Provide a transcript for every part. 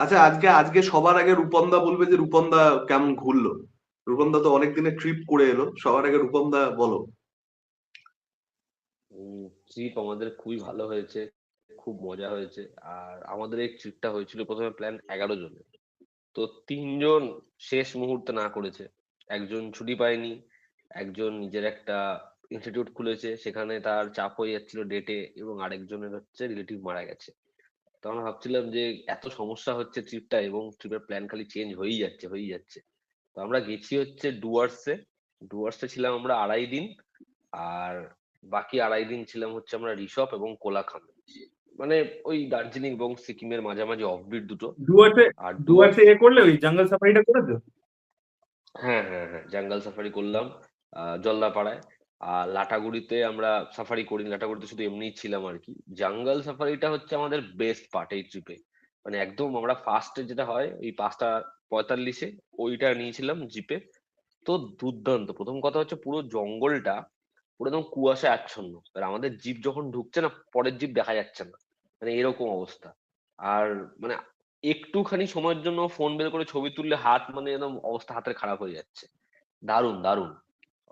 আচ্ছা, আজকে আজকে সবার আগে রূপমদা বলবে যে রূপমদা কেমন ঘুরলো। রূপমদা তো অনেক দিনের ট্রিপ করে এলো, সবার আগে রূপমদা বলো। ট্রিপ আমাদের খুবই ভালো হয়েছে, খুব মজা হয়েছে। আর আমাদের এই ট্রিপটা হয়েছিল প্রথমে প্ল্যান 11 জনের। তো 3জন শেষ মুহূর্তে না করেছে। একজন ছুটি পায়নি, একজন নিজের একটা ইনস্টিটিউট খুলেছে, সেখানে তার চাপ হয়ে যাচ্ছিল ডেটে, এবং আরেকজনের হচ্ছে রিলেটিভ মারা গেছে। তো আমরা ভাবছিলাম যে এত সমস্যা হচ্ছে ট্রিপটা, এবং ট্রিপের প্ল্যান খালি চেঞ্জ হয়েই যাচ্ছে। তো আমরা গেছি হচ্ছে ডুয়ার্সে। ডুয়ার্সে ছিলাম আমরা 2.5 দিন। আর বাকি 2.5 দিন ছিলাম হচ্ছে আমরা ঋষভ এবং কোলাখান, মানে ওই দার্জিলিং এবং সিকিমের মাঝামাঝি অফবিট দুটো। ডুয়ার্সে আর ডুয়ার্স, ডুয়ার্সে করলে ওই জঙ্গল সাফারিটা করেছো? হ্যাঁ হ্যাঁ হ্যাঁ, জঙ্গল সাফারি করলাম জলদাপাড়ায়। আর লাটাগুড়িতে আমরা সাফারি করিনি, লাটাগুড়িতে শুধু এমনিই ছিলাম আর কি। জঙ্গল সাফারিটা হচ্ছে আমাদের বেস্ট পার্ট এই ট্রিপে। মানে একদম আমরা ফার্স্টে যেটা হয় ওই 5:45-এ ওইটা নিয়েছিলাম জিপে। তো দুর্দান্ত। প্রথম কথা হচ্ছে পুরো জঙ্গলটা পুরো একদম কুয়াশায় আচ্ছন্ন, আর আমাদের জিপ যখন ঢুকছে না, পরের জিপ দেখা যাচ্ছে না, মানে এরকম অবস্থা। আর মানে একটুখানি সময়ের জন্য ফোন বের করে ছবি তুললে হাত, মানে একদম অবস্থা হাতের খারাপ হয়ে যাচ্ছে। দারুণ দারুণ।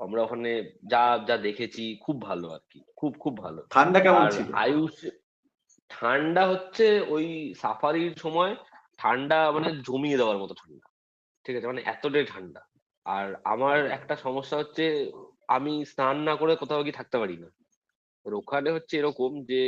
আমরা ওখানে যা যা দেখেছি খুব ভালো আর কি, খুব খুব ভালো। ঠান্ডা কেমন আর ছিল? আয়ুষ, ঠান্ডা হচ্ছে ওই সাফারির সময় ঠান্ডা মানে জমিয়ে দেওয়ার মতো ঠান্ডা, ঠিক আছে, মানে এতটাই ঠান্ডা। আর আমার একটা সমস্যা হচ্ছে, আমি স্নান না করে কোথাও গিয়ে থাকতে পারি না। আর ওখানে হচ্ছে এরকম যে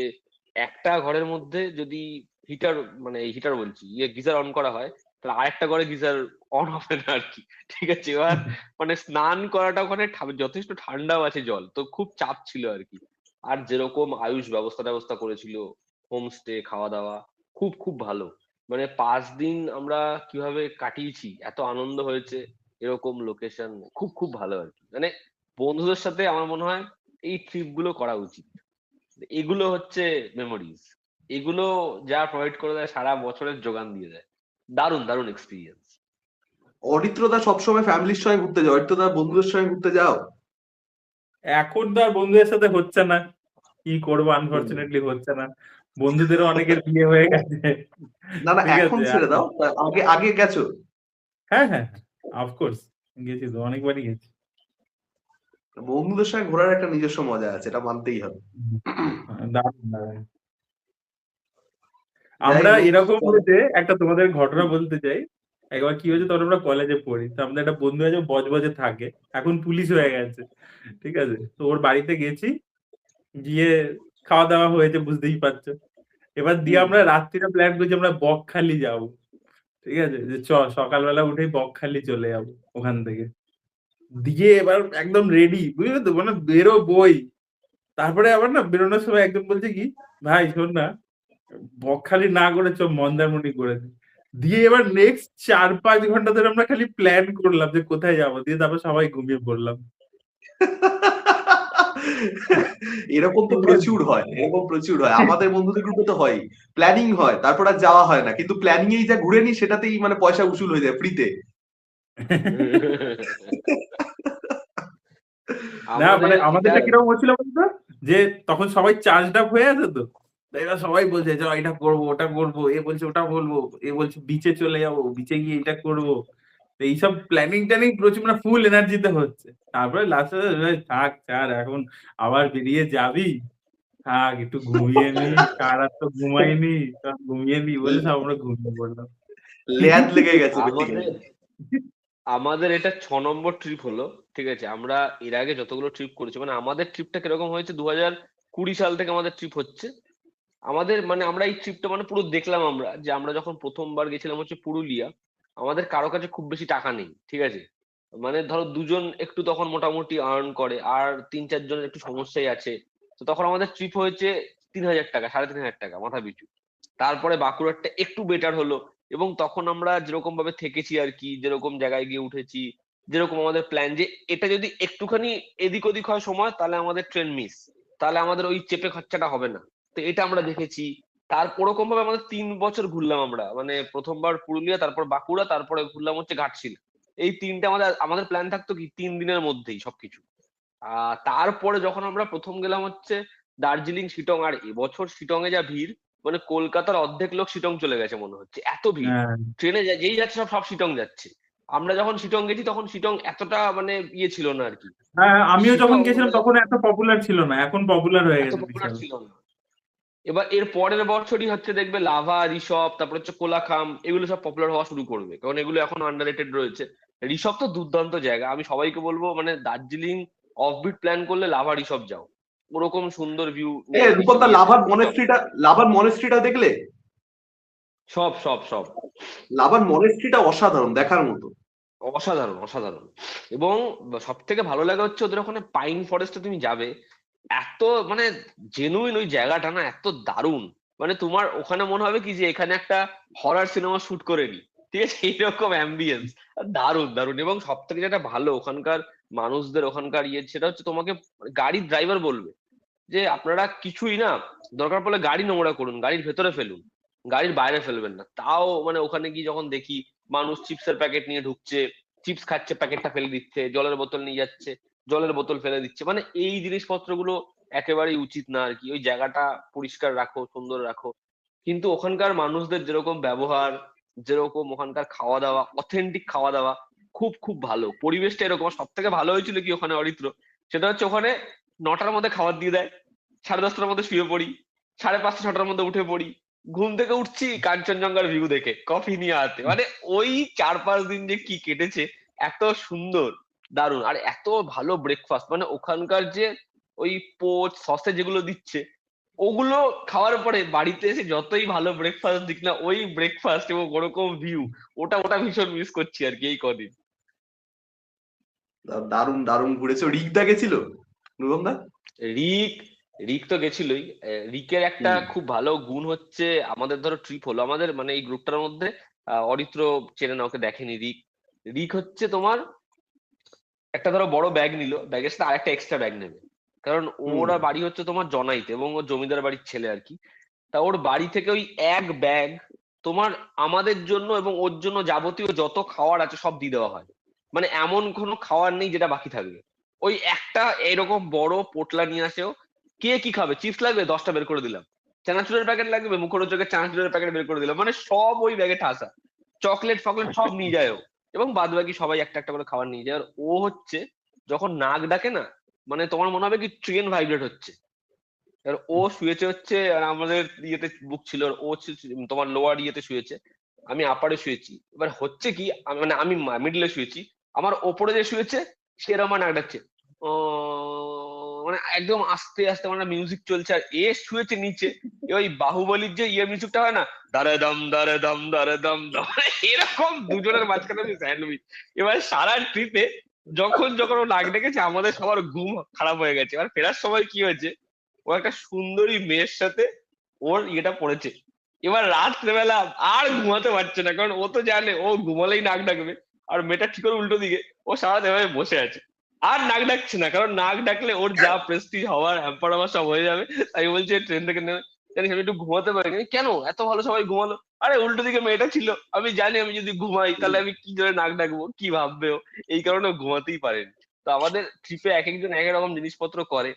একটা ঘরের মধ্যে যদি হিটার, মানে হিটার বলছি, গিজার অন করা হয়, তাহলে আরেকটা ঘরে গিজার অন হবে না আর কি। ঠিক আছে, এবার মানে স্নান করাটা ওখানে যথেষ্ট ঠান্ডাও আছে, জল তো খুব চাপ ছিল আর কি। আর যেরকম আয়ুষ ব্যবস্থা ব্যবস্থা করেছিল, হোমস্টে, খাওয়া দাওয়া, খুব খুব ভালো। মানে 5 দিন আমরা কিভাবে কাটিয়েছি, এত আনন্দ হয়েছে। এরকম লোকেশন খুব খুব ভালো আর কি। মানে বন্ধুদের সাথে আমার মনে হয় এই ট্রিপ গুলো করা উচিত। এগুলো হচ্ছে মেমোরিজ। এগুলো যা প্রোভাইড করে দেয়, সারা বছরের যোগান দিয়ে দেয়। দারুণ দারুণ এক্সপিরিয়েন্স। অরিত্রদা সবসময় ফ্যামিলির সঙ্গে ঘুরতে যাও, অরিত্রদা বন্ধুদের সঙ্গে ঘুরতে যাও? এখন তো আর বন্ধুদের সাথে হচ্ছে না, কি করবো, আনফরচুনেটলি হচ্ছে না। বন্ধুদেরও অনেকের বিয়ে হয়ে গেছে। না না, ঠিক এখন আছে ছেড়ে দাও, আগে আগে গেছো? হ্যাঁ হ্যাঁ, অফকোর্স গেছি তো, অনেকবারই গেছি। বন্ধুদের সঙ্গে ঘোরার একটা নিজস্ব মজা আছে, এটা মানতেই হবে। দারুণ দারুণ। যাই আমরা হোক, এরকম চলো। হয়েছে, একটা তোমাদের ঘটনা বলতে চাই। একবার কি হয়েছে, তখন আমরা কলেজে পড়ি, তো আমাদের একটা বন্ধু আছে বজবজে থাকে, এখন পুলিশ হয়ে গেছে। ঠিক আছে, তো ওর বাড়িতে গেছি, গিয়ে খাওয়া দাওয়া হয়েছে বুঝতেই পারছো। এবার দিয়ে হুম। আমরা রাত্রিরে প্ল্যান করছি আমরা বকখালি যাব। ঠিক আছে, যে সকালবেলা উঠেই বকখালি চলে যাবো ওখান থেকে। দিয়ে এবার একদম রেডি, বুঝলে তো, মানে বেরোবই। তারপরে আবার না বেরোনোর সময় একজন বলছে কি, ভাই শোন না, বকখালি না করে চ মন্দারমণি করে দিই। দিয়ে এবার নেক্সট 4-5 ঘন্টা ধরে আমরা খালি প্ল্যান করলাম যে কোথায় যাবো, দিয়ে তারপর সবাই ঘুমিয়ে পড়লাম। এরকম তো ঠিক আছে। প্রচুর হয়, এরকম প্রচুর হয়, আমাদের বন্ধুদের গ্রুপে তো হয়। প্ল্যানিং হয়, তারপর আর যাওয়া হয় না, কিন্তু প্ল্যানিং এই যা ঘুরে নি সেটাতেই মানে পয়সা উসুল হয়ে যায় ফ্রিতে। না মানে আমাদের এটা, আমাদেরটা কিরকম হচ্ছিল বলতো, যে তখন সবাই চার্জড আপ হয়ে আছে তো। তো এবার সবাই বলছে যে এটা করবো ওটা করবো, এ বলছে ওটা বলবো, এ বলছে বিচে চলে যাবো, বিচে গিয়ে এটা করবো। তো এইসব প্ল্যানিং ট্যানিং প্রচুর, মানে ফুল এনার্জিতে হচ্ছে। তারপরে লাস্টে থাক ছাড়, এখন আবার বেরিয়ে যাবি, থাক একটু ঘুমিয়ে নি, সারা রাত তো ঘুমাইনি, সব ঘুমিয়ে নি বলে সব আমরা ঘুমিয়ে পড়লাম। ল্যাদ লেগে গেছে বেসিক্যালি। আমাদের আমাদের এটা 6 নম্বর ট্রিপ হলো। ঠিক আছে, আমরা এর আগে যতগুলো ট্রিপ করেছি, মানে আমাদের ট্রিপটা কিরকম হয়েছে, 2020 সাল থেকে আমাদের ট্রিপ হচ্ছে। আমাদের মানে আমরা এই ট্রিপটা মানে পুরো দেখলাম আমরা, যে আমরা যখন প্রথমবার গেছিলাম হচ্ছে পুরুলিয়া, আমাদের কারো কাছে খুব বেশি টাকা নেই, ঠিক আছে। মানে ধরো দুজন একটু তখন মোটামুটি আর্ন করে, আর 3-4 জনের একটু সমস্যাই আছে। তো তখন আমাদের ট্রিপ হয়েছে 3,000 টাকা, 3,500 টাকা মাথা পিছু। তারপরে বাঁকুড়ারটা একটু বেটার হলো, এবং তখন আমরা যেরকম ভাবে থেকেছি আর কি, যেরকম জায়গায় গিয়ে উঠেছি, যেরকম আমাদের প্ল্যান, যে এটা যদি একটুখানি এদিক ওদিক হয় সময়, তাহলে আমাদের ট্রেন মিস, তাহলে আমাদের ওই চেপে খরচাটা হবে না। তো এটা আমরা দেখেছি। তারপর ওরকম ভাবে আমাদের 3 বছর ঘুরলাম আমরা, মানে প্রথমবার পুরুলিয়া, তারপর বাঁকুড়া, তারপরে ঘুরলাম হচ্ছে ঘাটশিলা। এই তিনটে আমাদের আমাদের প্ল্যান থাকতো কি 3 দিনের মধ্যেই সবকিছু। তারপরে যখন আমরা প্রথম গেলাম হচ্ছে দার্জিলিং শিটং, আর এবছর শিটং এ যা ভিড়, মানে কলকাতার অর্ধেক লোক শিটং চলে গেছে মনে হচ্ছে, এত ভিড়। হ্যাঁ ট্রেনে যেই যাচ্ছে সব সব শিটং যাচ্ছে। আমরা যখন শিটং গেছি তখন শিটং এতটা মানে ইয়ে ছিল না আর কি। হ্যাঁ, আমিও যখন শিটং গেছিলাম মানে তখন এত পপুলার ছিল না, এখন পপুলার হয়ে এত গেছে পপুলার বিশাল। ছিল না। এবার এর পরের বছরই হচ্ছে দেখবে লাভা, ঋষভ, তারপর হচ্ছে কোলাখাম, এগুলো সব পপুলার হওয়া শুরু করবে, কারণ এগুলো এখন আন্ডাররেটেড রয়েছে। ঋষভ তো দুর্দান্ত জায়গা, আমি সবাইকে বলবো মানে দার্জিলিং অফবিট প্ল্যান করলে লাভা ঋষভ যাও, ওরকম সুন্দর ভিউ এ নেই রূপকদা, ঋষভ। লাভার মনেস্ট্রিটা দেখলে? সব সব সব লাভার মনেস্ট্রিটা অসাধারণ, দেখার মতো। অসাধারণ অসাধারণ। এবং সব থেকে ভালো লাগা হচ্ছে ওদের ওখানে পাইন ফরেস্টে তুমি যাবে, এত মানে জেনুইন ওই জায়গাটা না, এত দারুণ। মানে তোমার ওখানে মনে হবে কি যে এখানে একটা হরর সিনেমা শুট করে নি, ঠিক আছে, এইরকম অ্যাম্বিয়েন্স। দারুণ দারুণ। এবং সব থেকে যেটা ভালো ওখানকার মানুষদের, ওখানকার ইয়ে, সেটা হচ্ছে তোমাকে গাড়ির ড্রাইভার বলবে যে আপনারা কিছুই না, দরকার পড়লে গাড়ি নোংরা করুন, গাড়ির ভেতরে ফেলুন, গাড়ির বাইরে ফেলবেন না। তাও মানে ওখানে গিয়ে যখন দেখি মানুষ চিপসের প্যাকেট নিয়ে ঢুকছে, চিপস খাচ্ছে, প্যাকেটটা ফেলে দিচ্ছে, জলের বোতল নিয়ে যাচ্ছে, জলের বোতল ফেলে দিচ্ছে, মানে এই জিনিসপত্রগুলো একেবারেই উচিত না আর কি। ওই জায়গাটা পরিষ্কার রাখো, সুন্দর রাখো। কিন্তু ওখানকার মানুষদের যেরকম ব্যবহার, যেরকম ওখানকার খাওয়া দাওয়া, অথেন্টিক খাওয়া দাওয়া, খুব খুব ভালো। পরিবেশটা এরকম। সব থেকে ভালো হয়েছিল কি ওখানে অরিত্র, সেটা হচ্ছে ওখানে 9টার মধ্যে খাবার দিয়ে দেয়, 10:30টার মধ্যে শুয়ে পড়ি, 5:30 6টার মধ্যে উঠে পড়ি, ঘুম থেকে উঠছি কাঞ্চনজঙ্ঘার ভিউ দেখে কফি নিয়ে হাতে। মানে ওই 4-5 দিন যে কি কেটেছে, এত সুন্দর, দারুণ। আর এত ভালো ব্রেকফাস্ট, মানে ওখানকার যে ওই পোচ সসে যেগুলো দিচ্ছে, ওগুলো খাওয়ার পরে বাড়িতে এসে যতই ভালো ব্রেকফাস্ট দিক না, ওই ব্রেকফাস্ট এবং ওরকম ভিউ, ওটা ওটা ভীষণ মিস করছি আর কি এই কদিন। দারুণ দারুণ ঘুরেছো। রিকদা গেছিল রূপম দা? রিক রিক তো গেছিলই। রিকের একটা হুম। খুব ভালো গুণ হচ্ছে, আমাদের ধরো ট্রিপ হলো আমাদের মানে এই গ্রুপটার মধ্যে, অরিত্র চেনে না, ওকে দেখেনি। রিক রিক হচ্ছে তোমার একটা ধরো বড় ব্যাগ নিল, ব্যাগের সাথে আরেকটা এক্সট্রা ব্যাগ নেবে, কারণ হুম। ওরা বাড়ি হচ্ছে তোমার জনাইতে এবং ও জমিদার বাড়ির ছেলে আর কি। তা ওর বাড়ি থেকে ওই এক ব্যাগ তোমার আমাদের জন্য এবং ওর জন্য যাবতীয় যত খাওয়ার আছে সব দিয়ে দেওয়া হয়। মানে এমন কোনো খাওয়ার নেই যেটা বাকি থাকবে। ওই একটা এরকম বড় পোটলা নিয়ে আসেও, কে কি খাবে, চিপস লাগবে 10টা বের করে দিলাম, চানাচুরের প্যাকেট লাগবে মুখরোচকের চানাচুরের প্যাকেট বের করে দিলাম, মানে সব ওই ব্যাগে ঠাসা, চকলেট ফকলেট সব নিয়ে যায় ও। এবং বাদ বাকি সবাই একটা একটা করে খাবার নিয়ে যায়। আর ও হচ্ছে যখন নাক ডাকে না, মানে তোমার মনে হবে কি ট্রেন ভাইব্রেট হচ্ছে। এবার ও শুয়েছে হচ্ছে, আর আমাদের ইয়েতে বুক ছিল, আর ও হচ্ছে তোমার লোয়ার ইয়েতে শুয়েছে, আমি আপারে শুয়েছি। এবার হচ্ছে কি মানে আমি মিডলে শুয়েছি, আমার ওপরে যে শুয়েছে সে এরকম নাক ডাকছে, ও মানে একদম আস্তে আস্তে, মানে মিউজিক চলছে, আর এ শুয়েছে নিচে। ওই বাহুবলীর যে ইয়ে মিউজিকটা হয় না, দারে দম দারে দম দারে দম দম, মানে এরকম দুজনের মাঝখানে স্যান্ডউইচ। এবার সারা ট্রিপে যখন যখন ও নাক ডেকেছে আমাদের সবার ঘুম খারাপ হয়ে গেছে। এবার ফেরার সময় কি হয়েছে, ও একটা সুন্দরী মেয়ের সাথে ওর ইয়েটা পড়েছে। এবার রাত্রেবেলা আর ঘুমাতে পারছে না, কারণ ও তো জানে ও ঘুমালেই নাক ডাকবে। আর মেয়েটা ঠিক করে উল্টো দিকে, ও সারা এভাবে বসে আছে, আর নাক ডাকছে না, কারণ নাক ডাকলে ওর যা প্রেস্টিজ হওয়ার হ্যাম্পার আমার সব হয়ে যাবে। তাই বলছে ট্রেন থেকে নেমে, জানিস আমি একটু ঘুমাতে পারি। আমি, কেন এত ভালো সবাই ঘুমালো? আরে উল্টো দিকে মেয়েটা ছিল, আমি জানি আমি যদি ঘুমাই তাহলে আমি কি করে নাক ডাকবো, কি ভাববে ও, এই কারণে ও ঘুমাতেই পারেনি। তো আমাদের ট্রিপে এক একজন এক এক রকম জিনিসপত্র করে,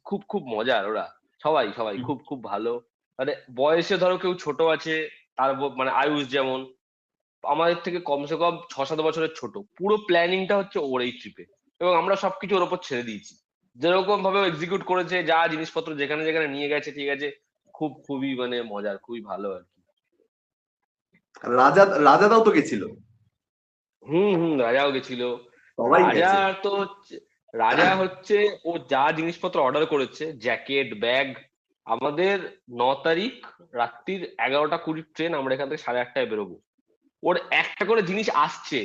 খুব খুব মজার ওরা। সবাই সবাই খুব খুব ভালো। মানে বয়সে ধরো কেউ ছোট আছে, তার মানে আয়ুষ যেমন আমাদের থেকে কমসে কম 6-7 বছরের ছোট, পুরো প্ল্যানিংটা হচ্ছে ওর এই ট্রিপে। এবং আমরা সবকিছু ওর ওপর ছেড়ে দিয়েছি, যেরকম ভাবে এক্সিকিউট করেছে, যা জিনিসপত্র যেখানে যেখানে নিয়ে গেছে, ঠিক আছে, খুব খুবই মানে মজার, খুবই ভালো আর কি। রাজাদাও তো গেছিল। হুম হুম, রাজাও গেছিল। সবাই রাজা গেছে। তো রাজা হচ্ছে ও যা জিনিসপত্র অর্ডার করেছে, জ্যাকেট ব্যাগ, আমাদের 9 তারিখ রাত্রির 11টা 20 ট্রেন, আমরা এখান থেকে 8:30টায় বেরোবো। ওর একটা করে জিনিস আসছে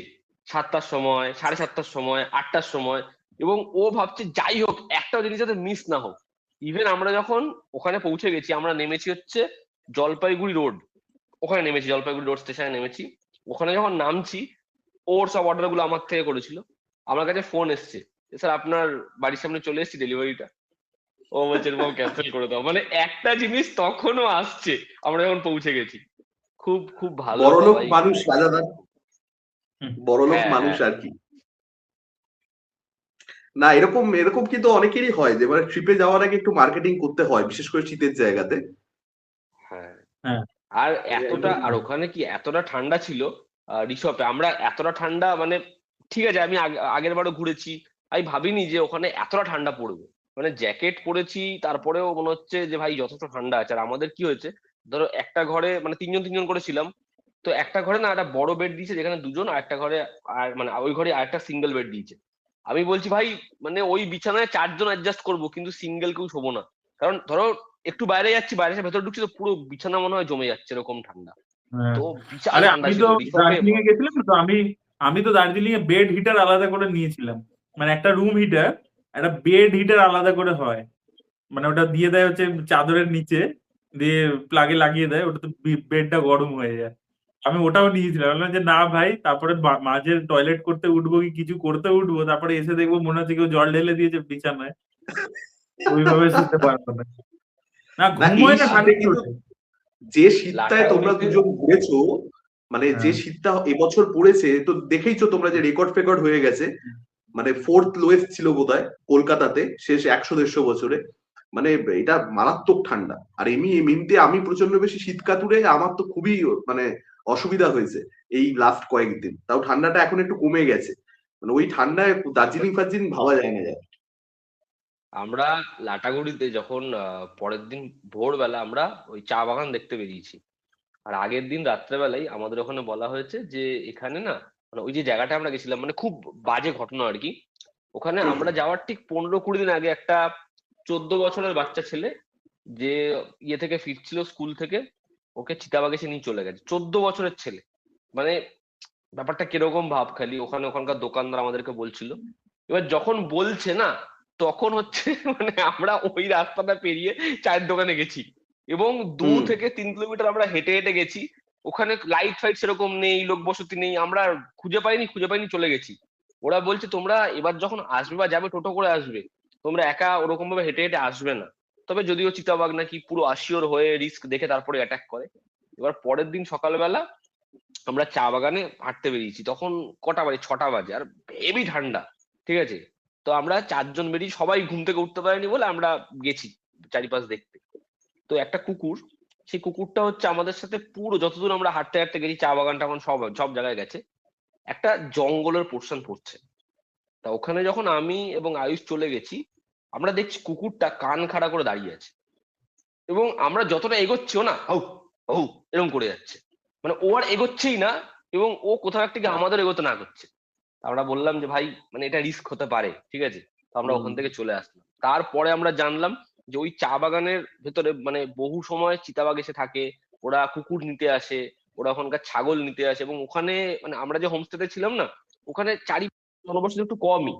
7টার সময়, 7:30টার সময়, 8টার সময়। এবং ও ভাবছে যাই হোক একটা জিনিস যাতে মিস না হোক। ইভেন আমরা যখন ওখানে পৌঁছে গেছি, আমরা নেমেছি হচ্ছে জলপাইগুড়ি রোড, ওখানে নেমেছি জলপাইগুড়ি রোড স্টেশনে নেমেছি। ওখানে যখন নামছি, ওর সব অর্ডার গুলো আমার থেকে করেছিল, আমার কাছে ফোন এসছে, স্যার আপনার বাড়ির সামনে চলে এসেছি ডেলিভারিটা। ও বলছে এরকম ক্যান্সেল করে দাও, মানে একটা জিনিস তখনও আসছে আমরা যখন পৌঁছে গেছি। খুব খুব ভালো বড়লোক সবাই। মানুষ রাজাদা, বড়লোক হ্যাঁ মানুষ হ্যাঁ আর কি। না, এরকম এরকম কিন্তু অনেকেরই হয় যে মানে ট্রিপে যাওয়ার আগে একটু মার্কেটিং করতে হয়, বিশেষ করে শীতের জায়গাতে। হ্যাঁ হ্যাঁ আর আর ওখানে কি এতটা ঠান্ডা ছিল রিসর্টে, আমরা এতটা ঠান্ডা মানে ঠিক আছে, আমি আগের বারও ঘুরেছি, আমি ভাবিনি যে ওখানে এতটা ঠান্ডা পড়বে। মানে জ্যাকেট পরেছি, তারপরেও মনে হচ্ছে যে ভাই যথেষ্ট ঠান্ডা আছে। আর আমাদের কি হয়েছে, ধরো একটা ঘরে মানে তিনজন তিনজন করে ছিলাম, তো একটা ঘরে না একটা বড় বেড দিয়েছে যেখানে দুজন, আর একটা ঘরে আর মানে ওই ঘরে আরেকটা সিঙ্গেল বেড দিয়েছে। আমি বলছি ভাই মানে ওই বিছানায় চারজন অ্যাডজাস্ট করবো, কিন্তু সিঙ্গেল কেউ শোবো না। কারণ ধরো একটু বাইরে যাচ্ছি, বাইরে এসে ভেতরে ঢুকছি তো পুরো বিছানা মনে হয় জমে যাচ্ছে, এরকম ঠান্ডা। হ্যাঁ। তো বিশাল আরে ঠান্ডা আমি ছিল তো রিসোর্টে। দার্জিলিং এ গেছিলাম, তো আমি তো দার্জিলিং এ বেড হিটার আলাদা করে নিয়েছিলাম। মানে একটা রুম হিটার, একটা বেড হিটার আলাদা করে হয়। মানে ওটা দিয়ে দেয় হচ্ছে চাদরের নিচে, দিয়ে প্লাগে লাগিয়ে দেয়, ওটা তো বেডটা গরম হয়ে যায়। আমি ওটাও নিয়েছিলাম, বললাম যে না ভাই, তারপরে মাঝে টয়লেট করতে উঠবো কি কিছু করতে উঠবো, তারপরে এসে দেখবো মনে হচ্ছে কেউ জল ঢেলে দিয়েছে বিছানায়, ওইভাবে শুতে পারবো না। না না ঘুম এই হয় না শীতে ঠান্ডার কিন্তু চোটে। যে শীতটায় তোমরা লাটাগুড়িতে দুজন ঘুরেছো, মানে যে হ্যাঁ শীতটা এবছর পড়েছে, তো দেখেইছো তোমরা যে রেকর্ড ফেকর্ড হয়ে গেছে। মানে ফোর্থ লোয়েস্ট ছিল বোধহয় কলকাতাতে শেষ 100-150 বছরে। মানে এটা মারাত্মক ঠান্ডা। আর এমনিতে আমি প্রচন্ড বেশি শীত কাতুরে, আমার তো খুবই মানে অসুবিধা হয়েছে এই লাস্ট কয়েকদিন। তাও ঠান্ডাটা এখন একটু কমে গেছে, মানে ওই ঠান্ডায় দার্জিলিং ফার্জিলিং ভাবা যায় না যায়। আমরা লাটাগুড়িতে যখন পরের দিন ভোরবেলা আমরা ওই চা বাগান দেখতে বেরিয়েছি। আর আগের দিন রাত্রেবেলায় আমাদের ওখানে বলা হয়েছে যে এখানে না, মানে ওই যে জায়গাটা আমরা গেছিলাম, মানে খুব বাজে ঘটনা আর কি। ওখানে আমরা যাওয়ার ঠিক 15-20 দিন আগে একটা 14 বছরের বাচ্চা ছেলে, যে ইয়ে থেকে ফিরছিল স্কুল থেকে, ওকে চিতাবাঘ এসে নিয়ে চলে গেছে। 14 বছরের ছেলে। মানে ব্যাপারটা কিরকম ভাব খালি, ওখানকার দোকানদার আমাদেরকে বলছিল। এবার যখন বলছে না, তখন হচ্ছে মানে আমরা ওই রাস্তাটা পেরিয়ে চায়ের দোকানে গেছি, এবং 2 থেকে 3 কিলোমিটার আমরা হেঁটে হেঁটে গেছি। ওখানে লাইট ফাইট সেরকম নেই, লোক বসতি নেই, আমরা খুঁজে পাইনি চলে গেছি। ওরা বলছে তোমরা এবার যখন আসবে বা যাবে টোটো করে আসবে, তোমরা একা ওরকম ভাবে হেঁটে হেঁটে আসবে না। তবে যদিও চিতাবাঘ নাকি পুরো আসিওর হয়ে রিস্ক দেখে তারপরে অ্যাটাক করে। এবার পরের দিন সকালবেলা আমরা চা বাগানে হাঁটতে বেরিয়েছি, তখন কটা বাজে, 6টা বাজে, আর হেভি ঠান্ডা। ঠিক আছে, তো আমরা চারজন বেরিয়ে সবাই ঘুম থেকে উঠতে পারিনি বলে আমরা গেছি চারিপাশ দেখতে। তো একটা কুকুর, সেই কুকুরটা হচ্ছে আমাদের সাথে পুরো যতদূর আমরা হাঁটতে হাঁটতে গেছি, চা বাগান টাগান সব সব জায়গায় গেছে, একটা জঙ্গলের পোর্শন পড়ছে। তা ওখানে যখন আমি এবং আয়ুষ চলে গেছি, আমরা দেখছি কুকুরটা কান খাড়া করে দাঁড়িয়ে আছে, এবং আমরা যতটা এগোচ্ছি ও না হউ হউ এরকম করে যাচ্ছে। মানে ও আর এগোচ্ছেই না, এবং ও কোথাও একটা গিয়ে আমাদের এগোতে না করছে। আমরা বললাম যে ভাই মানে এটা রিস্ক হতে পারে, ঠিক আছে। তো আমরা ওখান থেকে চলে আসলাম। তারপরে আমরা জানলাম যে ওই চা বাগানের ভেতরে মানে বহু সময় চিতাবাঘ এসে থাকে, ওরা কুকুর নিতে আসে, ওরা ওখানকার ছাগল নিতে আসে। এবং ওখানে মানে আমরা যে হোমস্টেতে ছিলাম না, ওখানে জনবসতি একটু কমই,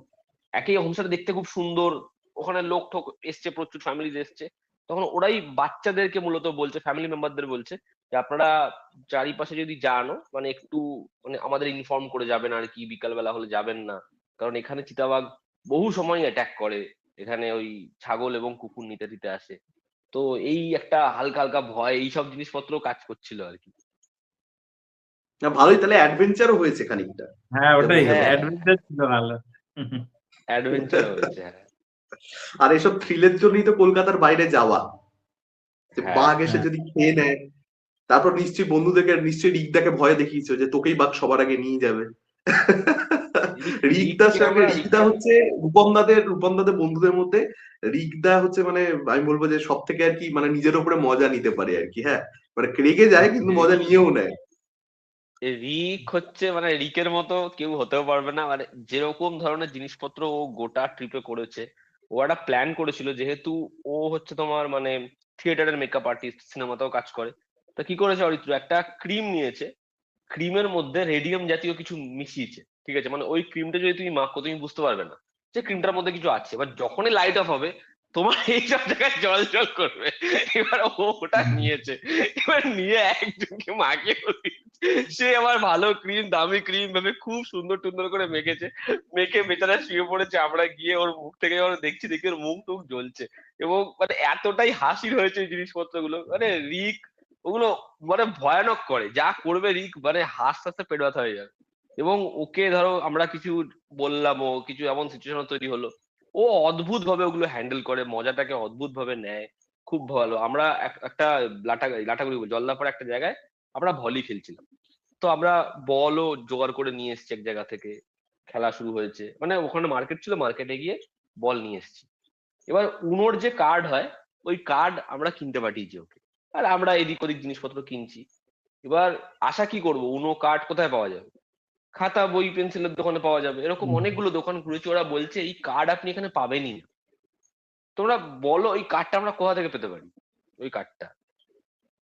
একই হোমস্টেটা দেখতে খুব সুন্দর, ওখানে লোক ঠোক এসছে, প্রচুর ফ্যামিলি এসছে। তখন ওরাই বাচ্চাদেরকে মূলত বলছে, ফ্যামিলি মেম্বারদের বলছে যে আপনারা চারিপাশে যদি যানও মানে একটু মানে আমাদের ইনফর্ম করে যাবেন আর কি, বিকাল বেলা হলে যাবেন না। কারণ এখানে চিতাবাঘ বহু সময় অ্যাটাক করে, এখানে ওই ছাগল এবং কুকুর নিতে দিতে আসে। তো এই একটা হালকা হালকা ভয় এইসব জিনিসপত্র কাজ করছিল আর কি। না ভালোই, তাহলে অ্যাডভেঞ্চারও হয়েছে খানিকটা, হ্যাঁ, এটা ওটাই বুঝতে হ্যাঁ, পারছি। অ্যাডভেঞ্চার ছিল ভালো। অ্যাডভেঞ্চার হয়েছে, হ্যাঁ। আর এসব থ্রিলের জন্যই তো কলকাতার বাইরে যাওয়া, যে হ্যাঁ, বাঘ এসে হ্যাঁ যদি খেয়ে নেয়। তারপর নিশ্চয়ই বন্ধুদেরকে, নিশ্চয়ই রিকদাকে ভয় দেখিয়েছো যে তোকেই বাঘ সবার আগে নিয়ে যাবে। রিকদার রিককে সঙ্গে, আমরা রিকদা হচ্ছে রূপমদাদের বন্ধুদের মধ্যে রিকদা হচ্ছে মানে আমি বলবো যে সব থেকে আর কি মানে নিজের উপরে মজা নিতে পারে আর কি। হ্যাঁ, মানে রেগে যায় কিন্তু মজা নিয়েও নেয়। রিক হচ্ছে মানে রিকের মতো কেউ হতেও পারবে না। মানে যেরকম ধরনের জিনিসপত্র ও গোটা ট্রিপে করেছে, ও একটা প্ল্যান করেছিল, যেহেতু ও হচ্ছে তোমার মানে থিয়েটারের মেকআপ আর্টিস্ট, সিনেমাতেও কাজ করে। তো কি করেছে অরিত্র, একটা ক্রিম নিয়েছে, ক্রিমের মধ্যে রেডিয়াম জাতীয় কিছু মিশিয়েছে। ঠিক আছে, মানে ওই ক্রিমটা যদি তুমি মাখো তুমি বুঝতে পারবে না যে ক্রিমটার মধ্যে কিছু আছে। এবার যখনই লাইট অফ হবে তোমার এইসব জায়গায় জল জল করবে। এবার ও ওটা নিয়েছে, এবার নিয়ে একজনকে মাখিয়ে দিয়েছে। সে আবার ভালো ক্রিম, দামি ক্রিম ভেবে খুব সুন্দর টুন্দর করে মেখেছে, মেখে বেচারা শুয়ে পড়েছে। আমরা গিয়ে ওর মুখ থেকে যখন দেখছি ওর মুখ টুক জ্বলছে। এবং মানে এতটাই হাসির হয়েছে এই জিনিসপত্রগুলো, মানে রিক ওগুলো মানে ভয়ানক করে, যা করবে রিক মানে হাসতে হাসতে পেট ব্যথা হয়ে যাবে। এবং ওকে ধরো আমরা কিছু বললাম, ও কিছু এমন সিচুয়েশন তৈরি হলো, ও অদ্ভুত ভাবে ওগুলো হ্যান্ডেল করে, মজাটাকে অদ্ভুত ভাবে নেয়, খুব ভালো। আমরা একটা লাটাগুড়ি জলদাপাড়া একটা জায়গায় আমরা ভলি খেলছিলাম। তো আমরা বলও জোগাড় করে নিয়ে এসেছি এক জায়গা থেকে, খেলা শুরু হয়েছে, মানে ওখানে মার্কেট ছিল, মার্কেটে গিয়ে বল নিয়ে এসেছি। এবার উনোর যে কার্ড হয়, ওই কার্ড আমরা কিনতে পাঠিয়েছি ওকে, আর আমরা এদিক ওদিক জিনিসপত্র কিনছি। এবার আশা কি করবো, উনো কার্ড কোথায় পাওয়া যাবে? খাতা বই পেন্সিলের দোকানে পাওয়া যাবে, এরকম অনেকগুলো দোকান ঘুরেছি। ওরা বলছে এই কার্ড আপনি এখানে পাবেনই না। তোমরা বলো এই কার্ডটা আমরা কোথা থেকে পেতে পারি? ওই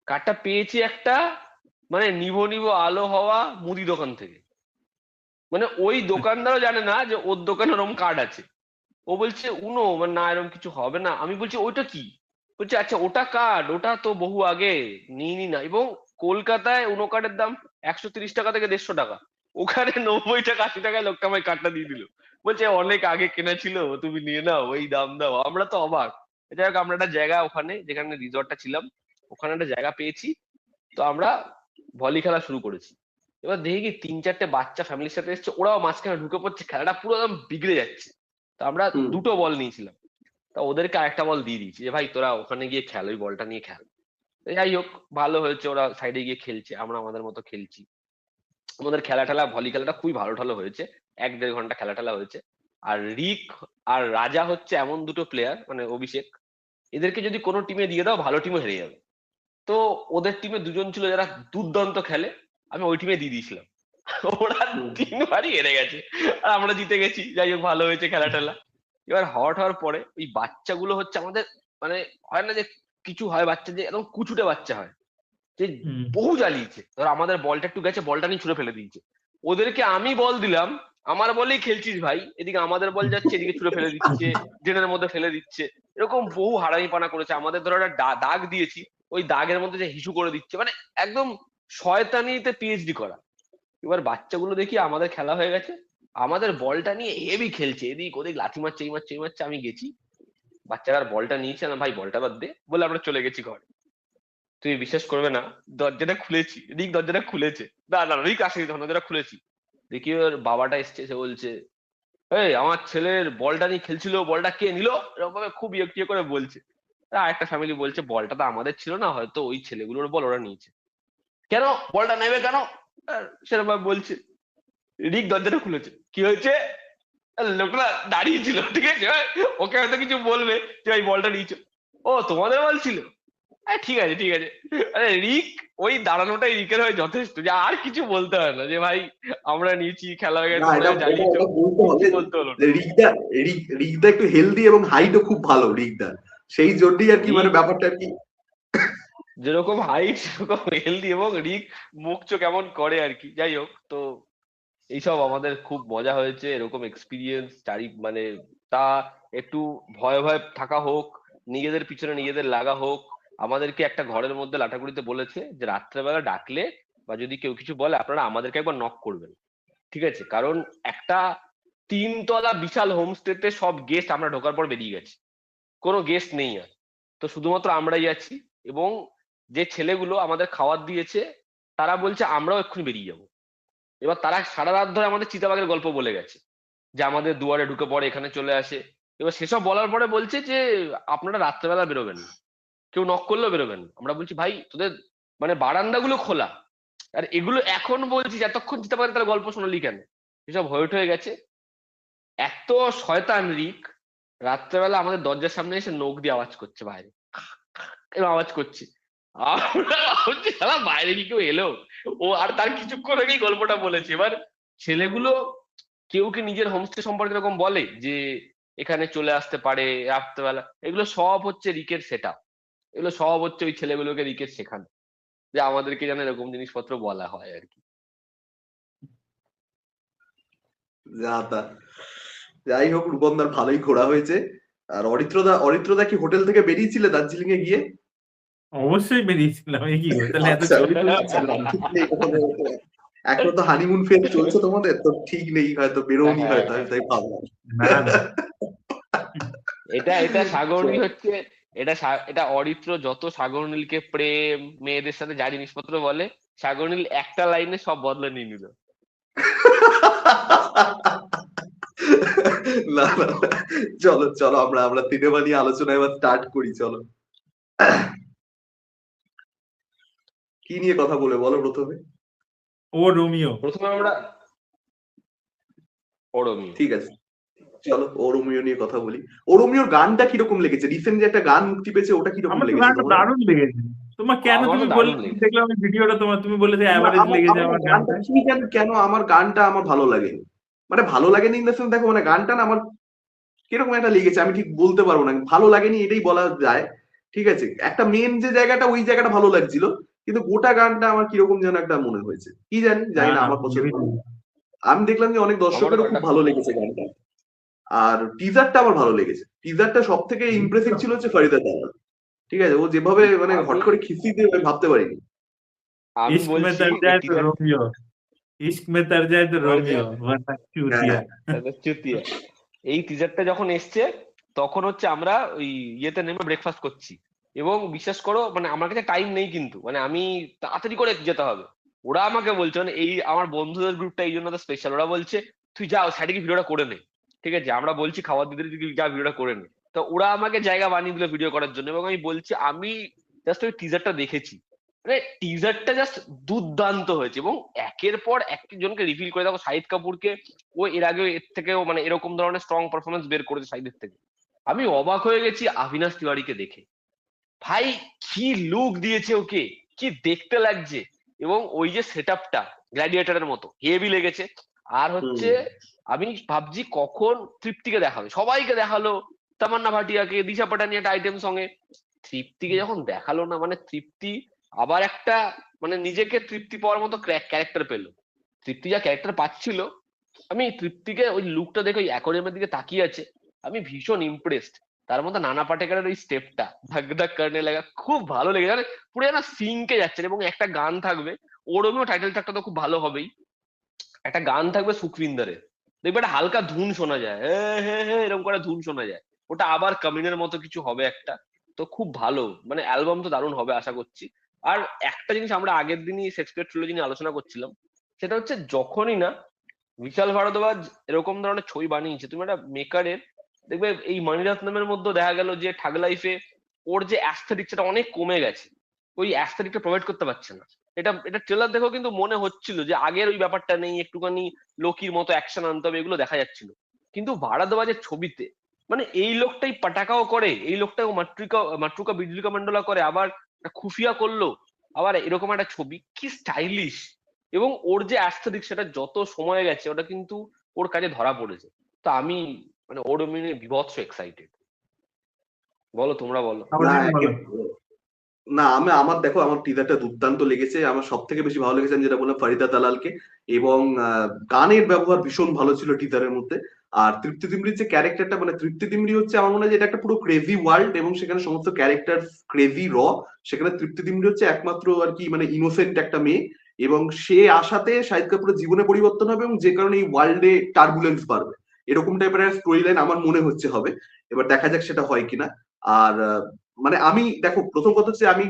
কার্ডটা পেয়েছি একটা, মানে নিভো নিভো আলো হওয়া মুদি দোকান থেকে। মানে ওই দোকানদারও জানে না যে ওর দোকানে ওরকম কার্ড আছে। ও বলছে উনো, মানে না এরকম কিছু হবে না। আমি বলছি ওইটা কি? বলছে আচ্ছা ওটা কার্ড, ওটা তো বহু আগে, নিই না। এবং কলকাতায় উনো কার্ডের দাম 130 টাকা থেকে 150 টাকা, ওখানে 90 টাকা 80 টাকায় লোকটা আমায় কার্ডটা দিয়ে দিল। বলছে অনেক আগে কেনা ছিল, তুমি নিয়ে নাও, ওই দাম দাও। আমরা তো অবাক। যাই হোক, আমরা একটা জায়গা ওখানে, যেখানে রিসর্টটা ছিলাম, ওখানে একটা জায়গা পেয়েছি। তো আমরা ভলি খেলা শুরু করেছি। এবার দেখি কি 3-4টে বাচ্চা ফ্যামিলির সাথে এসছে, ওরাও মাঝখানে ঢুকে পড়ছে, খেলাটা পুরো একদম বিগড়ে যাচ্ছে। তো আমরা হুম। 2টো বল নিয়েছিলাম। তা ওদেরকে আরেকটা বল দিয়ে দিয়েছি যে ভাই তোরা ওখানে গিয়ে খেল, ওই বলটা নিয়ে খেল। তো যাই হোক, ভালো হয়েছে, ওরা সাইডে গিয়ে খেলছে, আমরা আমাদের মতো খেলছি। আমাদের খেলা টেলা, ভলি খেলাটা খুবই ভালো ঠালো হয়েছে, 1-1.5 ঘন্টা খেলা টেলা হয়েছে। আর রিক আর রাজা হচ্ছে এমন দুটো প্লেয়ার, মানে অভিষেক, এদেরকে যদি কোনো টিমে দিয়ে দাও ভালো টিমও হেরে যাবে। তো ওদের টিমে দুজন ছিল যারা দুর্দান্ত খেলে, আমি ওই টিমে দিয়ে দিয়েছিলাম। ওরা 3বারই হেরে গেছে, আর আমরা জিতে গেছি। যাই হোক, ভালো হয়েছে খেলা টেলা। এবার হওয়ার পরে ওই বাচ্চাগুলো হচ্ছে আমাদের, মানে হয় না যে কিছু হয় বাচ্চা যে একদম কুচুটে বাচ্চা হয়, যে বহু জ্বালিয়েছে। ধর আমাদের বলটা একটু গেছে, বলটা নিয়ে ছুঁড়ে ফেলে দিয়েছে। ওদেরকে আমি বল দিলাম, আমার বলেই খেলছিস ভাই, এদিকে আমাদের বল যাচ্ছে, এদিকে ছুঁড়ে ফেলে দিচ্ছে, ড্রেনের মধ্যে ফেলে দিচ্ছে। এরকম বহু হারামিপানা করেছে। আমাদের ধরো একটা দাগ দিয়েছি, ওই দাগের মধ্যে যে হিসু করে দিচ্ছে, মানে একদম শয়তানিতে পিএইচডি করা। এবার বাচ্চাগুলো দেখি আমাদের খেলা হয়ে গেছে, আমাদের বলটা নিয়ে হেভি খেলছে, এদিক ওদিক লাথি মারছে, এই মারছে, এই মারছে। আমি গেছি, বাচ্চারা বলটা নিয়েছে না, ভাই বলটা বাদ দে বলে আমরা চলে গেছি ঘরে। তুমি বিশ্বাস করবে না, দরজাটা খুলেছি, রিক দরজাটা খুলেছে, না না রিক আসেনি তখন, দরজাটা খুলেছি, দেখি ওর বাবাটা এসছে, সে বলছে এই আমার ছেলের বলটা নিয়ে খেলছিল, বলটা কে নিল, এরকম ভাবে খুব ইয়ে করে বলছে। আর একটা ফ্যামিলি বলছে বলটা তো আমাদের ছিল না, হয়তো ওই ছেলেগুলোর বল ওরা নিয়েছে। কেন বলটা নেবে কেন? সেরকম ভাবে বলছে। রিক দরজাটা খুলেছে, কি হয়েছে? আর লোকরা দাঁড়িয়ে ছিল, ঠিক আছে, ওকে হয়তো কিছু বলবে যে ভাই বলটা নিয়েছো, ও তোমাদের বল ছিল, ঠিক আছে ঠিক আছে। আরে রিক, ওই দাঁড়ানোটাই রিকের হয়ে যথেষ্ট, যে আর কিছু বলতে হয় না, যে ভাই আমরা নিয়েছি, খেলা হয়ে গেছে, না, এটা তোমরা জ্বালিয়েছো, এটা বলতে কিছু হবে বলতে হলো না। যে রিকদা একটু হেলদি এবং হাইটও খুব ভালো রিকদা, সেই জন্যই আর কি, মানে রিক ব্যাপারটা আর কি। যেরকম হাইট সেরকম হেলদি, এবং রিক মুখ চোখ কেমন করে আর কি। যাই হোক, তো এইসব আমাদের খুব মজা হয়েছে, এরকম এক্সপিরিয়েন্স মানে তা একটু ভয় ভয় থাকা হোক, নিজেদের পিছনে নিজেদের লাগা হোক। আমাদেরকে একটা ঘরের মধ্যে লাটাগুড়িতে বলেছে যে রাত্রেবেলা ডাকলে বা যদি কেউ কিছু বলে আপনারা আমাদেরকে একবার নক করবেন, ঠিক আছে? কারণ একটা 3 তলা বিশাল হোমস্টেতে সব গেস্ট আমরা ঢোকার পর বেরিয়ে গেছে, কোনো গেস্ট নেই আর। তো শুধুমাত্র আমরাই আছি, এবং যে ছেলেগুলো আমাদের খাবার দিয়েছে তারা বলছে আমরাও এক্ষুনি বেরিয়ে যাবো। এবার তারা সারা রাত ধরে আমাদের চিতাবাঘের গল্প বলে গেছে, যে আমাদের দুয়ারে ঢুকে পড়ে, এখানে চলে আসে। এবার সেসব বলার পরে বলছে যে আপনারা রাত্রেবেলা বেরোবেন না, কেউ নক করলেও বেরোবেন না। আমরা বলছি ভাই তোদের মানে বারান্দাগুলো খোলা, আর এগুলো এখন বলছিস, এতক্ষণ চিতাবাঘের তার গল্প শোনালি কেন? এসব হয়ে গেছে। এত শয়তান রিক, রাত্রেবেলা আমাদের দরজার সামনে এসে নখ দিয়ে আওয়াজ করছে বাইরে, এরকম আওয়াজ করছে। আমরা ভাবছি শালা বাইরে কি কেউ এলো? ও আর তার কিছুক্ষণ আগেই গল্পটা বলেছে। এবার ছেলেগুলো কেউ কি নিজের হোমস্টে সম্পর্কে এরকম বলে যে এখানে চলে আসতে পারে রাত্রেবেলা, এগুলো সব হচ্ছে রিকের সেট আপ, এগুলো সব হচ্ছে ওই ছেলেগুলোকে রিকের শেখানো, যে আমাদেরকে যেন এরকম জিনিসপত্র বলা হয় আর কি। যা তা, যাই হোক, রূপমদার ভালোই ঘোরা হয়েছে। আর অরিত্রদা কি হোটেল থেকে বেরিয়েছিলে দার্জিলিং এ গিয়ে? অবশ্যই বেরিয়েছিলাম, এই কি করে তাহলে এত আচ্ছা, ছবি আচ্ছা, তুলছিলাম। ঠিক নেই ওখানে। এখনো তো হানিমুন ফেজ চলছে তোমাদের, তো ঠিক নেই, হয়তো বেরোনি, হ্যাঁ হয়তো আমি তাই ভাবলাম। না না, এটা সাগরনীল হচ্ছে, এটা অরিত্র যত সাগরনীলকে প্রেম মেয়েদের সাথে যা জিনিসপত্র বলে, সাগরনীল একটা লাইনে সব বদলে নিয়ে নিল। না না, চলো চলো, আমরা সিনেমা নিয়ে আলোচনা এবার স্টার্ট করি, চলো। কি নিয়ে কথা বলে বলো প্রথমে? ও রোমিও। প্রথমে আমরা ওরমি ঠিক আছে, চলো ও রোমিও নিয়ে কথা বলি। ও রোমিওর গানটা কিরকম লেগেছে? রিসেন্ট যে একটা গান মুক্তি পেয়েছে, ওটা কিরকম আমার তো লেগেছে গানটা তোমার? দারুণ লেগেছে। তোমার কেন, আমার তুমি তো বললে, দারুণ লেগেছে। দেখলাম আমি ভিডিওটা তোমার, তুমি বলে যে না, অ্যাভারেজ আমার লেগেছে আমার আমার গানটা গানটা। কি জানি কেন আমার গানটা আমার ভালো লাগেনি। মানে ভালো লাগেনি ইন দ্য সেন্স, দেখো মানে গানটা না আমার কিরকম একটা লেগেছে আমি ঠিক বলতে পারবো না, ভালো লাগেনি এটাই বলা যায়। ঠিক আছে, একটা মেন যে জায়গাটা ওই জায়গাটা ভালো লাগছিল, কিন্তু গোটা গানটা আমার কিরকম যেন একটা মনে হয়েছে, কি জানি না জানি না, না, আমার পছন্দ হেভি হয়নি। লেগেছে। আমি দেখলাম যে অনেক আমারও দর্শকেরও খুব গানটা ভালো লেগেছে গানটা। আর টিজারটা আমার ভালো লেগেছে, টিজারটা সব থেকে ইমপ্রেসিভ ছিল হচ্ছে ফরিদা তাওয়াল। ঠিক আছে, ও যেভাবে মানে হট আমি করে খিস্তি দিয়ে আমি ভাবতে পারিনি। আমি इश्क में বলছি तर এই जाए तो টিজার रोमियो, इश्क में तर जाए तो মরে रोमियो, যায় वरना হ্যাঁ, चूतिया। চুতিয়া। এই টিজারটা যখন এসছে তখন হচ্ছে আমরা ওই ইয়েতে নেমে ব্রেকফাস্ট করছি, এবং বিশ্বাস করো মানে আমার কাছে টাইম নেই, কিন্তু মানে আমি তাড়াতাড়ি করে যেতে হবে। ওরা আমাকে বলছে, মানে এই আমার বন্ধুদের গ্রুপটা এই জন্য তো স্পেশাল, ওরা বলছে তুই যাও সাইডে গিয়ে ভিডিওটা করে নে। ঠিক আছে, আমরা বলছি খাবার দিতে দিতে যা ভিডিওটা করে নে। তো ওরা আমাকে জায়গা বানিয়ে দিল ভিডিও করার জন্য, এবং আমি বলছি আমি জাস্ট ওই টিজারটা দেখেছি, মানে টিজারটা জাস্ট দুর্দান্ত হয়েছে। এবং একের পর একজনকে রিভিল করে, দেখো শাহিদ কাপুরকে, ও এর আগে এর থেকেও মানে এরকম ধরনের স্ট্রং পারফরমেন্স বের করেছে শাহিদের থেকে। আমি অবাক হয়ে গেছি অবিনাশ তিওয়ারিকে দেখে। ভাই কি লুক দিয়েছে ওকে, কি দেখতে লাগছে! এবং ওই যে সেট আপটা গ্ল্যাডিয়েটারের মতো হেভি লেগেছে। আর হুম, হচ্ছে আমি ভাবছি কখন তৃপ্তিকে দেখাবে, সবাইকে দেখালো, তামান্না ভাটিয়াকে, দিশা পাটানি একটা আইটেম সঙ্গে, তৃপ্তিকে যখন দেখালো না, মানে তৃপ্তি আবার একটা মানে নিজেকে তৃপ্তি পাওয়ার মতো ক্যারেক্টার পেলো। তৃপ্তি যা ক্যারেক্টার পাচ্ছিল, আমি তৃপ্তিকে ওই লুকটা দেখে ওই অ্যাকোয়ারিয়ামের দিকে তাকিয়ে আছে, আমি ভীষণ ইমপ্রেসড। তার মধ্যে নানা পাটেকারের ওই স্টেপটা ধাক ধাক করনে লাগা খুব ভালো লেগেছে, মানে পুরো যেন সিঙ্কে যাচ্ছে। এবং একটা গান থাকবে, ওরমও টাইটেল ট্র্যাকটা তো খুব ভালো হবেই, একটা গান থাকবে সুখবিন্দারের, দেখবে একটা হালকা ধুন শোনা যায়, হ্যাঁ হ্যাঁ হ্যাঁ এরকম করে ধুন শোনা যায়, ওটা আবার কামিনের মতো কিছু হবে একটা। তো খুব ভালো, মানে অ্যালবাম তো দারুণ হবে আশা করছি। আর একটা জিনিস আমরা আগের দিনই শেক্সপিয়ার ট্রিলজি নিয়ে আলোচনা করছিলাম, সেটা হচ্ছে যখনই না বিশাল ভারদ্বাজ এরকম ধরনের ছবি বানিয়েছে, তুমি একটা মেকারের দেখবে, এই মণিরত্নমের মধ্যে দেখা গেল যে ঠাগ লাইফে ওর যে অ্যাস্থেটিক সেটা অনেক কমে গেছে, ওই অ্যাস্থেটিকটা প্রোভাইড করতে পারছে না। এটা এটা ট্রেলার দেখেও কিন্তু মনে হচ্ছিল যে আগের ওই ব্যাপারটা নেই, একটুখানি লোকির মতো অ্যাকশন আনতে হবে, এগুলো দেখা যাচ্ছিল। কিন্তু ভারদ্বাজের ছবিতে মানে এই লোকটাই পাটাকাও করে, এই লোকটাও মাট্রুকা বিজলিকা মন্ডলা করে, আবার একটা খুফিয়া করলো, আবার এরকম একটা ছবি কি স্টাইলিশ। এবং ওর যে অ্যাস্থেটিক সেটা যত সময় গেছে ওটা কিন্তু ওর কাজে ধরা পড়েছে। তো আমি মানে ওর মিনে বিভৎস এক্সাইটেড। বলো, তোমরা বলো। না সাবরিন বলো। না আমি আমার দেখো আমার টিজারটা দুর্দান্ত লেগেছে, আমার সব থেকে বেশি ভালো লেগেছে আমি যেটা বললাম ফারিদা তালালকে। এবং গানের ব্যবহার ভীষণ ভালো ছিল টিজারের মধ্যে। আর তৃপ্তি দিমরির যে ক্যারেক্টারটা, মানে তৃপ্তি দিমরি হচ্ছে আমার মনে হয় যে এটা একটা পুরো ক্রেজি ওয়ার্ল্ড, এবং সেখানে সমস্ত ক্যারেক্টার ক্রেজি সেখানে তৃপ্তি দিমরি হচ্ছে একমাত্র আর কি মানে ইনোসেন্ট একটা মেয়ে, এবং সে আসাতে শাহিদ কাপুরের জীবনে পরিবর্তন হবে, এবং যে কারণে এই ওয়ার্ল্ডে টার্বুলেন্স বাড়বে, এরকম টাইপের স্টোরি লাইন আমার মনে হচ্ছে হবে। এবার দেখা যাক সেটা হয় কিনা। আর মানে আমি দেখো প্রথম কথা হচ্ছে আমি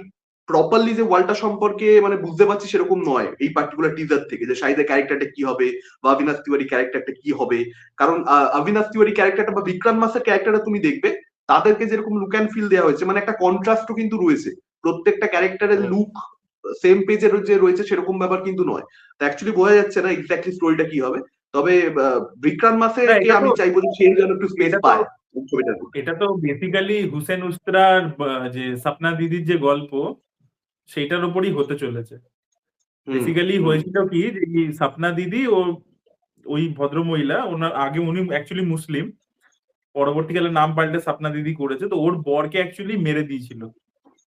প্রপারলি যে ওয়ার্ল্ডটা সম্পর্কে মানে বুঝতে পারছি সেরকম নয় এই পার্টিকুলার টিজার থেকে, যে শাহিদের ক্যারেক্টারটা কি হবে বা অবিনাশ তিওয়ারি ক্যারেক্টারটা কি হবে। কারণ অবিনাশ তিওয়ারি ক্যারেক্টারটা বা বিক্রান্ত মাসের ক্যারেক্টারটা তুমি দেখবে, তাদেরকে যেরকম লুক অ্যান্ড ফিল দেওয়া হয়েছে, মানে একটা কন্ট্রাস্টও কিন্তু রয়েছে, প্রত্যেকটা ক্যারেক্টারের লুক সেম পেজের যে রয়েছে সেরকম ব্যাপার কিন্তু নয়। তো অ্যাকচুয়ালি বোঝা যাচ্ছে না এক্স্যাক্টলি স্টোরিটা কি হবে। তবে বিক্রান্ত মাসে না, কে আমি চাইবো যে সে যেন একটু স্পেস এটা তো পায় ছবিটার মধ্যে। এটা তো বেসিক্যালি হুসেন উস্ত্রার যে স্বপ্না দিদির যে গল্প, সেইটার উপরই হতে চলেছে। হুম, বেসিক্যালি হুম, হয়েছিল কি, যে এই স্বপ্না দিদি ও ওই ভদ্রমহিলা, ওনার আগে উনি অ্যাকচুয়ালি মুসলিম, পরবর্তীকালে নাম পাল্টে স্বপ্না দিদি করেছে। তো ওর বরকে অ্যাকচুয়ালি মেরে দিয়েছিল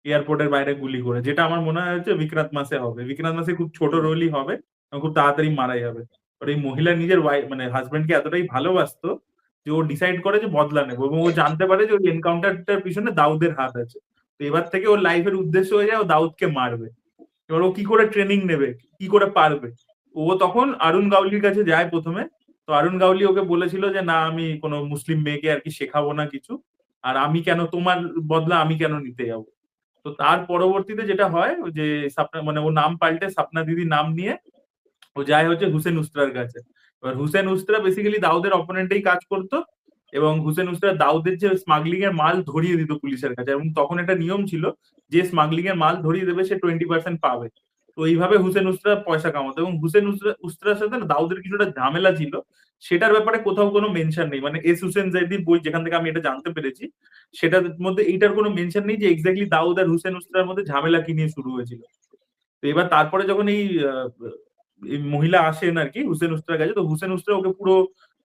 এয়ারপোর্টের বাইরে গুলি করে, যেটা আমার মনে হয় হচ্ছে বিক্রান্ত মাসে হবে। বিক্রান্ত মাসে খুব ছোট হুম, রোলই হবে এবং খুব তাড়াতাড়ি মারা যাবে। আর এই মহিলা নিজের মানে হাজবেন্ডকে এতটাই ভালোবাসতো যে ও ডিসাইড করে যে বদলা নেবো, এবং ও জানতে পারে যে ওই এনকাউন্টারটার পিছনে দাউদের হাত আছে। তো এবার থেকে ওর লাইফের উদ্দেশ্য হয়ে যায় ও দাউদকে মারবে। এবার ও কি করে ট্রেনিং নেবে, কি করে পারবে? ও তখন অরুণ গাউলির কাছে যায় প্রথমে। তো অরুণ গাউলি ওকে বলেছিল যে না, আমি কোনো মুসলিম মেয়েকে আর কি শেখাবো না কিছু, আর আমি কেন তোমার বদলা আমি কেন নিতে যাবো। তো তার পরবর্তীতে যেটা হয়, ওই যে মানে ও নাম পাল্টে স্বপ্না দিদি নাম নিয়ে ও যায় হচ্ছে হুসেন উস্ত্রার কাছে। এবার হুসেন উস্ত্রা বেসিক্যালি দাউদের অপোনেন্টেই কাজ করতো, এবং হুসেন উসরা দাউদের যে স্মাগলিং এর মাল ধরিয়ে দিত পুলিশের কাছে, এবং তখন একটা নিয়ম ছিল যে স্মাগলিং এর মাল ধরিয়ে দেবে সে 20% পাবে। তো এইভাবে হুসেন উসরা পয়সা কামাতো, এবং হুসেন উসরার সাথে না দাউদের কিছুটা ঝামেলা ছিল, সেটার ব্যাপারে কোথাও কোনো মেনশন নেই। মানে এস হুসেন জাইদির বই যেখান থেকে আমি এটা জানতে পেরেছি, সেটার মধ্যে এইটার কোনো মেনশন নেই যে এক্স্যাক্টলি দাউদ আর হুসেন উসরার মধ্যে ঝামেলা কি নিয়ে শুরু হয়েছিল। তো এবার তারপরে যখন এই মহিলা আসেন আর কি হুসেন উসরার কাছে, তো হুসেন উসরা ওকে পুরো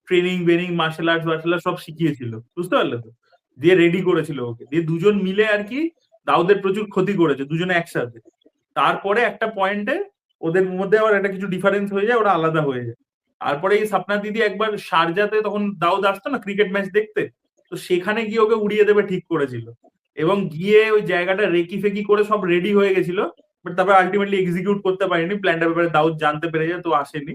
ট্রেনিং বেনিং মার্শাল আর্টস সব শিখিয়েছিল, বুঝতে পারলে তো, দিয়ে রেডি করেছিল ওকে, দিয়ে দুজন মিলে আর কি দাউদের প্রচুর ক্ষতি করেছে দুজনে একসাথে। তারপরে একটা পয়েন্টে ওদের মধ্যে আবার একটা কিছু ডিফারেন্স হয়ে যায়, ওরা আলাদা হয়ে যায়। তারপরে এই সাপনা দিদি একবার শারজাতে তখন দাউদ আসতো না ক্রিকেট ম্যাচ দেখতে, তো সেখানে গিয়ে ওকে উড়িয়ে দেবে ঠিক করেছিল, এবং গিয়ে ওই জায়গাটা রেকি ফেকি করে সব রেডি হয়ে গেছিল, বাট তারপর আলটিমেটলি এক্সিকিউট করতে পারেনি, প্ল্যানটার ব্যাপারে দাউদ জানতে পেরে যায়, তো আসেনি।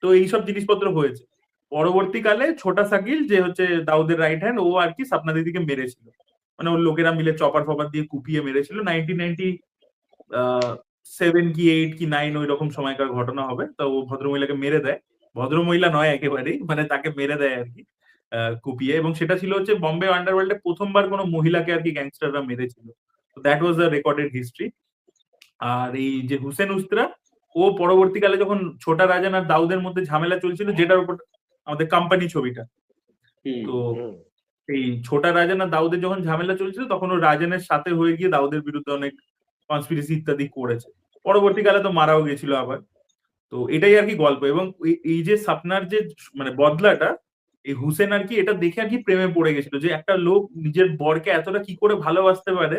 তো এইসব জিনিসপত্র হয়েছে। পরবর্তীকালে ছোটা সাকিল যে হচ্ছে দাউদের রাইট হ্যান্ড, ও আর কি সাপনা দিদিকে মেরেছিল, মানে ওর লোকেরা মিলে চপার ফপার দিয়ে কুপিয়ে মেরেছিল 1997 কি 8 কি 9 ওই রকম সময়কার ঘটনা হবে। তো ও ভদ্রমহিলাকে মেরে দেয়, ভদ্রমহিলা নয় একেবারেই, মানে তাকে মেরে দেয় আর কি কুপিয়ে, এবং সেটা ছিল হচ্ছে বম্বে আন্ডারওয়ার্ল্ডে প্রথমবার কোনো মহিলাকে আর কি গ্যাংস্টাররা মেরেছিল। তো that was a recorded history. আর এই যে হুসেন উস্ত্রা, ও পরবর্তীকালে যখন ছোটা রাজান আর দাউদের মধ্যে ঝামেলা চলছিল, যেটার উপর আমাদের কোম্পানি ছবিটা, তো এই ছোটা রাজান আর দাউদের যখন ঝামেলা চলছিল, তখন ও রাজানের সাথে হয়ে গিয়ে দাউদের বিরুদ্ধে অনেক কনস্পিরেসি ইত্যাদি করেছে। পরবর্তীকালে তো মারাও গেছিল আবার। তো এটাই আর কি গল্প, এবং এই যে সাপনার যে মানে বদলাটা, এই হুসেন আর কি এটা দেখে আর কি প্রেমে পড়ে গেছিল, যে একটা লোক নিজের বরকে এতটা কি করে ভালোবাসতে পারে,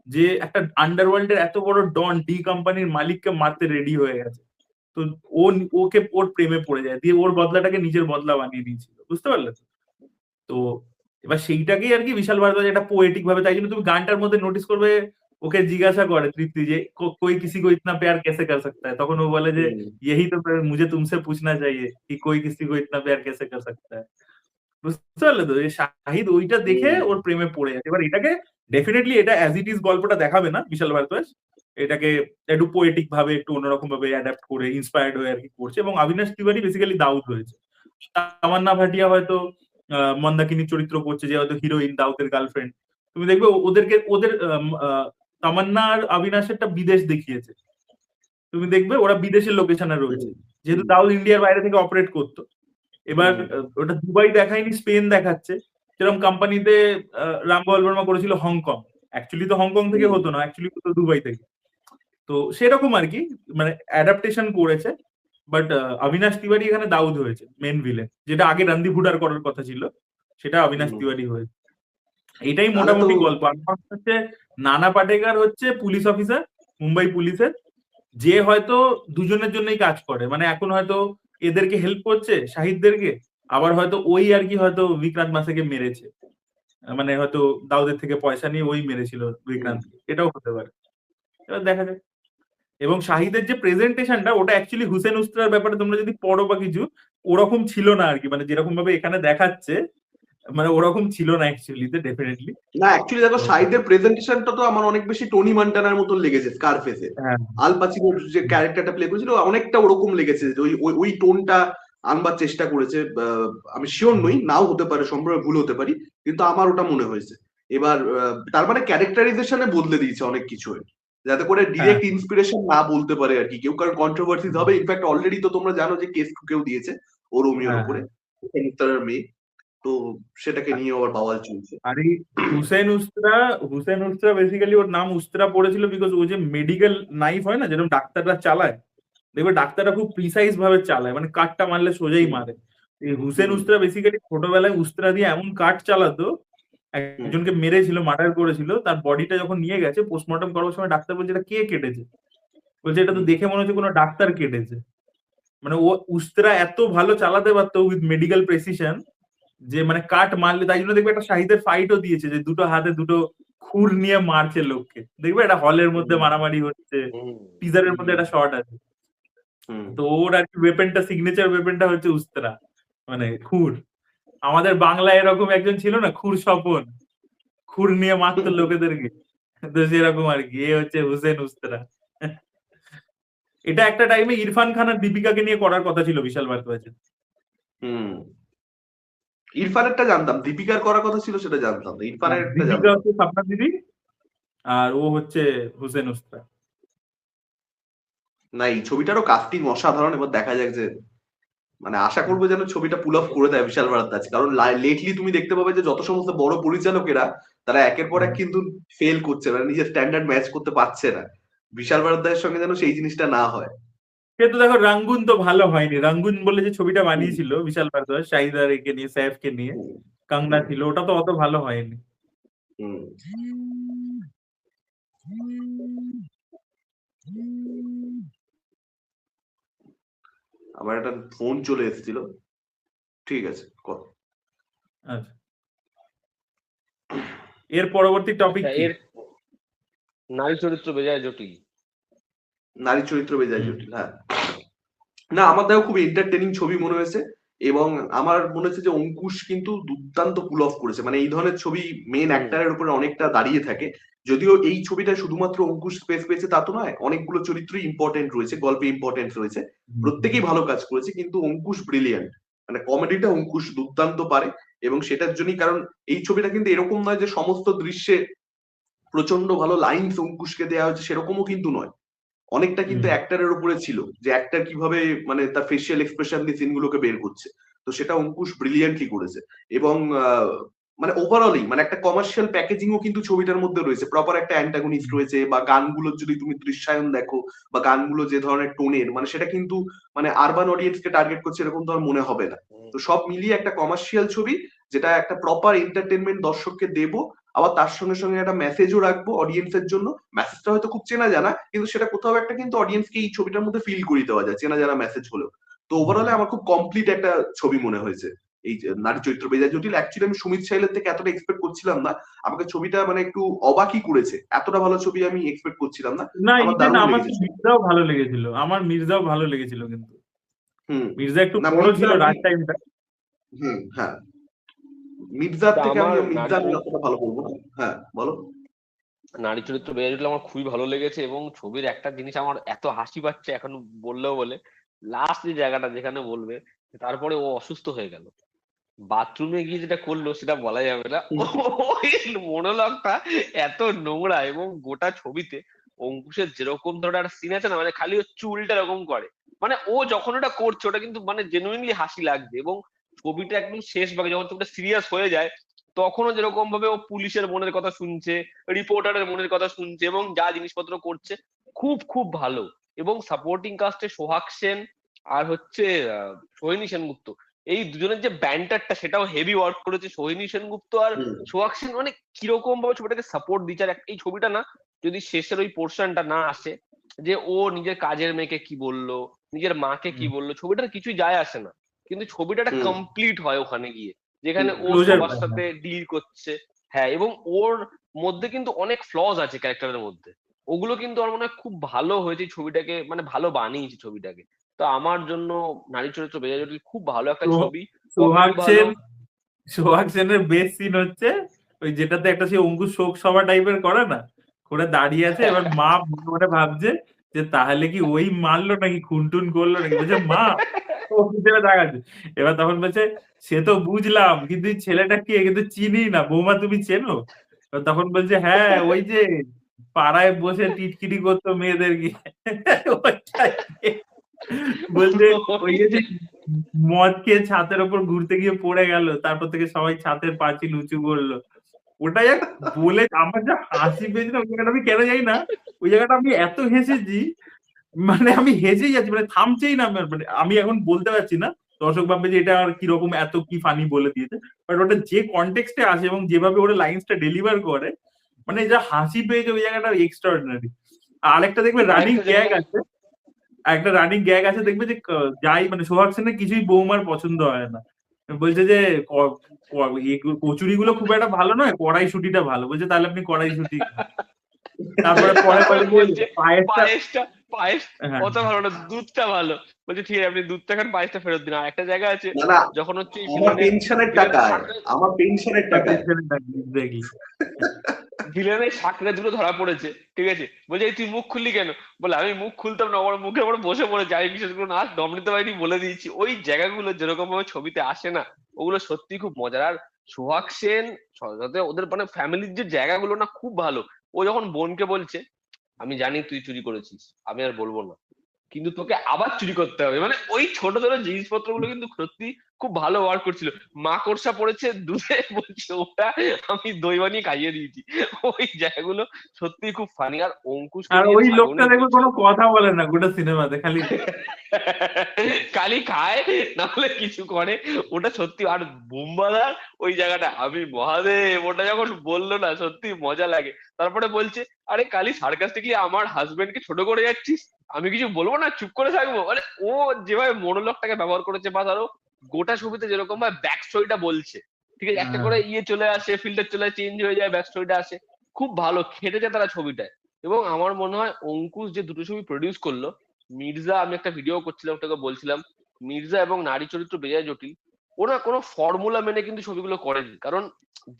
যে একটা আন্ডারওয়ার্ল্ডের এত বড় ডন ডি কোম্পানির মালিককে মারতে রেডি হয়ে গেছে। তো ও ওকে ওর প্রেমে পড়ে যায়, দিয়ে ওর বদলাটাকে নিজের বদলা বানিয়ে দিয়েছিল, বুঝতে পারলে তো? তো এবার সেইটাকেই আর কি বিশাল ভারদ্বাজ একটা পোয়েটিক ভাবে, তাই জন্য তুমি গানটার মধ্যে নোটিস করবে ওকে জিজ্ঞাসা করে তৃপ্তি যে कोई किसी को इतना प्यार कैसे कर सकता है, তখন ও বলে যে यही तो मुझे तुमसे पूछना चाहिए कि कोई किसी को इतना प्यार कैसे कर सकता है। বুঝতে পারলে তো, এই শাহিদ ওইটা দেখে ওর প্রেমে পড়ে যায়। এবার এটাকে ডেফিনেটলি এটা অ্যাজ ইট ইজ গল্পটা দেখাবে না বিশাল ভারদ্বাজ, এটাকে একটু পোয়েটিক ভাবে একটু অন্যরকম ভাবে অ্যাডাপ্ট করে ইন্সপায়ার্ড হয়ে আর কি করছে, এবং অবিনাশ তিওয়ারি বেসিক্যালি দাউদ হয়েছে। তামান্না ভাটিয়া হয়তো মন্দাকিনীর চরিত্র করছে, যে হয়তো হিরোইন দাউদের গার্লফ্রেন্ড। তুমি দেখবে ওদেরকে ওদের তামান্না আর অবিনাশেরটা বিদেশ দেখিয়েছে, তুমি দেখবে ওরা বিদেশের লোকেশনে রয়েছে, যেহেতু দাউদ ইন্ডিয়ার বাইরে থেকে অপারেট করতো। এবার ওটা দুবাই দেখায়নি, স্পেন দেখাচ্ছে। যেরকম কোম্পানিতে রামগোপাল বর্মা করেছিল হংকং, অ্যাকচুয়ালি তো হংকং থেকে হতো না, অ্যাকচুয়ালি হতো দুবাই থেকে। তো সেরকম আর কি মানে অ্যাডাপ্টেশন করেছে। বাট অবিনাশ তিওয়ারি এখানে দাউদ হয়েছে মেন ভিলেন, যেটা আগে রণদীপ হুডার করার কথা ছিল, সেটা অবিনাশ তিওয়ারি হয়েছে। এটাই মোটামুটি গল্প। আর হচ্ছে নানা পাটেকার হচ্ছে পুলিশ অফিসার মুম্বাই পুলিশের, যে হয়তো দুজনের জন্যই কাজ করে, মানে এখন হয়তো এদেরকে হেল্প করছে শাহিদদেরকে, আবার হয়তো ওই আর কি হয়তো বিক্রান্ত মাসেকে মেরেছে, মানে হয়তো দাউদের থেকে পয়সা নিয়ে ওই মেরেছিল বিক্রান্ত, এটাও হতে পারে। এবার দেখা যাক। এবং শাহিদের যে প্রেজেন্টেশনটা, ওটা অ্যাকচুয়ালি হুসেন উস্ত্রার ব্যাপারে তোমরা যদি পড়ো বা কিছু, ওরকম ছিল না আর কি, মানে যেরকম ভাবে এখানে দেখাচ্ছে, মানে ওরকম ছিল না অ্যাকচুয়ালি ডেফিনেটলি। না অ্যাকচুয়ালি দেখো শাহিদের প্রেজেন্টেশনটা তো আমার অনেক বেশি টনি মন্টানার মতন লেগেছে স্কারফেসে। আল পাচিনোর যে ক্যারেক্টারটা প্লে করেছিল অনেকটা ওরকম লেগেছে, যে ওই টোনটা আনবার চেষ্টা করেছে। আমি শিওর নই, নাও হতে পারে, সম্পূর্ণ ভুল হতে পারি, কিন্তু আমার ওটা মনে হয়েছে। এবার তার মানে ক্যারেক্টারাইজেশনে বদলে দিয়েছে অনেক কিছু, যাতে করে ডিরেক্ট ইন্সপিরেশন না বলতে পারে আর কি কেউ, কারণ কন্ট্রোভার্সিজ হবে। ইনফ্যাক্ট অলরেডি তো তোমরা জানো যে কেস কেউ দিয়েছে ও রোমিওর উপরে, মুক্তারের মেয়ে, তো সেটাকে নিয়ে আবার বাওয়াল চলছে। আর এই হুসেন উস্ত্রা বেসিক্যালি ওর নাম উস্ত্রা পড়েছিল বিকজ ও যে মেডিকেল নাইফ হয় না, যেরকম ডাক্তাররা চালায়, দেখবে ডাক্তাররা খুব প্রিসাইজ ভাবে চালায়, মানে কাটটা মারলে সোজাই মারে। এই হুসেন উস্ত্রা বেসিক্যালি ছোটবেলায় উস্ত্রা দিয়ে এমন কাট চালাতো, একজনকে মেরেছিল, মার্ডার করেছিল, তার বডিটা যখন নিয়ে গেছে পোস্টমর্টম করার সময় ডাক্তার বলছে এটা কে কেটেছে, বলছে এটা তো দেখে মনে হচ্ছে কোনো ডাক্তার কেটেছে। মানে ও উস্ত্রা এত ভালো চালাতে পারতো উইথ মেডিকেল প্রেসিশন, যে মানে কাট মারলে, তাই জন্য দেখবে একটা শাহিদের ফাইটও দিয়েছে, যে দুটো হাতে দুটো খুর নিয়ে মারছে লোককে, দেখবে এটা হলের মধ্যে মারামারি হচ্ছে, টিজারের মধ্যে একটা শর্ট আছে। তো ওর আর কি ওয়েপেনটা, সিগনেচার ওয়েপেনটা হচ্ছে উস্ত্রা, মানে খুর। আমাদের বাংলায় এরকম একজন ছিল না, খুর স্বপন, খুর নিয়ে মারতো লোকেদেরকে, তো সেরকম আর কি এ হচ্ছে হুসেন উস্ত্রা। এটা একটা টাইমে ইরফান খান আর দীপিকাকে নিয়ে করার কথা ছিল বিশাল ভারদ্বাজের। ইরফানেরটা জানতাম, দীপিকার করার কথা ছিল সেটা জানতাম না, ইরফানেরটা দীপিকা জানতাম। হচ্ছে স্বপ্না দিদি, আর ও হচ্ছে হুসেন উস্তা। না, এই ছবিটারও কাস্টিং অসাধারণ, এবার দেখা যাক যে মানে আশা করবো যেন ছবিটা পুল অফ করে দেয় বিশাল ভারদ্বাজ, কারণ লেটলি তুমি দেখতে পাবে যে যত সমস্ত বড় পরিচালকেরা তারা একের পর এক কিন্তু ফেল করছে, মানে নিজের স্ট্যান্ডার্ড ম্যাচ করতে পারছে না। বিশাল ভারদ্বাজের সঙ্গে যেন সেই জিনিসটা না হয়। কিন্তু দেখো রাঙ্গুন তো ভালো হয়নি। রাঙ্গুন বলে যে ছবিটা হুম, বানিয়েছিল বিশাল ভারদ্বাজ, শাহিদা রেকে নিয়ে, সাইফকে নিয়ে, হুম, কাঙ্গনা হুম, ছিল, ওটা তো অত ভালো হয়নি। হুম। আমার একটা ফোন চলে এসেছিল, ঠিক আছে কর। আচ্ছা, এর পরবর্তী টপিক আচ্ছা, কি? এর নারী চরিত্র বেজায় জটিল। নারী চরিত্র বেজায় হুম, জটিল, হ্যাঁ। না, আমার দেখো খুব এন্টারটেনিং ছবি মনে হয়েছে, এবং আমার মনে হচ্ছে যে অঙ্কুশ কিন্তু দুর্দান্ত পুল অফ করেছে। মানে এই ধরনের ছবি মেন হুম অ্যাক্টরের উপরে অনেকটা দাঁড়িয়ে থাকে। যদিও এই ছবিটা শুধুমাত্র অঙ্কুশ স্পেস পেয়েছে তা তো নয়, অনেকগুলো চরিত্রই ইম্পর্টেন্ট রয়েছে, গল্পে ইম্পর্টেন্ট রয়েছে, হুম, হুম, প্রত্যেকেই ভালো কাজ করেছে, কিন্তু অঙ্কুশ ব্রিলিয়ান্ট। মানে কমেডিটা অঙ্কুশ দুর্দান্ত পারে, এবং সেটার জন্যই, কারণ এই ছবিটা কিন্তু এরকম নয় যে সমস্ত দৃশ্যে প্রচন্ড ভালো লাইনস অঙ্কুশকে দেওয়া হয়েছে, সেরকমও কিন্তু নয়। অনেকটা কিন্তু হুম, অ্যাক্টরের উপরে ছিল, যে অ্যাক্টর কিভাবে মানে তার ফেসিয়াল এক্সপ্রেশন দিয়ে সিনগুলোকে বের করছে। তো সেটা অঙ্কুশ ব্রিলিয়ান্টলি করেছে। এবং মানে ওভারঅলই মানে একটা কমার্শিয়াল প্যাকেজিংও কিন্তু ছবিটার মধ্যে রয়েছে, প্রপার একটা অ্যান্টাগনিস্ট হুম, রয়েছে, বা গানগুলোর যদি তুমি দৃশ্যায়ন দেখো, বা গানগুলো যে ধরনের টোনের, মানে সেটা কিন্তু মানে আরবান অডিয়েন্সকে টার্গেট করছে এরকম তো আর মনে হবে না। হুম। তো সব মিলিয়ে একটা কমার্শিয়াল ছবি, যেটা একটা প্রপার এন্টারটেনমেন্ট দর্শককে দেবো, আবার তার সঙ্গে সঙ্গে একটা মেসেজও রাখবো অডিয়েন্সের জন্য। মেসেজটা হয়তো খুব চেনা জানা, কিন্তু সেটা কোথাও একটা কিন্তু অডিয়েন্সকে এই ছবিটার মধ্যে ফিল করিয়ে দেওয়া যায়, চেনা জানা মেসেজ হলেও। তো ওভারঅলে আমার খুব কমপ্লিট একটা ছবি মনে হয়েছে এই যে নারী চরিত্র বেজায় জটিল। অ্যাকচুয়ালি আমি সুমিত সাইলের থেকে এতটা এক্সপেক্ট করছিলাম না, আমাকে ছবিটা মানে একটু অবাকই করেছে, এতটা ভালো ছবি আমি এক্সপেক্ট করছিলাম না। না, আমার ইভেন দারুণ আমার লেগেছে তো ছবি। মির্জাও ভালো লেগেছিল, আমার মির্জাও ভালো লেগেছিল, কিন্তু হুম। মির্জা একটু না, বড় মির্জা ছিল আমি, রাত টাইমটা। হুম, হ্যাঁ, মির্জার তা থেকে আমার আমিও মির্জা আমি অতটা ভালো বলবো না। হ্যাঁ, বলো। নারী চরিত্র বেজায় জটিল আমার খুবই ভালো লেগেছে, এবং ছবির একটা জিনিস আমার এত হাসি পাচ্ছে এখন বললেও বলে, লাস্ট যে জায়গাটা যেখানে বলবে তারপরে ও অসুস্থ হয়ে গেল, বাথরুমে গিয়ে যেটা করলো সেটা বলা যাবে না। ওই মনোলগটা এত নোংরা, এবং গোটা ছবিতে অঙ্কুশের যেরকম ধরনের একটা সিন আছে না, মানে খালি ও চুলটা এরকম করে, মানে ও যখন ওটা করছে ওটা কিন্তু মানে জেনুইনলি হাসি লাগছে। এবং ছবিটা একদম শেষ ভাগে যখন ছবিটা সিরিয়াস হয়ে যায়, তখনও যেরকম ভাবে ও পুলিশের মনের কথা শুনছে, রিপোর্টারের মনের কথা শুনছে, এবং যা জিনিসপত্র করছে খুব খুব ভালো। এবং সাপোর্টিং কাস্টে সোহাগ সেন আর হচ্ছে সোহিনী সেনগুপ্ত, এই দুজনের যে ব্যান্টারটা সেটাও হেভি ওয়ার্ক করেছে সোহিনী সেনগুপ্ত আর হুম, সোহাগ সেন, মানে কিরকম ভাবে ছবিটাকে সাপোর্ট দিচ্ছে। আর এই ছবিটা না, যদি শেষের ওই পোর্শনটা না আসে, যে ও নিজের কাজের মেয়েকে কি বললো, নিজের মাকে কি বললো, ছবিটার কিছুই যায় আসে না, কিন্তু ছবিটা একটা হুম, কমপ্লিট হয় ওখানে গিয়ে, যেখানে ও ক্লোজার সবার পায় না। সাথে ডিল করছে। হ্যাঁ, এবং ওর মধ্যে কিন্তু অনেক ফ্লজ আছে ক্যারেক্টারের মধ্যে, ওগুলো কিন্তু আমার মনে হয় খুব ভালো হয়েছে এই ছবিটাকে, মানে ভালো বানিয়েছে ছবিটাকে। তো আমার জন্য নারী চরিত্র বেজায় জটিল খুব ভালো একটা সো- ছবি, সোহাগ কমেডি ভালো। সেন, সোহাগ সেনের বেস্ট সিন হচ্ছে ওই যেটাতে একটা সে অঙ্কুশ শোক সভা টাইপের করে না, করে দাঁড়িয়ে আছে, এবার মা মনে মনে ভাবছে যে তাহলে কি ওই মারলো নাকি খুনটুন করলো নাকি, বলছে মা ও হিসেবে দেখাচ্ছে। এবার তখন বলছে সে তো বুঝলাম, কিন্তু এই ছেলেটা কে, কিন্তু চিনি না, বৌমা তুমি চেনো? এবার তখন বলছে হ্যাঁ ওই যে পাড়ায় বসে টিটকিরি করতো মেয়েদেরকে, ওইটাই। বলছে ওই যে মদ খেয়ে ছাদের উপর ঘুরতে গিয়ে পড়ে গেল, তারপর থেকে সবাই ছাদের পাঁচিল উঁচু করলো। ওটাই এক বলে আমার যা হাসি পেয়েছিল ওই জায়গাটা, আমি কেন জানি না ওই জায়গাটা আমি এত হেসেছি, মানে আমি হেসেই যাচ্ছি, মানে থামছেই না আমার, মানে আমি এখন বলতে পারছি না দর্শক ভাববে যে এটা আর কিরকম এত কি ফানি বলে দিয়েছে, বাট ওটা যে কনটেক্সটে আসে এবং যেভাবে ওরা লাইন্সটা ডেলিভার করে, মানে যা হাসি পেয়েছে ওই জায়গাটা এক্সট্রাঅর্ডিনারি। আর আরেকটা দেখবে রানিং আরেকটা গ্যাগ যেখানে আছে, একটা রানিং গ্যাগ আছে দেখবে যে যাই মানে সোহাগ সেনের কিছুই বৌমার পছন্দ হয় না, বলছে যে কচুরি গুলো খুব একটা ভালো নয়, কড়াইশুটিটা ভালো, বলছে তাহলে আপনি কড়াইশুটি খান। তারপরে পরে তারপরে বলে যে বলছে পায়েসটা, পায়েসটা, পায়েস হ্যাঁ অত ভালো না, দুধটা ভালো। বলছে ঠিক আছে আপনি দুধটা খান, পায়েসটা ফেরত দিন। আর একটা জায়গা আছে না, না, যখন হচ্ছে এই আমার ভিলেনের পেনশনের ভিলেনের টাকায়, সাকরে আমার পেনশনের টাকায়। দেখি। ভিলেনের সাকরে দুটো ধরা পড়েছে, ঠিক আছে, বলছে এই তুই মুখ খুললি কেন? বলে আমি মুখ খুলতাম না, আমার মুখে আমার বসে পড়ে যাই, বিশেষ করে না দম নিতে পারিনি বলে দিয়েছি। ওই জায়গাগুলো যেরকম ভাবে ছবিতে আসে না, ওগুলো সত্যি খুব মজার। আর সোহাগ সেন সাথে ওদের মানে ফ্যামিলির যে জায়গাগুলো না খুব ভালো। ও যখন বোনকে বলছে আমি জানি তুই চুরি করেছিস, আমি আর বলবো না, কিন্তু তোকে আবার চুরি করতে হবে, মানে ওই ছোট ছোট জিনিসপত্রগুলো কিন্তু সত্যি খুব ভালো ওয়ার্ক করছিল। মাকড়সা পড়েছে দুধে, বলছে ওটা আমি দই বানিয়ে খাইয়ে দিয়েছি। ওই জায়গাগুলো সত্যি খুব ফানি। আর অঙ্কুশকে আর নিয়ে ওই লোকটা শাগনি দেখবে বলছে কোনো কথা বলে না গোটা সিনেমাতে, খালি খালি খায় না হলে কিছু করে, ওটা সত্যি। আর বুম্বাদার ওই জায়গাটা আমি মহাদেব, ওটা যখন বললো না সত্যি মজা লাগে। তারপরে বলছে আরে কালি সার্কাস্টিকলি আমার হাজবেন্ডকে ছোট করে যাচ্ছিস, আমি কিছু বলবো না, চুপ করে থাকবো। মানে ও যেভাবে মনোলগটাকে ব্যবহার করেছে, বা ধরো গোটা ছবিতে যেরকম ভাবে ব্যাক স্টোরিটা বলছে, ঠিক আছে, একটা করে ইয়ে চলে আসে, ফিল্টার চলে চেঞ্জ হয়ে যায়, ব্যাক স্টোরিটা আসে, খুব ভালো খেটেছে তারা ছবিটায়। এবং আমার মনে হয় অঙ্কুশ যে দুটো ছবি প্রডিউস করলো, মির্জা, আমি একটা ভিডিও করছিলাম ওটাকে বলছিলাম, মির্জা এবং নারী চরিত্র বেজায় জটিল। ওরা কোনো ফর্মুলা মেনে কিন্তু ছবিগুলো করেনি, কারণ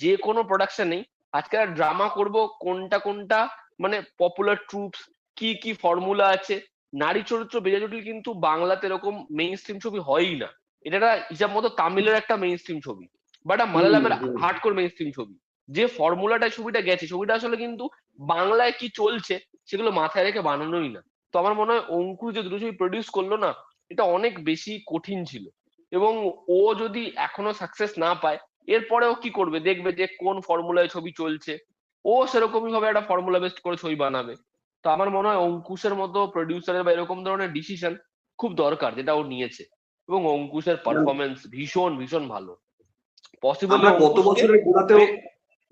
যে কোনো প্রোডাকশন নেই আজকে ড্রামা করব, কোনটা কোনটা মানে পপুলার ট্রুপস, কি কি ফর্মুলা আছে। নারী চরিত্র বেজায় জটিল কিন্তু বাংলাতে এরকম মেইন স্ট্রিম ছবি হয়ই না। এটা একটা হিসাব মতো তামিলের একটা মেইন স্ট্রিম ছবি, বা একটা মালায়ালামের হার্ডকোর মেইন স্ট্রিম ছবি। যে ফর্মুলাটায় ছবিটা গেছে, ছবিটা আসলে কিন্তু বাংলায় কি চলছে সেগুলো মাথায় রেখে বানানোই না। তো আমার মনে হয় অঙ্কুশ যে দুটো ছবি প্রডিউস করলো না, এটা অনেক বেশি কঠিন ছিল। এবং ও যদি এখনো সাকসেস না পায়, এরপরেও কি করবে, দেখবে যে কোন ফর্মুলায় ছবি চলছে, ও সেরকমই ভাবে একটা ফর্মুলা বেসড করে ছবি বানাবে। তো আমার মনে হয় অঙ্কুশের মতো প্রডিউসারের বা এরকম ধরনের ডিসিশন খুব দরকার, যেটা ও নিয়েছে। এবং অঙ্কুশের পারফরমেন্স ভীষণ ভীষণ ভালো। পসিবলি আমরা অঙ্কুশকে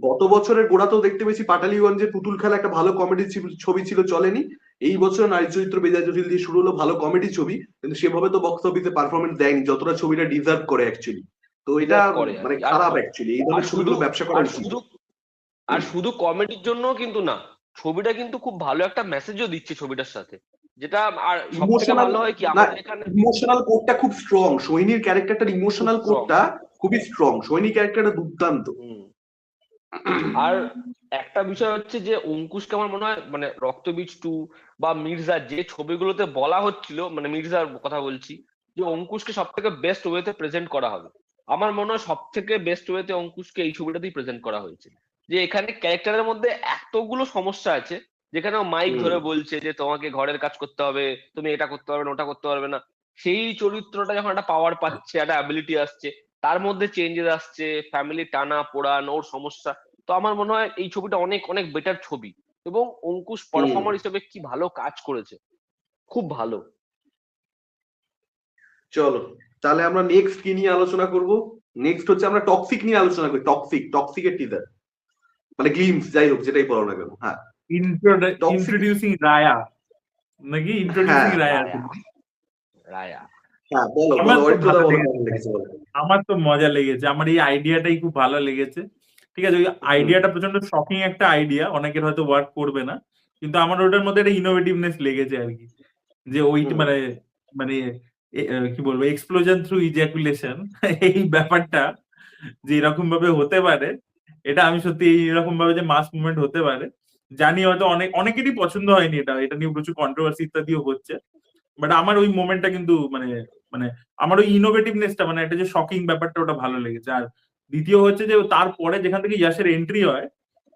গত বছরের গোড়াতেও দেখতে পেয়েছি পাটালিগঞ্জের পুতুল খেলা একটা ভালো কমেডি ছবি ছিল, চলেনি। এই বছর নারী চরিত্র বেজায় জটিল দিয়ে শুরু হলো, ভালো কমেডি ছবি, কিন্তু সেভাবে তো বক্স অফিসে পারফরমেন্স দেয়নি যতটা ছবিটা ডিজার্ভ করে অ্যাকচুয়ালি। তো এটা ডিজার্ভ করে। মানে আর খারাপ অ্যাকচুয়ালি, এই আর ধরনের শুধু ছবিগুলো ব্যবসা করা আর উচিত। শুধু আর শুধু কমেডির জন্য কিন্তু না, ছবিটা কিন্তু খুব ভালো একটা মেসেজও দিচ্ছে ছবিটার সাথে, যেটা আর সব থেকে ইমোশনাল ভালো হয় কি না, আমাদের এখানে ইমোশনাল কোডটা খুব স্ট্রং, সোহিনীর ক্যারেক্টারটার খুব ইমোশনাল স্ট্রং। কোডটা খুবই স্ট্রং, সোহিনী ক্যারেক্টারটা দুর্দান্ত। আর একটা বিষয় হচ্ছে যে অঙ্কুশকে আমার মনে হয় মানে রক্তবীজ 2 বা মির্জা যে ছবিগুলোতে বলা হচ্ছিল, মানে মির্জার কথা বলছি, যে অঙ্কুশকে সব থেকে বেস্ট ওয়েতে প্রেজেন্ট করা হবে, আমার মনে হয় সব থেকে বেস্ট ওয়েতে অঙ্কুশকে এই ছবিটাতেই প্রেজেন্ট করা হয়েছে। যে এখানে ক্যারেক্টারের মধ্যে এতগুলো সমস্যা আছে, যেখানে মাইক ধরে বলছে যে তোমাকে ঘরের কাজ করতে হবে, তুমি এটা করতে পারবে না, ওটা করতে পারবে না, সেই চরিত্রটা যখন একটা পাওয়ার পাচ্ছে, একটা অ্যাবিলিটি আসছে, তার মধ্যে চেঞ্জেস আসছে, ফ্যামিলি টানা পোড়ান, ওর সমস্যা। তো আমার মনে হয় এই ছবিটা অনেক অনেক বেটার ছবি। এবং অঙ্কুশ পারফর্মার হিসেবে কি ভালো কাজ করেছে, খুব ভালো। চলো তাহলে আমরা নেক্সট কি নিয়ে আলোচনা করব। নেক্সট হচ্ছে আমরা টক্সিক নিয়ে আলোচনা করি। টক্সিকের টিজার, মানে গ্লিমস, যাই হোক যেটাই বলো না কেন। হ্যাঁ, টক্সিক। ইন্ট্রোডিউসিং রায়া, নাকি ইন্ট্রোডিউসিং হ্যাঁ রায়া। রায়া, রায়া। হ্যাঁ, বলো আমার বলো তো অরিত্রদা, ভালো বলো কেমন লেগেছে, লেগেছে বলো। আমার তো মজা লেগেছে, আমার এই আইডিয়াটাই খুব ভালো লেগেছে। ঠিক আছে, ওই আইডিয়াটা প্রচন্ড শকিং একটা আইডিয়া, অনেকের হয়তো ওয়ার্ক করবে না, কিন্তু আমার ওটার মধ্যে একটা ইনোভেটিভনেস লেগেছে আর কি। যে ওই মানে মানে কি বলবো, এক্সপ্লোজন থ্রু ইজাকুলেশন, এই ব্যাপারটা যে এরকম ভাবে হতে পারে, এটা আমি সত্যি এইরকম ভাবে যে মাস মুভমেন্ট হতে পারে জানি, হয়তো অনেকেরই পছন্দ হয়নি, এটা নিয়ে প্রচুর কন্ট্রোভার্সি ইত্যাদিও হচ্ছে। বাট আমার ওই মোমেন্টটা কিন্তু মানে মানে আমার ওই ইনোভেটিভনেসটা, মানে একটা যে শকিং ব্যাপারটা, ওটা ভালো লেগেছে। আর দ্বিতীয় হচ্ছে যে তারপরে যেখান থেকে ইয়াসের এন্ট্রি হয়,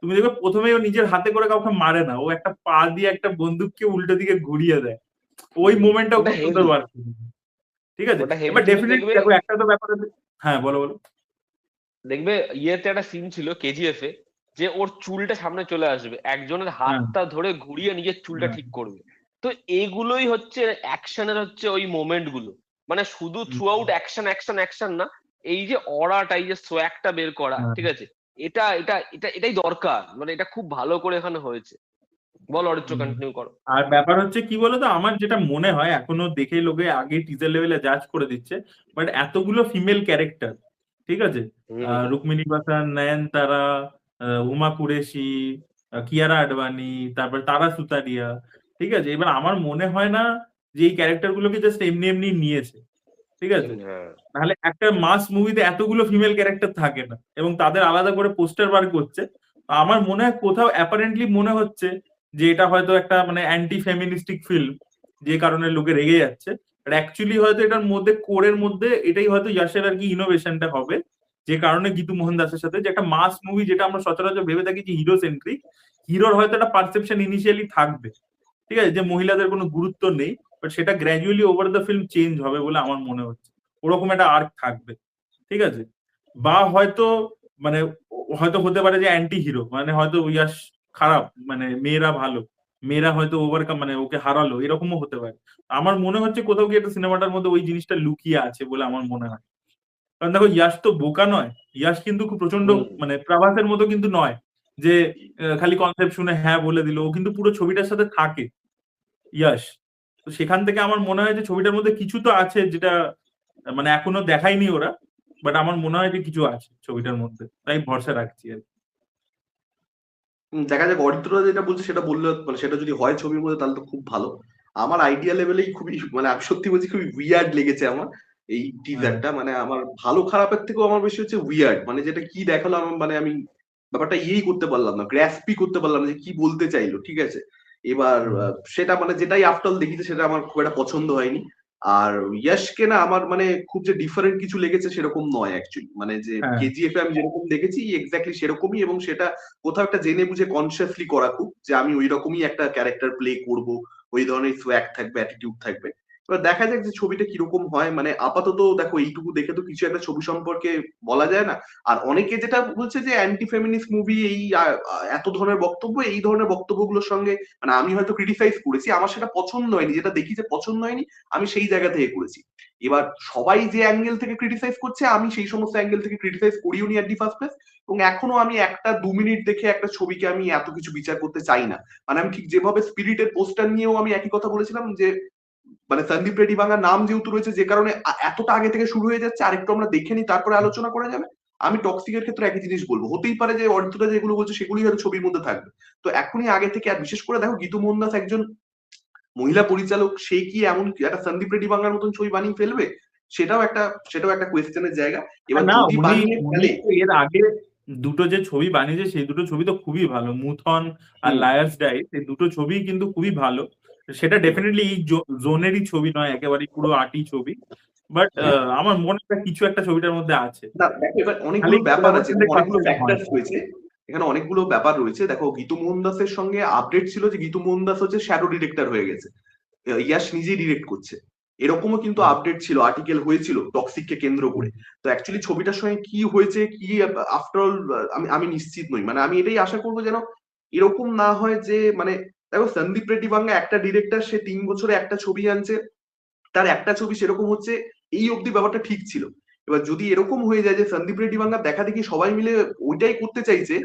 তুমি দেখবে প্রথমে ও নিজের হাতে করে কাউকে মারে না, ও একটা পা দিয়ে একটা বন্দুককে উল্টো দিকে ঘুরিয়ে দেয়। ওই মোমেন্টটাও ওটা খুব সুন্দর হেভি, ওয়ার্ক। ঠিক আছে, ওটা হেভি। এবার তুমি ডেফিনেটলি দেখবে দেখো একটা তো ব্যাপার আছে। হ্যাঁ, বলো বলো। দেখবে ইয়েতে একটা সিন ছিল কেজিএফ এ, যে ওর চুলটা সামনে চলে আসবে, একজনের হ্যাঁ, হাতটা ধরে ঘুরিয়ে নিজের চুলটা হ্যাঁ, ঠিক করবে। তো এগুলোই হচ্ছে অ্যাকশনের হচ্ছে ওই মোমেন্ট গুলো, মানে শুধু through out action action action না, এই যে অরাটা, এই যে সোয়াগটা বের করা, হ্যাঁ। ঠিক আছে, এটাই দরকার, মানে এটা খুব ভালো করে এখানে হয়েছে। বল অরিত্র, হুম। কন্টিনিউ করো। আর ব্যাপার হচ্ছে কি বলতো, আমার যেটা মনে হয়, এখনো দেখে লোকে আগে টিজার লেভেলে জাজ করে দিচ্ছে, বাট এতগুলো ফিমেল ক্যারেক্টার, ঠিক আছে, হম। রুক্মিণী বাসান, নয়নতারা, হুমা কুরেশি, কিয়ারা আডবাণী, তারপর তারা সুতারিয়া, ঠিক আছে, এবার আমার মনে হয় না যে এই ক্যারেক্টার গুলোকে জাস্ট এমনি এমনি নিয়েছে, ঠিক আছে। হ্যাঁ। নাহলে একটা মাস মুভিতে এতগুলো ফিমেল ক্যারেক্টার থাকে না, এবং তাদের আলাদা করে পোস্টার বার করছে। আমার মনে হয় কোথাও অ্যাপারেন্টলি মনে হচ্ছে যে এটা হয়তো একটা মানে অ্যান্টি ফেমিনিস্টিক ফিল্ম, যে কারণে লোকে রেগে যাচ্ছে। অ্যাকচুয়ালি হয়তো এটার মধ্যে কোরের মধ্যে এটাই হয়তো ইয়াশের আর কি ইনোভেশনটা হবে, যে কারণে গীতু মোহন দাসের সাথে যে একটা মাস মুভি যেটা আমরা সচরাচর ভেবে থাকি যে হিরো সেন্ট্রিক, হিরোর হয়তো একটা পারসেপশন ইনিশিয়ালি থাকবে, ঠিক আছে, যে মহিলাদের কোনো গুরুত্ব নেই, বাট সেটা gradually over the film change হবে বলে আমার মনে হচ্ছে। ওরকম একটা আর্ক থাকবে, ঠিক আছে। বা হয়তো মানে হয়তো হতে পারে যে অ্যান্টি হিরো, মানে হয়তো ইয়াশ খারাপ, মানে মেয়েরা ভালো, মেয়েরা হয়তো ওভারকাম মানে ওকে হারালো, এরকমও হতে পারে। আমার মনে হচ্ছে কোথাও কি একটা সিনেমাটার মধ্যে ওই জিনিসটা লুকিয়ে আছে বলে আমার মনে হয়। কারণ দেখো ইয়াশ তো বোকা নয়, ইয়াশ কিন্তু খুব প্রচন্ড হুম মানে প্রভাসের মতো কিন্তু নয় যে খালি কনসেপ্ট শুনে হ্যাঁ বলে দিল, ও কিন্তু পুরো ছবিটার সাথে থাকে ইয়াশ। তো সেখান থেকে আমার মনে হয় যে ছবিটার মধ্যে কিছু তো আছে যেটা মানে এখনো দেখায়নি ওরা, বাট আমার মনে হয় যে কিছু আছে ছবিটার মধ্যে, তাই ভরসা রাখছি আর কি। দেখা যাক, অরিত্ররা যেটা বলছে সেটা বললে মানে সেটা যদি হয় ছবির মধ্যে তাহলে তো খুব ভালো। আমার আইডিয়া লেভেলেই খুবই মানে আমি সত্যি বলছি খুবই উইয়ার্ড লেগেছে আমার এই হ্যাঁ টিজারটা। মানে আমার ভালো খারাপের থেকেও আমার বেশি হচ্ছে উইয়ার্ড, মানে যেটা কি দেখালো আমার মানে আমি ব্যাপারটা ইয়েই করতে পারলাম না, গ্র্যাসপই করতে পারলাম না যে কি বলতে চাইলো, ঠিক আছে। এবার সেটা মানে যেটাই আফটার অল দেখেছি সেটা আমার খুব একটা পছন্দ হয়নি। আর ইয়াশকে না আমার মানে খুব যে ডিফারেন্ট কিছু লেগেছে সেরকম নয় অ্যাকচুয়ালি, মানে যে হ্যাঁ কেজিএফ এ আমি যেরকম দেখেছি এক্স্যাক্টলি সেরকমই, এবং সেটা কোথাও একটা জেনে বুঝে কনসিয়াসলি করা খুব, যে আমি ওই রকমই একটা ক্যারেক্টার প্লে করব, ওই ধরনের সোয়াগ থাকবে, অ্যাটিটিউড থাকবে। এবার দেখা যাক যে ছবিটা কিরকম হয়। মানে আপাতত দেখো এইটুকু দেখে তো কিছু একটা ছবি সম্পর্কে বলা যায় না। আর অনেকে যেটা বলছে যে অ্যান্টি ফেমিনিস্ট মুভি, এই এত ধরনের বক্তব্য, এই ধরনের বক্তব্যগুলোর সঙ্গে মানে আমি হয়তো ক্রিটিসাইজ করেছি, আমার সেটা পছন্দ হয়নি, যেটা দেখি যে পছন্দ হয়নি আমি সেই জায়গা থেকে করেছি। এবার সবাই যে অ্যাঙ্গেল থেকে ক্রিটিসাইজ করছে আমি সেই সমস্ত অ্যাঙ্গেল থেকে ক্রিটিসাইজ করিও নি অ্যাট দি ফার্স্ট প্লেস। এবং এখনো আমি একটা 2 মিনিট দেখে একটা ছবিকে আমি এত কিছু বিচার করতে চাই না। মানে আমি ঠিক যেভাবে স্পিরিটের পোস্টার নিয়েও আমি একই কথা বলেছিলাম যে মানে সন্দীপ রেড্ডি বাংলা নাম যেহেতু রয়েছে যে কারণে এতটা আগে থেকে শুরু হয়ে যাচ্ছে, আরেকটু আমরা দেখে নিই তারপরে আলোচনা করা যাবে। আমি টক্সিকের ক্ষেত্রে একই জিনিস বলবো, হতেই পারে যে অরিত্রটা যেগুলো বলছে সেগুলোই হয়তো ছবির মধ্যে থাকবে। তো এখনই আগে থেকে, আর বিশেষ করে দেখো গীতু মোহন দাস একজন মহিলা পরিচালক, সে কি এমন একটা সন্দীপ রেড্ডি বাংলার মতন ছবি বানিয়ে ফেলবে? সেটাও একটা কোয়েশ্চেনের জায়গা। এবার না, যদি উনি বানিয়ে উনি ফেলে। তো এর আগে দুটো যে ছবি বানিয়েছে সেই দুটো ছবি তো খুবই ভালো, মুথন আর হুম। লায়ার্স ডাইস, এই দুটো ছবি কিন্তু খুবই ভালো। সেটা ডেফিনেটলি এই জোনেরই ছবি নয়, একেবারে পুরো আর্টি ছবি, বাট আমার মনে হয় কিছু একটা ছবিটার মধ্যে আছে, না দেখো, এবার খালি অনেকগুলো ব্যাপার আছে, কোলাবোরেশনের অনেকগুলো কাজটা হয় ফ্যাক্টরস রয়েছে। এখানে অনেকগুলো ব্যাপার রয়েছে। দেখো গীতু মোহন দাসের সঙ্গে আপডেট ছিল যে গীতু মোহন দাস হচ্ছে শ্যাডো ডিরেক্টর হয়ে গেছে, ইয়াশ নিজেই ডিরেক্ট করছে, এরকমও কিন্তু না। আপডেট ছিল, আর্টিকেল হয়েছিল টক্সিককে কেন্দ্র করে। তো অ্যাকচুয়ালি ছবিটার সঙ্গে কি হয়েছে কি আফটার অল আমি আমি নিশ্চিত নই। মানে আমি এটাই আশা করবো যেন এরকম না হয় যে মানে দেখো সন্দীপ রেড্ডি বাংলা একটা ডিরেক্টর, সে 3 বছরে একটা ছবি আনছে, তার একটা ছবি সেরকম হচ্ছে, এই অবধি ব্যাপারটা ঠিক ছিল। এবার যদি এরকম হয়ে যায় যে সন্দীপ রেড্ডি বাংলা দেখা দেখি সবাই মিলে ওইটাই করতে চাইছে,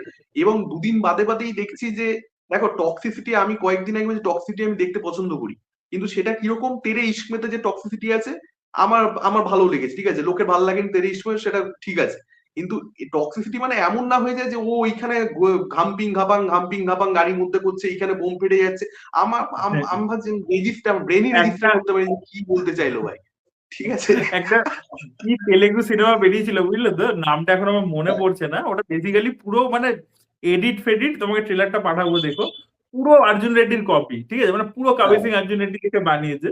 এবং দুদিন বাদে বাদেই দেখছি যে দেখো টক্সিসিটি, আমি কয়েকদিন আগে বলছি টক্সিসিটি আমি দেখতে পছন্দ করি, কিন্তু সেটা কিরকম তেরে ইস্কমেতে যে টক্সিসিটি আছে আমার আমার ভালো লেগেছে, ঠিক আছে, লোকের ভালো লাগেনি তেরে ইস্কমে সেটা ঠিক আছে। কিন্তু টক্সিসিটি মানে এমন না হয়ে যায় যে ও ওইখানে ঘাম্পিং ঘাপাং গাড়ির মধ্যে করছে, এইখানে বোম ফেটে যাচ্ছে। আমি ভাবছি রেজিস্টার ব্রেনই একটা রেজিস্টার করতে পারি কি বলতে চাইলো ভাই, ঠিক আছে। একটা কি তেলেগু সিনেমা বেরিয়েছিল বুঝলে তো, নামটা এখন আমার মনে পড়ছে না, ওটা বেসিক্যালি পুরো মানে এডিট ফেডিট, তোমাকে ট্রেলারটা পাঠাবো দেখো, পুরো অর্জুন রেড্ডির কপি, ঠিক আছে, মানে পুরো কবির সিং অর্জুন রেড্ডি থেকে বানিয়েছে।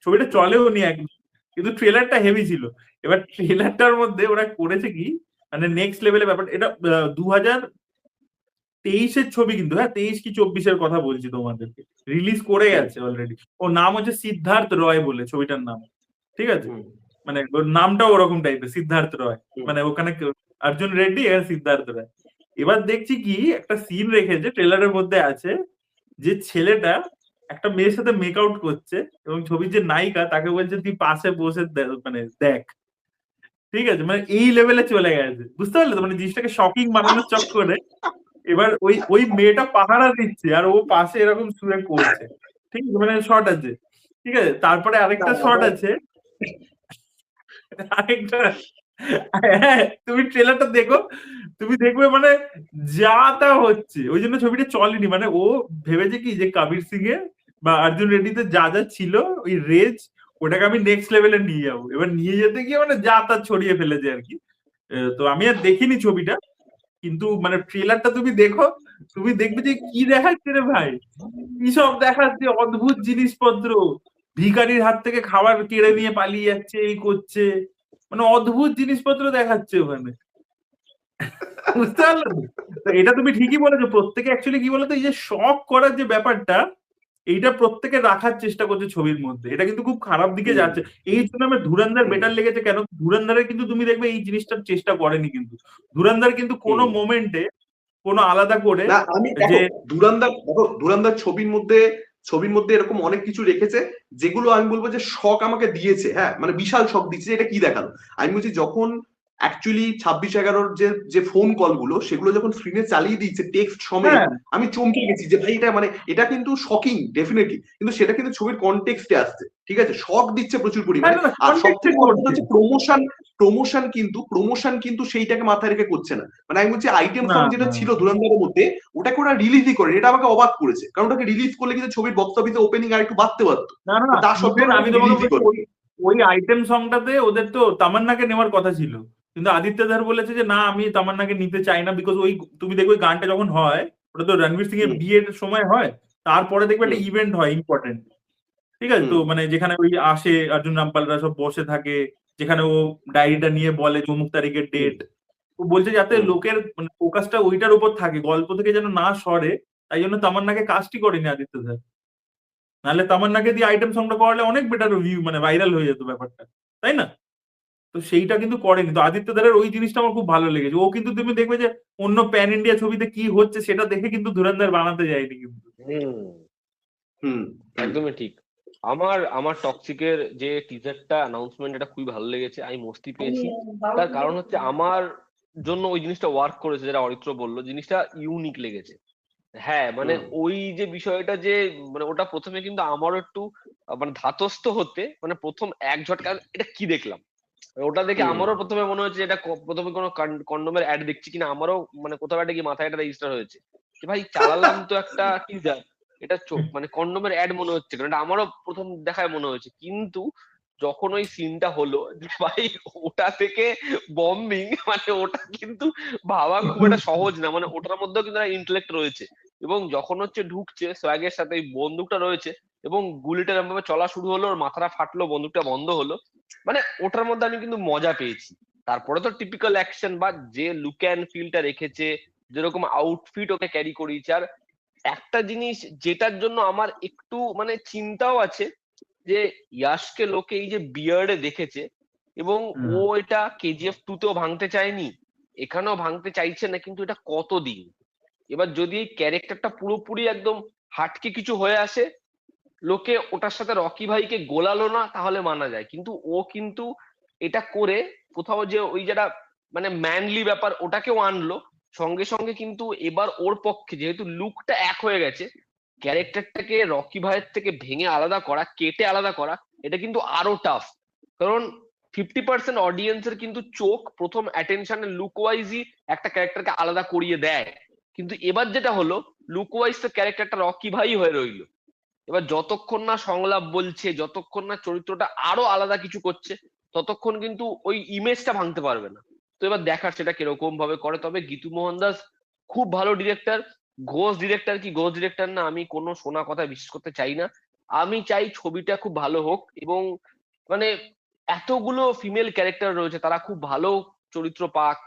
ছবিটা চলেও নি একদম, কিন্তু ট্রেলারটা হেভি ছিল। এবার ট্রেলারটার মধ্যে ওরা করেছে কি, মানে নেক্সট লেভেলের ব্যাপার। এটা 2023-এর ছবি কিন্তু, হ্যাঁ 23 কি 24-এর কথা বলছি তোমাদেরকে, রিলিজ করে গেছে অলরেডি। ওর নাম হচ্ছে সিদ্ধার্থ রয় বলে ছবিটার নাম, ঠিক আছে, মানে ওর নামটাও ওরকম টাইপের সিদ্ধার্থ রয়, মানে ওখানে অর্জুন রেড্ডি আর সিদ্ধার্থ রয়। এবার দেখছি কি একটা সিন রেখেছে ট্রেলারের মধ্যে আছে, যে ছেলেটা একটা মেয়ের সাথে মেক আউট করছে এবং ছবির যে নায়িকা তাকে বলছে তুই পাশে বসে মানে দেখ, ঠিক আছে, মানে এই লেভেলে চলে গেছে, বুঝতে পারলে তো, মানে জিনিসটাকে শকিং বানানোর চক্করে এবার ওই ওই মেয়েটা পাহারা দিচ্ছে আর ও পাশে এরকম শুয়ে করছে, ঠিক আছে, মানে শট আছে, ঠিক আছে। তারপরে আরেকটা শট আছে, আরেকটা, হ্যাঁ তুমি ট্রেলারটা দেখো, তুমি দেখবে মানে যা তা হচ্ছে, ওই জন্য ছবিটা চলেনি। মানে ও ভেবেছে কি যে কবির সিং এ বা অর্জুন রেড্ডিতে যা যা ছিল ওই রেজ, ওটাকে আমি নেক্সট লেভেলে নিয়ে যাবো। এবার নিয়ে যেতে গিয়ে মানে যা তা ছড়িয়ে ফেলেছে আর কি। তো আমি আর দেখিনি ছবিটা, কিন্তু মানে ট্রেলারটা তুমি দেখো, তুমি দেখবে যে কি দেখাচ্ছে রে ভাই, কি সব দেখাচ্ছে, অদ্ভুত জিনিসপত্র, ভিখারির হাত থেকে খাবার কেড়ে নিয়ে পালিয়ে যাচ্ছে, এই করছে, মানে অদ্ভুত জিনিসপত্র দেখাচ্ছে ওখানে। বুঝতে পারলে তো? তো এটা তুমি ঠিকই বলেছো, প্রত্যেকে অ্যাকচুয়ালি কি বলতো, এই যে শখ করার যে ব্যাপারটা, এইটা প্রত্যেকে রাখার চেষ্টা করছে ছবির মধ্যে, এটা কিন্তু খুব খারাপ দিকে হুম, যাচ্ছে। এই জন্য আমার ধুরন্ধর হুম, বেটার লেগেছে কেন, ধুরন্ধরের কিন্তু তুমি দেখবে এই জিনিসটার চেষ্টা করেনি, কিন্তু ধুরন্ধর কিন্তু কোনো হুম। মোমেন্টে কোনো আলাদা করে না আমি যে ধুরন্ধর ছবির মধ্যে এরকম অনেক কিছু রেখেছে যেগুলো আমি বলবো যে শখ আমাকে দিয়েছে, হ্যাঁ মানে বিশাল শখ দিচ্ছে। এটা কি দেখালো, আমি বলছি যখন অ্যাকচুয়ালি 26/11 যে ফোন কল গুলো সেগুলো যখন স্ক্রিনে চালিয়ে দিচ্ছে টেক্সট সমেত, হ্যাঁ, আমি চমকে গেছি যে ভাই এটা মানে এটা কিন্তু শকিং ডেফিনেটলি, কিন্তু সেটা কিন্তু ছবির কনটেক্সটে আসছে, ঠিক আছে, শখ দিচ্ছে প্রচুর হ্যাঁ, পরিমাণে। না, না, আর সব কনটেক্সটে থেকে বড় কথা করছে। হচ্ছে প্রমোশন কিন্তু সেইটাকে মাথায় রেখে করছে না। মানে আমি বলছি আইটেম না, সং যেটা না, ছিল ধুরন্ধরের মধ্যে ওটাকে ওরা রিলিজই করে, এটা আমাকে অবাক করেছে, কারণ ওটাকে রিলিজ করলে কিন্তু ছবির বক্স অফিসে ওপেনিং আর একটু বাড়তে পারতো, না, না, তো তা সত্ত্বেও ইভেন ওরা আমি কিন্তু তোমাকে রিলিজই বলছি, করে। ওই ওই আইটেম সংটাতে ওদের তো তামান্নাকে নেওয়ার কথা ছিল, কিন্তু আদিত্য ধর বলেছে যে না, আমি তামান্নাকে নিতে চাই না, বিকজ ওই তুমি দেখবে ওই গানটা যখন হয়, ওটা তো রণবীর সিং এর হুম, বিয়ের সময় হয়, তারপরে দেখবে হুম, একটা ইভেন্ট হয় ইম্পর্টেন্ট, ঠিক আছে, হুম, তো মানে যেখানে ওই আসে অর্জুন রামপালরা সব বসে থাকে, যেখানে ও ডায়েরিটা নিয়ে বলে যে অমুক তারিখের হুম, ডেট, ও বলছে যাতে হুম, লোকের মানে ফোকাসটা ওইটার উপর থাকে, গল্প থেকে যেন না সরে, তাই জন্য তামান্নাকে কাস্টই করেনি আদিত্য ধর, নাহলে তামান্নাকে দিয়ে আইটেম সংটা করালে অনেক বেটার ভিউ, মানে ভাইরাল হয়ে যেত ব্যাপারটা, তাই না? তো সেইটা কিন্তু করেনি, তো আদিত্য দারের ওই জিনিসটা আমার খুব ভালো লেগেছে, ও কিন্তু তুমি দেখবে যে অন্য প্যান ইন্ডিয়া ছবিতে কি হচ্ছে সেটা দেখে কিন্তু ধুরন্ধর বানাতে যায়নি কিন্তু। হুম, হুম, হুম, একদমই ঠিক। আমার আমার টক্সিকের যে টিজারটা অ্যানাউন্সমেন্ট, এটা খুবই ভালো লেগেছে, আমি মস্তি পেয়েছি। তার কারণ হচ্ছে আমার জন্য ওই জিনিসটা ওয়ার্ক করেছে, যেটা অরিত্র বললো, জিনিসটা ইউনিক লেগেছে। হ্যাঁ, মানে হুম, ওই যে বিষয়টা যে মানে ওটা প্রথমে কিন্তু আমারও একটু মানে ধাতস্থ হতে, মানে প্রথম এক ঝটকা এটা কি দেখলাম, ওটা দেখে হুম, আমারও প্রথমে মনে হচ্ছে এটা প্রথমে কোনো কন্ডোমের অ্যাড দেখছি কিনা, আমারও মানে কোথাও একটা গিয়ে মাথায় একটা রেজিস্টার হয়েছে যে ভাই চালালাম তো একটা টিজার, এটা মানে কন্ডোমের অ্যাড মনে হচ্ছে, কারণ এটা আমারও প্রথম দেখায় মনে হয়েছে। কিন্তু যখন ওই সিনটা হলো যে ভাই ওটা থেকে বম্বিং, মানে ওটা কিন্তু ভাবা খুব একটা সহজ না, মানে ওটার মধ্যেও কিন্তু একটা ইন্টেলেক্ট রয়েছে। এবং যখন হচ্ছে ঢুকছে সোয়াগের সাথে এই বন্দুকটা রয়েছে, এবং গুলিটা এরকম ভাবে চলা শুরু হলো, ওর মাথাটা ফাটলো, বন্দুকটা বন্ধ হলো, মানে ওটার মধ্যে আমি কিন্তু মজা পেয়েছি। তারপরে তো টিপিক্যাল অ্যাকশন বা যে লুক অ্যান্ড ফিলটা রেখেছে, যেরকম আউটফিট ওকে ক্যারি করিয়েছে। আর একটা জিনিস যেটার জন্য আমার একটু মানে চিন্তাও আছে, যে ইয়াশকে লোকে এই যে বিয়ার্ডে দেখেছে, এবং ও হুম, এটা KGF 2 তেও ভাঙতে চায়নি, এখানেও ভাঙতে চাইছে না, কিন্তু এটা কতদিন? এবার যদি এই ক্যারেক্টারটা পুরোপুরি একদম হাটকে কিছু হয়ে আসে, লোকে ওটার সাথে রকি ভাইকে গোলালো না, তাহলে মানা যায়। কিন্তু ও কিন্তু এটা করে কোথাও যে ওই যেটা মানে ম্যানলি ব্যাপার ওটাকেও আনলো সঙ্গে সঙ্গে। কিন্তু এবার ওর পক্ষে যেহেতু লুকটা এক হয়ে গেছে, ক্যারেক্টারটাকে রকি ভাইয়ের থেকে ভেঙে আলাদা করা, কেটে আলাদা করা, এটা কিন্তু আরো টাফ। কারণ 50% অডিয়েন্সের কিন্তু চোখ প্রথম অ্যাটেনশনের লুক ওয়াইজই একটা ক্যারেক্টারকে আলাদা করিয়ে দেয়। কিন্তু এবার যেটা হলো, লুক ওয়াইজ তো ক্যারেক্টারটা রকি ভাই হয়ে রইলো। এবার যতক্ষণ না সংলাপ বলছে, যতক্ষণ না চরিত্রটা আরো আলাদা কিছু করছে, ততক্ষণ কিন্তু ওই ইমেজটা ভাঙতে পারবে না। তো এবার দেখার সেটা কিরকম ভাবে করে। তবে গীতু মোহনদাস খুব ভালো ডিরেক্টর। ঘোষ ডিরেক্টর কি ঘোষ ডিরেক্টর না, আমি কোনো শোনা কথা বিশ্বাস করতে চাই না। আমি চাই ছবিটা খুব ভালো হোক, এবং মানে এতগুলো ফিমেল ক্যারেক্টার রয়েছে, তারা খুব ভালো চরিত্র পাক।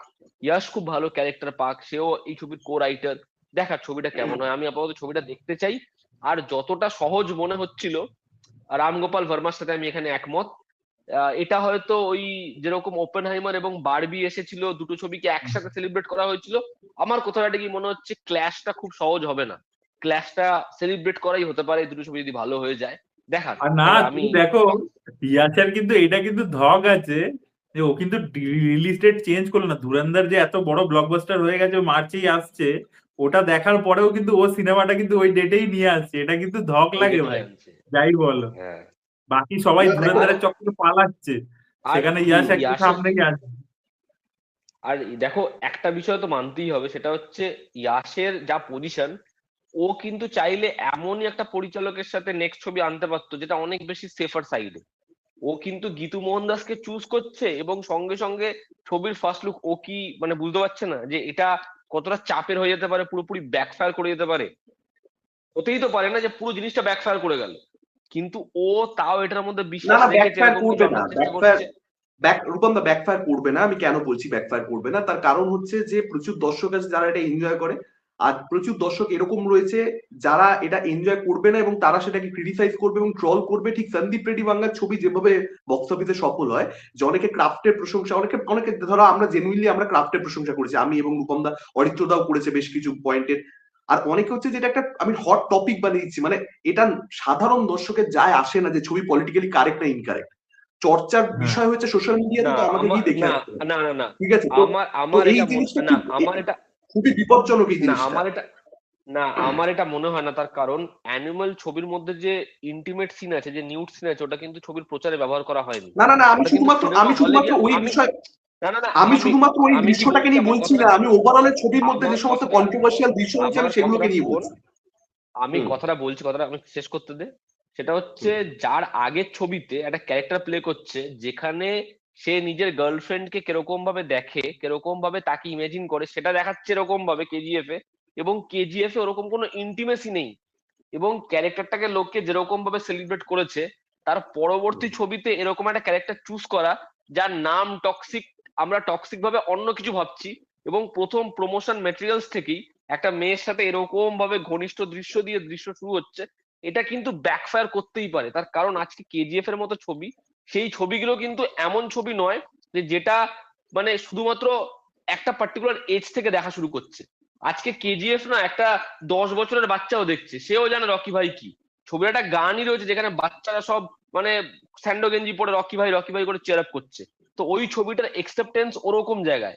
ইয়াশ খুব ভালো ক্যারেক্টার পাক, সেও এই ছবির কো রাইটার। দেখার ছবিটা কেমন হয়, আমি আপাতত ছবিটা দেখতে চাই। আর যতটা সহজ মনে হচ্ছিল, রামগোপাল ভার্মার সাথে আমি এখানে একমত। এটা হয়তো ওই যেরকম ওপেনহাইমার এবং বারবি এসেছিল, দুটো ছবিকে একসাথে সেলিব্রেট করা হয়েছিল, আমার কোথাও একটা কি মনে হচ্ছে ক্ল্যাশটা খুব সহজ হবে না। ক্ল্যাশটা সেলিব্রেট করাই হতে পারে এই দুটো ছবি যদি ভালো হয়ে যায়। দেখার, আর না, তবে আমি তুমি দেখো ইয়াসের কিন্তু এটা কিন্তু ধক আছে যে ও কিন্তু রিলিজ ডেট চেঞ্জ করলো না, ধুরন্ধর যে এত বড় ব্লকবাস্টার হয়ে গেছে, ও মার্চেই আসছে, ওটা দেখার পরেও কিন্তু ও সিনেমাটা কিন্তু ওই ডেটেই নিয়ে আসছে, এটা কিন্তু ধক ওই লাগে ডেটেই ভাই, আনছে। যাই বলো। হ্যাঁ। বাকি সবাই না দেখো, আর ধুরন্ধরের চক্করে পালাচ্ছে, আর সেখানে ইয়াস একটু ইয়াসের, সামনে গিয়ে আসছে। আর দেখো একটা বিষয় তো মানতেই হবে, সেটা হচ্ছে ইয়াসের যা পজিশন, ও কিন্তু চাইলে এমনই একটা পরিচালকের সাথে নেক্সট ছবি আনতে পারতো যেটা অনেক বেশি সেফার সাইডে। ও কিন্তু গীতু মোহনদাসকে চুজ করছে, এবং সঙ্গে সঙ্গে ছবির ফার্স্ট লুক ও কি মানে বুঝতে পারছে না যে এটা কতটা চাপের হয়ে যেতে পারে, পুরোপুরি ব্যাকফায়ার করে যেতে পারে। হতেই তো পারে না যে পুরো জিনিসটা ব্যাকফায়ার করে গেল। কিন্তু ও তাও এটার মধ্যে না বিশ্বাস না রেখেছে, ব্যাকফায়ার এরকম কিছু করবে না, আনার চেষ্টা ব্যাকফায়ার করছে। রূপম দা ব্যাকফায়ার করবে না। আমি কেন বলছি ব্যাকফায়ার করবে না, তার কারণ হচ্ছে যে প্রচুর দর্শক আছে যারা এটা এনজয় করে, আর প্রচুর দর্শক এরকম রয়েছে যারা এটা এনজয় করবে না এবং তারা সেটাকে ক্রিটিসাইজ করবে এবং ট্রল করবে। ঠিক সন্দীপ রেড্ডি বাংলার ছবি যেভাবে বক্স অফিসে সফল হয়, যে অনেকে ক্রাফটের প্রশংসা, অনেকে অনেকে ধরো আমরা জেনুইনলি আমরা ক্রাফটের প্রশংসা করেছি, আমি এবং রূপম দা, অরিত্র দাও করেছে বেশ কিছু পয়েন্টের। আর অনেকে হচ্ছে যেটা একটা আমি হট টপিক বানিয়ে দিচ্ছি, মানে এটা সাধারণ দর্শকের যায় আসে না যে ছবি পলিটিক্যালি কারেক্ট না ইনকারেক্ট। চর্চার হ্যাঁ বিষয় হচ্ছে সোশ্যাল মিডিয়াতে, না তো আমাকে আমার গিয়ে দেখে না আসতে হবে। না না না ঠিক আছে, তো আমার তো আমার এই এটা জিনিসটা না ঠিক আমার এটা খুবই বিপজ্জনক এই না জিনিসটা। আমার এটা মনে হয় না। তার কারণ অ্যানিমাল ছবির মধ্যে যে ইন্টিমেট সিন আছে, যে নিউড সিন আছে, ওটা কিন্তু ছবির প্রচারে ব্যবহার করা হয়নি। না না না, আমি ওটা কিন্তু শুধুমাত্র সিনেমা হলে গিয়ে ওই আমি বিষয়, না না না আমি আমি শুধুমাত্র ওই আমি কি দৃশ্যটাকে বলছি, নিয়ে আমার বলছি কথাটা না, আমি শোনো, ওভারঅলের ছবির মধ্যে যে আমার সমস্ত কথাটা শোনো, কন্ট্রোভার্সিয়াল দৃশ্য রয়েছে আমি আমার সেগুলোকে কথাটা নিয়ে শোন, বলছি। আমি হুম কথাটা বলছি, কথাটা আমি শেষ করতে দে। সেটা হচ্ছে, হুম যার আগের ছবিতে একটা ক্যারেক্টার প্লে করছে যেখানে সে নিজের গার্লফ্রেন্ডকে কিরকম ভাবে দেখে, কিরকম ভাবে তাকে ইমেজিন করে, সেটা দেখাচ্ছে এরকম ভাবে কেজিএফ এ। এবং কেজিএফ এ ওরকম কোনো ইন্টিমেসি নেই, এবং ক্যারেক্টারটাকে লোককে যেরকম ভাবে সেলিব্রেট করেছে, তার পরবর্তী হুম। ছবিতে এরকম একটা ক্যারেক্টার চুজ করা যার নাম টক্সিক, আমরা টক্সিক ভাবে অন্য কিছু ভাবছি, এবং প্রথম প্রমোশন ম্যাটেরিয়ালস থেকেই একটা মেয়ের সাথে এরকম ভাবে ঘনিষ্ঠ দৃশ্য দিয়ে দৃশ্য শুরু হচ্ছে, এটা কিন্তু ব্যাকফায়ার করতেই পারে। তার কারণ আজকে কেজিএফ এর মতো ছবি, সেই ছবিগুলো কিন্তু এমন ছবি নয় যে যেটা মানে শুধুমাত্র একটা পার্টিকুলার এজ থেকে দেখা শুরু করছে। আজকে কেজিএফ না একটা 10 বছরের বাচ্চাও দেখছে, সেও জানে রকি ভাই কি। ছবির একটা গানই রয়েছে যেখানে বাচ্চারা সব মানে স্যান্ডো গেঞ্জি পরে রকি ভাই করে চেয়ার আপ করছে। তো ওই ছবিটার একসেপ্টেন্স ওরকম জায়গায়।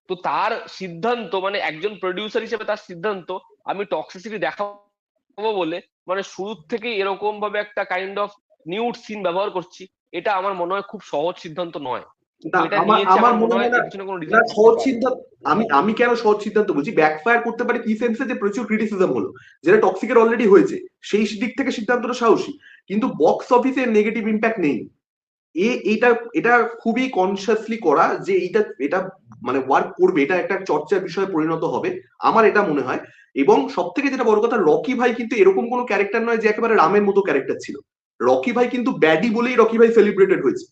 তো তার সিদ্ধান্ত, মানে একজন প্রডিউসার হিসেবে তার সিদ্ধান্ত, আমি টক্সিসিটি দেখাবো বলে মানে শুরুর থেকেই এরকম ভাবে একটা কাইন্ড অফ নিউড সিন ব্যবহার করছি, এটা আমার মনে হয় খুব সহজ সিদ্ধান্ত নয়। তো না এটা আমার নিয়েছে, আমার আমার মনে মনে হয় হয় না, এর পিছনে কোনো না রিজন থাকতে সহজ পারে। সিদ্ধান্ত। আমি আমি কেন সহজ সিদ্ধান্ত বলছি, ব্যাকফায়ার করতে পারে কি সেন্সে, যে প্রচুর ক্রিটিসিজম হলো যেটা টক্সিকের অলরেডি হয়েছে, সেই দিক থেকে সিদ্ধান্তটা সাহসী, কিন্তু বক্স অফিসে নেগেটিভ ইম্প্যাক্ট নেই। এটা এটা খুবই কনসিয়াসলি করা যে এটা এটা মানে ওয়ার্ক করবে, এটা একটা চর্চার বিষয়ে পরিণত হবে, আমার এটা মনে হয়। এবং সব থেকে যেটা বড় কথা, রকি ভাই কিন্তু এরকম কোনো ক্যারেক্টার নয় যে একেবারে রামের মতো ক্যারেক্টার ছিল। রকি ভাই কিন্তু ব্যাডি বলেই রকি ভাই সেলিব্রেটেড হয়েছে।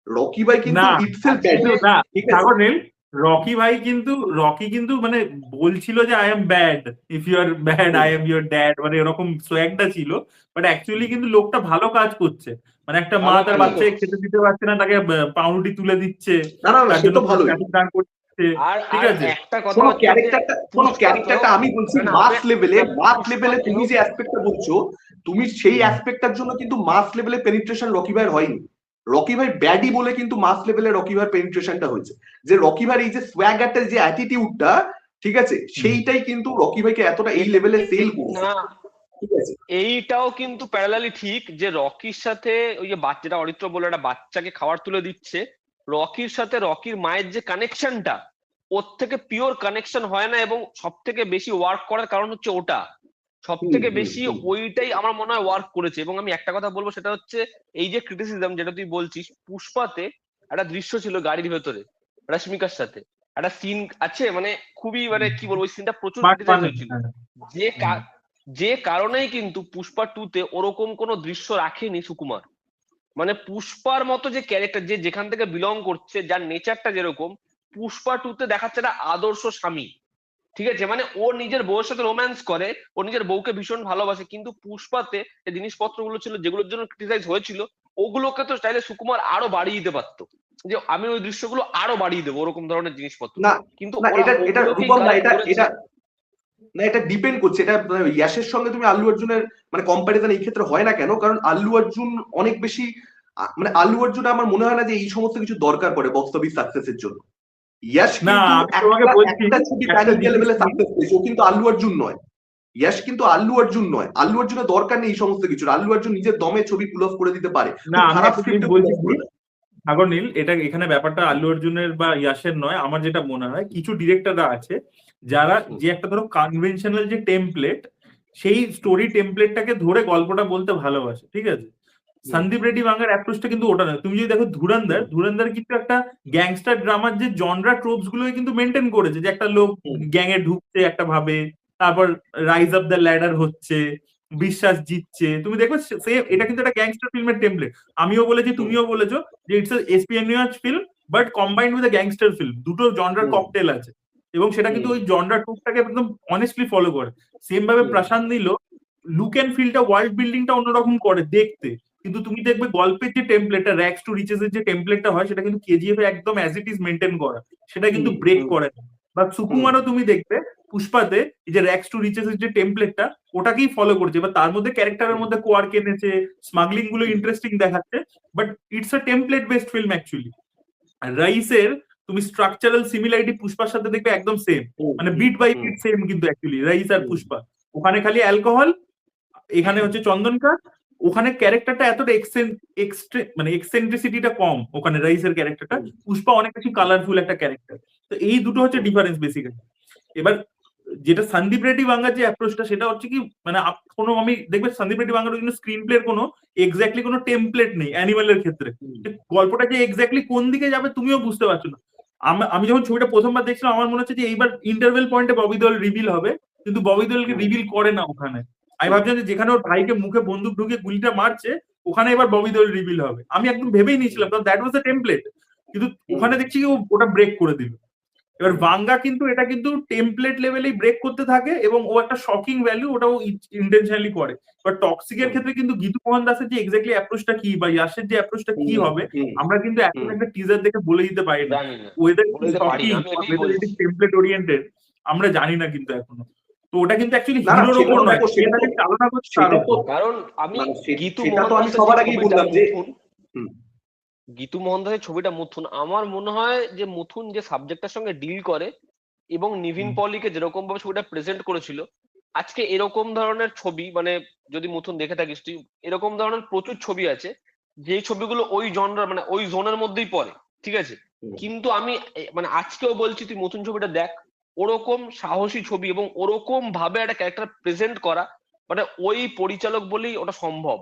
রকি ভাই না, কিন্তু ইটসেলফ ব্যাডি। কিন্তু না, ঠিক আছে, সাগর নীল, রকি কিন্তু মানে বলছিল যে I am bad, if you are bad I am your dad, মানে এরকম সোয়াগটা ছিল। বাট অ্যাকচুয়ালি কিন্তু লোকটা ভালো কাজ করছে। মানে একটা মা ভালো তার কাজ হুম। বাচ্চাকে করছে। খেতে দিতে পারছে না, তাকে পাউরুটি তুলে দিচ্ছে, না না না, তার সে জন্য তো পুরো ভালোই। ট্রাফিক দাঁড় করছে। আর ঠিক আর আছে, একটা কথা শোনো হচ্ছে যে পুষ্পাতেও, ক্যারেক্টারটা আমি বলছি না না মাস আমি লেভেলে, না মাস লেভেলে তুমি পুষ্পাতেও যে অ্যাসপেক্টটা বলছো, তুমি সেই অ্যাসপেক্টটার জন্য কিন্তু মাস লেভেলে পেনিট্রেশন রকি ভাইয়ের হয়নি। রকি ভাই ব্যাডি বলে কিন্তু মাস লেভেলে রকি ভাইয়ের পেনিট্রেশনটা হয়েছে। যে রকি ভাইয়ের এই যে সোয়াগারটার যে অ্যাটিটিউডটা, ঠিক আছে, সেইটাই কিন্তু রকি ভাইকে এতটা এই লেভেলে সেল করছে। না, ঠিক আছে, এইটাও কিন্তু প্যারালালি ঠিক যে রকির সাথে ওই যে বাচ্চাটা অরিত্র বলে একটা বাচ্চাকে খাবার তুলে দিচ্ছে, রকির সাথে রকির মায়ের যে কানেকশনটা, ওর থেকে পিওর কানেকশন হয় না। এবং সব থেকে বেশি ওয়ার্ক করার কারণ হচ্ছে ওটা, সব হুম থেকে হুম বেশি হুম ওইটাই আমার মনে হয় ওয়ার্ক করেছে। এবং আমি একটা কথা বলবো, সেটা হচ্ছে এই যে ক্রিটিসিজম যেটা তুই বলছিস, পুষ্পাতে একটা দৃশ্য ছিল গাড়ির ভেতরে রশ্মিকার সাথে, একটা সিন আছে, মানে খুবই মানে কি বলবো, ওই সিনটা প্রচুর পার্ট ক্রিটিসাইজ ওয়ান। হয়েছিল। যে যে কারণেই কিন্তু পুষ্পা 2 তে ওরকম কোনো দৃশ্য রাখেনি সুকুমার। মানে পুষ্পার মতো যে ক্যারেক্টার, যে যেখান থেকে বিলং করছে, যার নেচারটা যেরকম, পুষ্পা 2 তে দেখাচ্ছে একটা আদর্শ স্বামী। ঠিক আছে, মানে ও নিজের বউয়ের সাথে রোম্যান্স করে, ও নিজের বউকে ভীষণ ভালোবাসে, কিন্তু পুষ্পাতে যে জিনিসপত্রগুলো ছিল যেগুলোর জন্য ক্রিটিসাইজ হয়েছিল, ওগুলোকে তো চাইলে সুকুমার আরো বাড়িয়ে দিতে পারতো, যে আমি ওই দৃশ্যগুলো আরো বাড়িয়ে দেবো ওরকম ধরনের জিনিসপত্র। না কিন্তু না, ওরা এটা এটা ওগুলোকেই রূপম দা, কালেক্ট এটা করেছে। এটা না, এটা ডিপেন্ড করছে, এটা ইয়াশের সঙ্গে তুমি আল্লু অর্জুনের মানে কম্পারিজন এই ক্ষেত্রে হয় না কেন, কারণ আল্লু অর্জুন অনেক বেশি মানে আল্লু অর্জুন আমার মনে হয় না যে এই সমস্ত কিছু দরকার পড়ে বক্স অফিস সাকসেসের জন্য। ইয়াশ না, কিন্তু আমি তোমাকে বলছি একটা ছবি প্যান একটা ইন্ডিয়া জিনিস লেভেলে সাকসেস পেয়েছে, ও কিন্তু আল্লু অর্জুন নয়। ইয়াশ কিন্তু আল্লু অর্জুন নয়, আল্লু অর্জুনের দরকার নেই এই সমস্ত কিছু। আল্লু অর্জুন নিজের দমে ছবি পুল অফ করে দিতে পারে, না, খুব আমি খারাপ একটা জিনিস স্ক্রিপ্টে পুল বলছি অফ কি করে দেয়। সাগর নীল, এটা এখানে ব্যাপারটা আল্লু অর্জুনের বা ইয়াসের নয়। আমার যেটা মনে হয়, কিছু ডিরেক্টররা আছে যারা হুম, যে একটা ধরো কনভেনশনাল যে টেমপ্লেট, সেই স্টোরি টেমপ্লেটটাকে ধরে গল্পটা বলতে ভালোবাসে। ঠিক আছে, হুম, সন্দীপ রেড্ডি বাংলার অ্যাপ্রোচটা কিন্তু ওটা নয়। তুমি যদি দেখো হুম, ধুরন্ধর কিন্তু একটা গ্যাংস্টার ড্রামার যে জনরা ট্রোপস গুলোকে কিন্তু মেনটেন করেছে, যে একটা লোক হুম, গ্যাং এ ঢুকছে একটা ভাবে, তারপর রাইজ অফ দ্য ল্যাডার হচ্ছে, বিশ্বাস জিতছে, তুমি দেখবে সেম এটা কিন্তু একটা গ্যাংস্টার ফিল্মের টেমপ্লেট। আমিও বলেছি, তুমিও বলেছো যে ইটস এসপিএনএস film but combined with gangster film, দুটো জনরার ককটেল আছে এবং সেটা কিন্তু ওই জনরার টুকটাকে একদম অনেস্টলি ফলো করে। সেম ভাবে প্রশান্ত নীলও লুক এন্ড ফিলটা, ওয়ার্ল্ড বিল্ডিংটা অন্যরকম করে দেখতে, কিন্তু তুমি দেখবে গল্পের যে টেমপ্লেটটা, র্যাগস টু রিচেস এর যে টেমপ্লেটটা হয় সেটা কিন্তু কেজিএফ এ একদম অ্যাজ ইট ইজ মেনটেন করা, সেটা কিন্তু ব্রেক করে না। বা সুকুমারও তুমি দেখবে পুষ্পাতে এই যে র্যাগস টু রিচেস এর যে টেমপ্লেটটা ওটাকেই ফলো করছে, বা তার মধ্যে ক্যারেক্টারের মধ্যে কোয়ার্ক এনেছে, স্মাগলিং গুলো ইন্টারেস্টিং দেখাচ্ছে, but it's a template based film actually. রাইসের তুমি স্ট্রাকচারাল সিমিলারিটি পুষ্পার সাথে দেখবে একদম সেম, মানে বিট বাই বিট সেম কিন্তু অ্যাকচুয়ালি রাইস আর পুষ্পা। ওখানে খালি অ্যালকোহল, এখানে হচ্ছে চন্দন কাঠ, ওখানে ক্যারেক্টারটা এতটা মানে এক্সেন্ট্রিসিটিটা কম ওখানে রাইসের ক্যারেক্টারটা, পুষ্পা অনেক বেশি কালারফুল একটা ক্যারেক্টার। তো এই দুটো হচ্ছে ডিফারেন্স বেসিক্যালি। এবার যেটা সন্দীপ রেড্ডি বাঙ্গার যে অ্যাপ্রোচটা সেটা হচ্ছে কি, মানে কোনো আমি দেখবে সন্দীপ রেড্ডি বাঙ্গার কিন্তু স্ক্রিন প্লের কোনো এক্স্যাক্টলি কোনো টেমপ্লেট নেই অ্যানিমালের ক্ষেত্রে, গল্পটা যে এক্স্যাক্টলি কোন দিকে যাবে তুমিও বুঝতে পারছো না। আমি যখন ছবিটা প্রথমবার দেখছিলাম আমার মনে হচ্ছে যে এইবার ইন্টারভেল পয়েন্টে ববি দেওল রিভিল হবে, কিন্তু ববি দেওলকে রিভিল করে না ওখানে। আমি ভাবছিলাম যে যেখানে ওর ভাইকে মুখে বন্দুক ঢুকিয়ে গুলিটা মারছে ওখানে এবার ববি দেওল রিভিল হবে, আমি একদম ভেবেই নিয়েছিলাম, কারণ দ্যাট ওয়াজ দ্য টেমপ্লেট, কিন্তু ওখানে দেখছি ও ওটা ব্রেক করে দিল। এবার বাঙ্গা কিন্তু এটা কিন্তু টেমপ্লেট লেভেলেই ব্রেক করতে থাকে এবং ও একটা শকিং ভ্যালু ওটাও ইন্টেনশনালি করে। বাট টক্সিকের ক্ষেত্রে কিন্তু গীতু মোহন দাসের যে এক্স্যাক্টলি অ্যাপ্রোচটা কি বা ইয়াসের যে অ্যাপ্রোচটা কি হবে আমরা কিন্তু এখন একটা টিজার দেখে বলে দিতে পারি না, weather shocking weather it is template oriented আমরা জানি না কিন্তু এখনো। তো ওটা কিন্তু অ্যাকচুয়ালি হিরোর উপর নয়, সেটাকে চালনা করছে তার উপর। কারণ আমি গীতু গীতু মোহন দাসের ছবিটা মুথুন, আমার মনে হয় যে মুথুন যে সাবজেক্টের সঙ্গে ডিল করে এবং নিভিন পলিকে যেরকম ভাবে ছবিটা প্রেজেন্ট করেছিল, আজকে এরকম ধরনের ছবি, মানে যদি মুথুন দেখে থাকিস তুই, এরকম ধরনের প্রচুর ছবি আছে যে ছবিগুলো ওই জনরার মানে ওই জোনের মধ্যেই পড়ে, ঠিক আছে। কিন্তু আমি মানে আজকেও বলছি তুই মুথুন ছবিটা দেখ, ওরকম সাহসী ছবি এবং ওরকম ভাবে একটা ক্যারেক্টার প্রেজেন্ট করা, মানে ওই পরিচালক বলেই ওটা সম্ভব।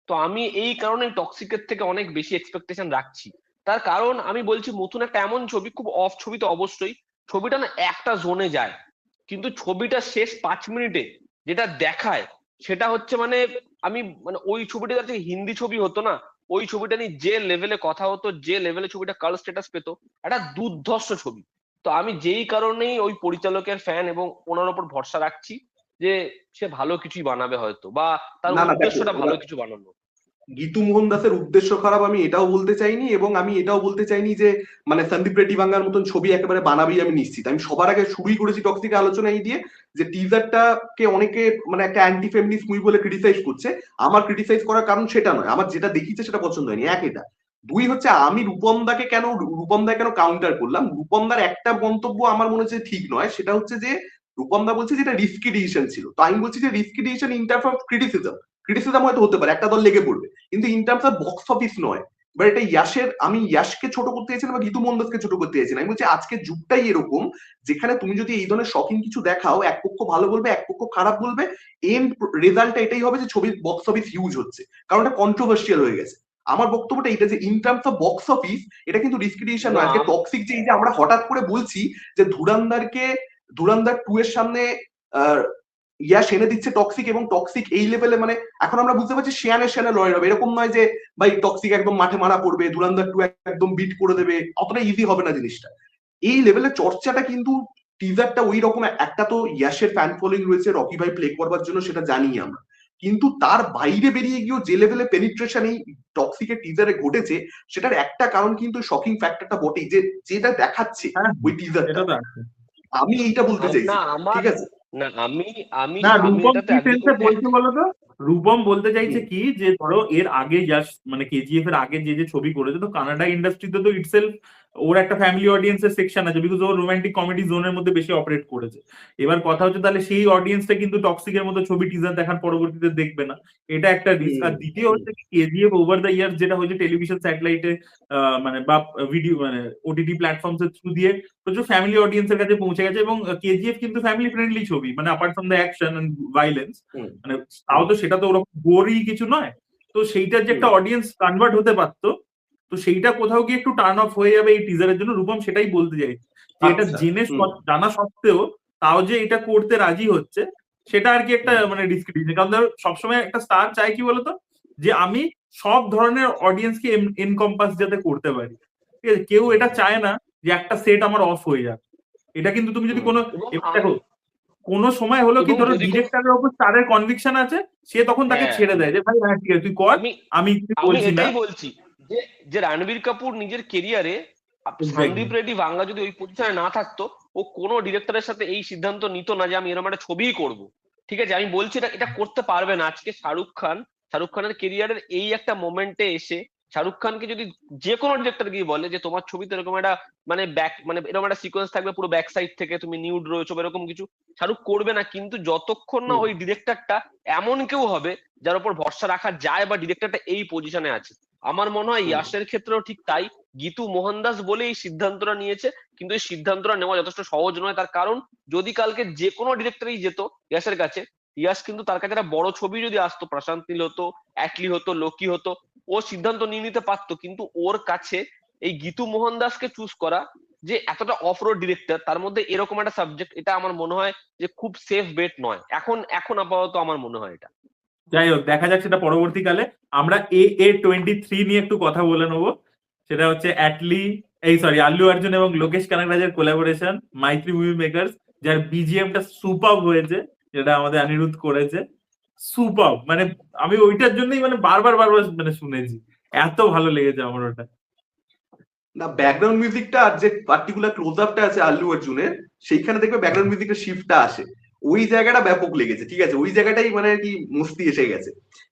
তো আমি এই কারণে টক্সিকের থেকে অনেক বেশি এক্সপেকটেশন রাখছি। তার কারণ আমি বলছি মুথুন একটা এমন ছবি, খুব অফ ছবি তো অবশ্যই, ছবিটা না একটা জোনে যায়, কিন্তু ছবিটা শেষ 5 মিনিটে যেটা দেখায় সেটা হচ্ছে মানে আমি মানে ওই ছবিটা যাতে হিন্দি ছবি হতো না, ওই ছবিটা নিয়ে যে লেভেলে কথা হতো, যে লেভেলে ছবিটা কার্ল স্ট্যাটাস পেতো, একটা দুর্ধর্ষ ছবি। তো আমি যেই কারণেই ওই পরিচালকের ফ্যান এবং ওনার উপর ভরসা রাখছি যে সে ভালো কিছুই বানাবে হয়তো, বা তার উদ্দেশ্যটা ভালো কিছু বানানো। গীতু মোহন দাসের উদ্দেশ্য খারাপ আমি এটাও বলতে চাইনি, এবং আমি এটাও বলতে চাইনি যে মানে সন্দীপ রেড্ডি বাঙ্গার মতন ছবি একেবারে বানাবেই আমি নিশ্চিত। আমি সবার আগে শুরুই করেছি টক্সিক আলোচনা এই দিয়ে যে টিজারটাকে অনেকে মানে একটা অ্যান্টি ফেমিনিস্ট মুভি বলে ক্রিটিসাইজ করছে। আমার ক্রিটিসাইজ করার কারণ সেটা নয়, আমার যেটা দেখিছে সেটা পছন্দ হয়নি, এক এটা। দুই হচ্ছে আমি রূপম দাকে কেন কাউন্টার করলাম, রূপম দার একটা মন্তব্য আমার মনে হচ্ছে ঠিক নয়, সেটা হচ্ছে যে রূপম দা বলছে যে এটা রিস্কি ডিসিশন ছিল। তো আমি বলছি যে risky decision in terms of criticism হয়তো হতে পারে, একটা দল লেগে পড়বে, কিন্তু in terms of box office নয়। এবার এটা আমি ইয়াশকে ছোট করতে চাইছিলাম বা গীতু মোহন দাসকে ছোট করতে চাইছিলাম। আমি বলছি আজকের যুগটাই এরকম, যেখানে তুমি যদি এই ধরনের শকিং কিছু দেখাও, এক পক্ষ ভালো বলবে এক পক্ষ খারাপ বলবে, এন্ড রেজাল্টটা এটাই হবে যে ছবির বক্স অফিস হিউজ হচ্ছে, কারণ এটা কন্ট্রোভার্সিয়াল হয়ে গেছে। আমার বক্তব্যটা এটা যে in terms of box office এটা কিন্তু রিস্কি ডিসিশন নয়। আজকে টক্সিক যে এই যে আমরা হঠাৎ করে বলছি যে ধুরান্দার 2 এর সামনে ইয়াশ এনে দিচ্ছে টক্সিক, এবং টক্সিক এই লেভেলে মানে এখন আমরা বুঝতে পারছি শেয়ানে লড়াই হবে, এরকম নয় যে ভাই টক্সিক একদম মাঠে মারা পড়বে, ধুরান্দার 2 একদম বিট করে দেবে, অতটা ইজি হবে না জিনিসটা। এই লেভেলের চর্চাটা কিন্তু টিজারটা ওই রকম, একটা তো ইয়াশের ফ্যান ফলোইং রয়েছে রকি ভাই প্লে করবার জন্য, সেটা জানি আমরা, কিন্তু তার বাইরে বেরিয়ে গিয়েও যে লেভেলে পেনিট্রেশন এই টক্সিকের টিজারে ঘটেছে, সেটার একটা কারণ কিন্তু শকিং ফ্যাক্টরটা বটেই, যে যেটা দেখাচ্ছে ওই টিজারটা। আমি এইটা বলতে চাইছি, ঠিক আছে। না আমি আমি না রূপম কি সেন্সে বলছে বলতো, রূপম বলতে চাইছে কি যে ধরো এর আগে মানে কেজিএফ এর আগে যে ছবি করেছে, তো কানাডা ইন্ডাস্ট্রিতে তো ইটসেলফ ওর একটা ফ্যামিলি অডিয়েন্সের সেকশন আছে, বিকজ ও রোমান্টিক কমেডি জোনের মধ্যে বেশি অপারেট করেছে। এবার কথা হচ্ছে তাহলে সেই অডিয়েন্সটা কিন্তু টক্সিকের মতো ছবি টিজার দেখার পরবর্তীতে দেখবে না, এটা একটা রিস্ক। আর দ্বিতীয় হচ্ছে কেজিএফ ওভার দ্য ইয়ার যেটা হয়েছে টেলিভিশন স্যাটেলাইটে মানে বা ভিডিও মানে ওটিটি প্ল্যাটফর্মস এর থ্রু দিয়ে প্রচুর ফ্যামিলি অডিয়েন্সের কাছে পৌঁছে গেছে, এবং কেজিএফ কিন্তু ফ্যামিলি ফ্রেন্ডলি ছবি, মানে apart from the action and violence, মানে তাও তো সেটা তো ওরকম গোরই কিছু নয়। তো সেইটার যে একটা অডিয়েন্স কনভার্ট হতে পারতো, তো সেইটা কোথাও গিয়ে একটু টার্ন অফ হয়ে যাবে এই টিজারের জন্য। রূপম সেটাই বলতে চাই যে এটা জেনে জানা সত্ত্বেও তাও যে এটা করতে রাজি হচ্ছে, সেটা আর কি একটা মানে ডিসক্রিট, কারণ ধরো সবসময় একটা স্টার চাই কি বলতো, যে আমি সব ধরনের অডিয়েন্সকে এনকম্পাস যাতে করতে পারি, ঠিক আছে? কেউ এটা চায় না যে একটা সেট আমার অফ হয়ে যাক। এটা কিন্তু তুমি যদি কোনো এবং দেখো, কোনো সময় হলো কি এবং ধরো যদি ডিরেক্টরের উপর স্টারের কনভিকশন আছে, সে তখন তাকে হ্যাঁ ছেড়ে দেয় যে ভাই হ্যাঁ ঠিক আছে তুই কর, আমি আমি কিছু আমি বলছি না। এটাই বলছি যে যে রণবীর কাপুর নিজের কেরিয়ারে এক্স্যাক্টলি। সন্দীপ রেড্ডি বাংলা যদি ওই পজিশনে না থাকতো, ও কোনো ডিরেক্টরের সাথে এই সিদ্ধান্ত নিত না যে আমি এরকম একটা ছবিই করব। ঠিক আছে, আমি বলছি এটা এটা করতে পারবে না। আজকে শাহরুখ খানের কেরিয়ারের এই একটা মোমেন্টে এসে শাহরুখ খানকে যদি যে কোনো ডিরেক্টর গিয়ে বলে যে তোমার ছবিতে এরকম একটা মানে এরকম একটা সিকোয়েন্স থাকবে পুরো ব্যাক সাইড থেকে তুমি নিউড রয়েছো বা এরকম কিছু, শাহরুখ করবে না। কিন্তু যতক্ষণ না ওই ডিরেক্টরটা এমন কেউ হবে যার উপর ভরসা রাখা যায় বা ডিরেক্টরটা এই পজিশনে আছে। আমার মনে হয় ইয়াশের ক্ষেত্রেও ঠিক তাই। গীতু মোহনদাস বলে এই সিদ্ধান্তটা নিয়েছে, কিন্তু এই সিদ্ধান্তটা নেওয়া যথেষ্ট সহজ নয়। তার কারণ যদি কালকে যে কোনো ডিরেক্টরই যেত ইয়াশের কাছে, ইয়াশ কিন্তু তার কাছে একটা বড় ছবি যদি আসতো, প্রশান্ত নীল হতো, অ্যাটলি হতো, লোকি হতো, ও সিদ্ধান্ত নিয়ে নিতে পারতো। কিন্তু ওর কাছে এই গীতু মোহনদাসকে চুজ করা, যে এতটা অফ রোড ডিরেক্টর, তার মধ্যে এরকম একটা সাবজেক্ট, এটা আমার মনে হয় যে খুব সেফ বেট নয় এখন এখন আপাতত আমার মনে হয় এটা। যাই হোক দেখা যাক সেটা পরবর্তীকালে। আমরা AA23 নিয়ে একটু কথা বলে নেবো। সেটা হচ্ছে আল্লু অর্জুন এবং Lokesh কানাগরাজের collaboration Maitri movie makers, যার বিজিএমটা সুপার হয়েছে, যেটা আমাদের অনিরুদ্ধ করেছে। সুপার মানে আমি ওইটার জন্যই মানে বারবার বারবার মানে শুনেছি, এত ভালো লেগেছে আমার ওটা। না, ব্যাকগ্রাউন্ড মিউজিকটা আর যে পার্টিকুলার ক্লোজ আপটা আছে আল্লু অর্জুনের, সেইখানে দেখবে ব্যাকগ্রাউন্ড মিউজিকের শিফটটা আসে, ওই জায়গাটা ব্যাপক লেগেছে। ঠিক আছে, ওই জায়গাটাই মানে কি মস্তি এসে গেছে।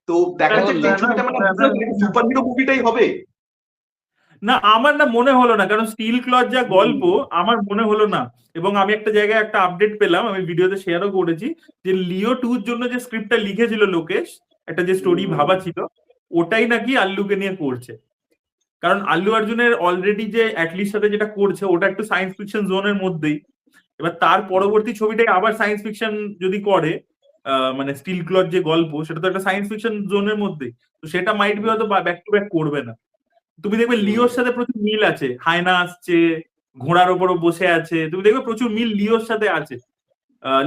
তো দেখা যাক যে এই ছবিটা মানে সুপার হিরো মুভিটাই হবে। না আমার না মনে হলো না, কারণ স্টিল ক্লথ যা গল্প আমার মনে হলো না। এবং আমি একটা জায়গায় একটা আপডেট পেলাম, আমি ভিডিওতে শেয়ারও করেছি, যে লিও 2 জন্য যে স্ক্রিপ্টটা লিখেছিল লোকেশ, একটা যে স্টোরি ভাবা ছিল, ওটাই নাকি আল্লুকে নিয়ে করছে। কারণ আল্লু অর্জুনের অলরেডি যে অ্যাটলিস্ট সাথে যেটা করছে ওটা একটু সায়েন্স ফিকশন জোনের মধ্যেই। এবার তার পরবর্তী ছবিটাই আবার সায়েন্স ফিকশন যদি করে, মানে স্টিল ক্লথ যে গল্প সেটা তো একটা সায়েন্স ফিকশন জোনের মধ্যেই, তো সেটা মাইট বি হয়তো ব্যাক টু ব্যাক করবে না। তুমি দেখবে লিওর সাথে প্রচুর মিল আছে, হায়না আসছে, ঘোড়ার ওপরও বসে আছে, তুমি দেখবে প্রচুর মিল লিওর সাথে আছে।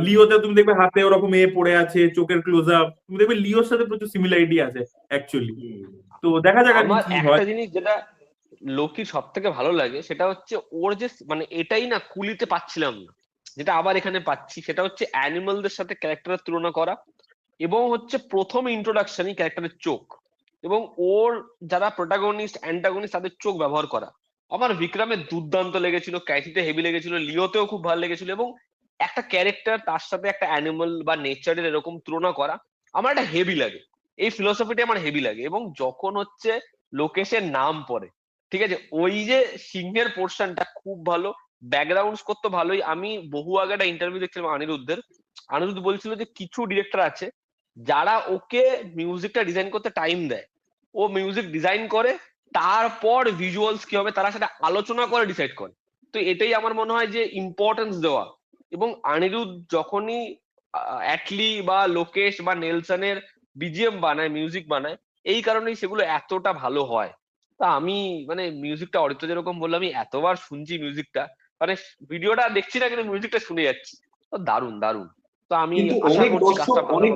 লিওতে তুমি দেখবে হাতে ওরকম পড়ে আছে, চোখের ক্লোজ আপ, তুমি দেখবে লিওর সাথে প্রচুর সিমিলারিটি আছে অ্যাকচুয়ালি। তো দেখা যাক আর আমার কি একটা হয়। জিনিস যেটা লোকির সব থেকে ভালো লাগে সেটা হচ্ছে ওর যে মানে এটাই না কুলিতে পাচ্ছিলাম না, যেটা আবার এখানে পাচ্ছি, সেটা হচ্ছে অ্যানিমালদের সাথে ক্যারেক্টারের তুলনা করা, এবং হচ্ছে প্রথম ইন্ট্রোডাকশনই ক্যারেক্টারের চোখ, এবং ওর যারা প্রোটাগনিস্ট অ্যান্টাগনিস্ট তাদের চোখ ব্যবহার করা। আমার বিক্রমের দুর্দান্ত লেগেছিল, ক্যাথিতে হেভি লেগেছিল, লিওতেও খুব ভালো লেগেছিল। এবং একটা ক্যারেক্টার তার সাথে একটা অ্যানিমাল বা নেচারের এরকম তুলনা করা আমার একটা হেভি লাগে, এই ফিলোসফিটা আমার হেভি লাগে। এবং যখন হচ্ছে লোকেশের নাম পড়ে, ঠিক আছে, ওই যে সিংহের পোর্শনটা খুব ভালো, ব্যাকগ্রাউন্ড স্কোর তো ভালোই। আমি বহু আগে একটা ইন্টারভিউ দেখছিলাম অনিরুদ্ধের, অনিরুদ্ধ বলছিল যে কিছু ডিরেক্টর আছে যারা ওকে মিউজিকটা ডিজাইন করতে টাইম দেয়, ও মিউজিক ডিজাইন করে, তারপর ভিজুয়ালস কি হবে তারা সেটা আলোচনা করে ডিসাইড করে। তো এটাই আমার মনে হয় যে ইম্পর্টেন্স দেওয়া। এবং অনিরুদ্ধ যখনই অ্যাটলি বা লোকেশ বা নেলসনের বিজিএম বানায়, মিউজিক বানায়, এই কারণেই সেগুলো এতটা ভালো হয়। তা আমি মানে মিউজিকটা অরিত্র যেরকম বললো, আমি এতবার শুনছি মিউজিকটা, মানে ভিডিওটা দেখছি না কিন্তু মিউজিকটা শুনে যাচ্ছি, তো দারুণ দারুণ। তো আমি কিন্তু আশা করছি কাজটা ভালো হবে।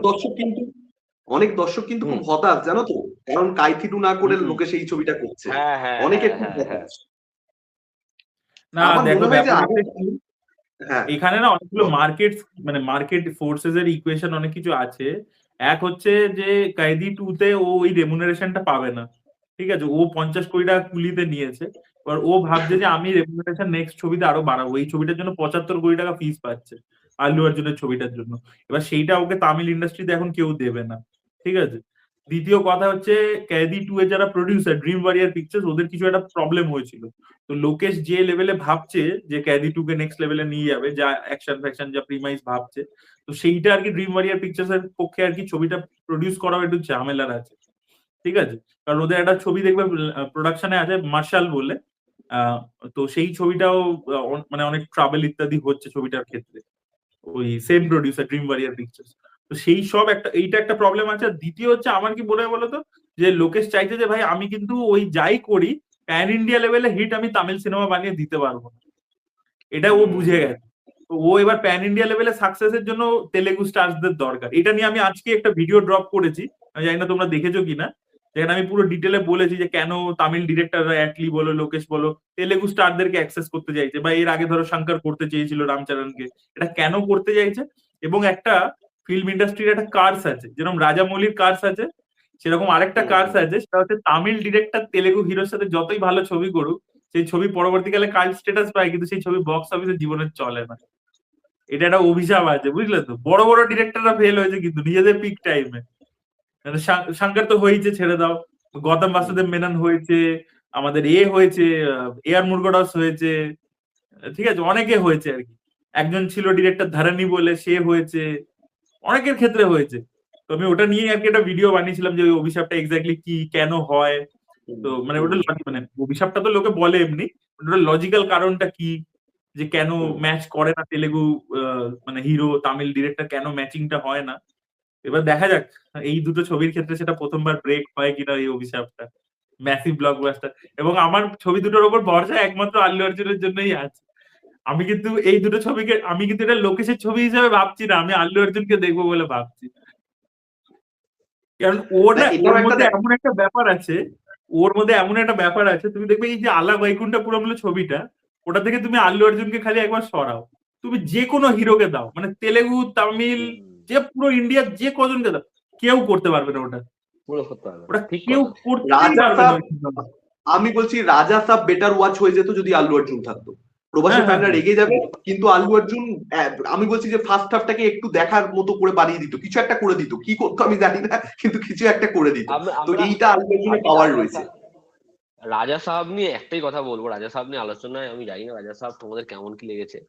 অনেক দর্শক কিন্তু হুম। খুব হতাশ, জানো তো, কারণ কাইথিটু না করে হুম। লোকে সেই ছবিটা করছে। হ্যাঁ হ্যাঁ অনেকে হ্যাঁ খুব হ্যাঁ হ্যাঁ। হতাশ। না আমার দেখো মনে হয় যে ব্যাপার আগে, হচ্ছে কি, হ্যাঁ এখানে না অনেকগুলো মার্কেট ফোর্সেস এর ইকুয়েশন অনেক কিছু আছে। এক হচ্ছে যে কায়দি 2 তে ও ওই রেমুনারেশনটা পাবে না, ঠিক আছে, ও 50 কোটি টাকা কুলিতে নিয়েছে। এবার ও ভাবছে যে আমি রেমুনারেশন নেক্সট ছবিতে আরো বাড়াবো, এই ছবিটার জন্য 75 কোটি টাকা ফিস পাচ্ছে আল্লু অর্জুনের ছবিটার জন্য। এবার সেইটা ওকে তামিল ইন্ডাস্ট্রিতে এখন কেউ দেবে না, ঠিক আছে। দ্বিতীয় কথা হচ্ছে ক্যাদি 2 এর যারা প্রডিউসার ড্রিম ওয়ারিয়ার পিকচার্স, ওদের কিছু একটা প্রবলেম হয়েছিল। তো লোকেশ যে লেভেলে ভাবছে যে ক্যাদি 2 কে নেক্সট লেভেলে নিয়ে যাবে, যা অ্যাকশন ফ্যাকশন যা প্রিমাইস ভাবছে, তো সেইটা আর কি ড্রিম ওয়ারিয়ার পিকচার্স এর পক্ষে আর কি ছবিটা প্রডিউস করাও একটু ঝামেলার আছে, ঠিক আছে। কারণ ওদের একটা ছবি দেখবে প্রোডাকশনে আছে মার্শাল বলে, তো সেই ছবিটাও মানে অনেক ট্রাভেল ইত্যাদি হচ্ছে ছবিটার ক্ষেত্রে, ওই same producer dream warrior pictures. তো সেই সব এইটা একটা প্রবলেম আছে। আর দ্বিতীয় হচ্ছে আমার কি মনে হয় বলতো, যে লোকেশ চাইছে যে ভাই আমি কিন্তু ওই যাই করি প্যান ইন্ডিয়া লেভেলে হিট আমি তামিল সিনেমা বানিয়ে দিতে পারবো না, এটা ও বুঝে গেছে। তো ও এবার প্যান ইন্ডিয়া লেভেলে সাকসেসের জন্য তেলেগু স্টারসদের দরকার। এটা নিয়ে আমি আজকে একটা ভিডিও ড্রপ করেছি, আমি জানি না তোমরা দেখেছো কিনা, যেখানে আমি পুরো ডিটেলে বলেছি যে কেন তামিল ডিরেক্টররা অ্যাটলি বলো লোকেশ বলো তেলেগু স্টারদেরকে অ্যাক্সেস করতে চাইছে, বা এর আগে ধরো শঙ্কর করতে চেয়েছিল রামচরণকে, এটা কেন করতে চাইছে। এবং একটা ফিল্ম ইন্ডাস্ট্রির একটা কার্স আছে, যেরকম রাজামৌলির কার্স আছে, সেরকম আরেকটা কার্স আছে, সেটা হচ্ছে তামিল ডিরেক্টর তেলেগু হিরোর সাথে যতই ভালো ছবি করুক, সেই ছবি পরবর্তীকালে কাল্ট স্ট্যাটাস পায়, কিন্তু সেই ছবি বক্স অফিসে জীবনে চলে না। এটা একটা অভিশাপ আছে, বুঝলে তো। বড় বড় ডিরেক্টররা ফেল হয়েছে কিন্তু নিজেদের পিক টাইমে। শঙ্কর তো হয়েছে, ছেড়ে দাও, গৌতম বাসুদেব মেনন হয়েছে, আমাদের হয়েছে, এআর মুরুগদাস হয়েছে, ঠিক আছে, অনেকে হয়েছে আর কি। একজন ছিল ডিরেক্টর ধারানি বলে, সে হয়েছে, অনেকের ক্ষেত্রে হয়েছে। তো আমি ওটা নিয়ে আর কি একটা ভিডিও বানিয়েছিলাম যে ওই অভিশাপটা এক্স্যাক্টলি কি, কেন হয়। তো মানে ওটা মানে অভিশাপটা তো লোকে বলে এমনি, ওটার লজিক্যাল কারণটা কি, যে কেন ম্যাচ করে না তেলেগু মানে হিরো তামিল ডিরেক্টর, কেন ম্যাচিংটা হয় না। এবার দেখা যাক এই দুটো ছবির ক্ষেত্রে সেটা প্রথমবার ব্রেক হয় কিনা এই অভিশাপটা, ম্যাসিভ ব্লকবাস্টার। এবং আমার ছবি দুটোর উপর ভরসা একমাত্র আল্লু অর্জুনের জন্যই আছে। আমি কিন্তু এই দুটো ছবিকে, আমি কিন্তু এটা লোকেশের ছবি হিসেবে ভাবছি না, আমি আল্লু অর্জুনকে দেখবো বলে ভাবছি। কারণ ওর মধ্যে এমন একটা ব্যাপার আছে, তুমি দেখবে এই যে আলা বৈকুণ্ঠপুরম ছবিটা, ওটা থেকে তুমি আল্লু অর্জুনকে খালি একবার সরাও, তুমি যে কোনো হিরোকে দাও, মানে তেলেগু তামিল যে পুরো ইন্ডিয়ার যে কজনকে দাও, কেউ করতে পারবে না ওটা, ওটা কেউ করতেই পারবে না। আমি বলছি রাজা সাব বেটার ওয়াচ হয়ে যেত যদি আল্লু অর্জুন থাকতো। প্রবাসী ফ্যানরা রেগে যাবে, কিন্তু আল্লু অর্জুন আমি বলছি যে ফার্স্ট হাফটাকে একটু দেখার মতো করে বানিয়ে দিত, কিছু একটা করে দিত, কি করতো আমি জানি না, কিন্তু কিছু একটা করে দিত। তো এইটা আল্লু অর্জুনের পাওয়ার রয়েছে। রাজা সাহেব নিয়ে একটাই কথা বলবো, রাজা সাহেব নিয়ে আলোচনায় আমি জানি না রাজা সাহেব তোমাদের কেমন কি লেগেছে।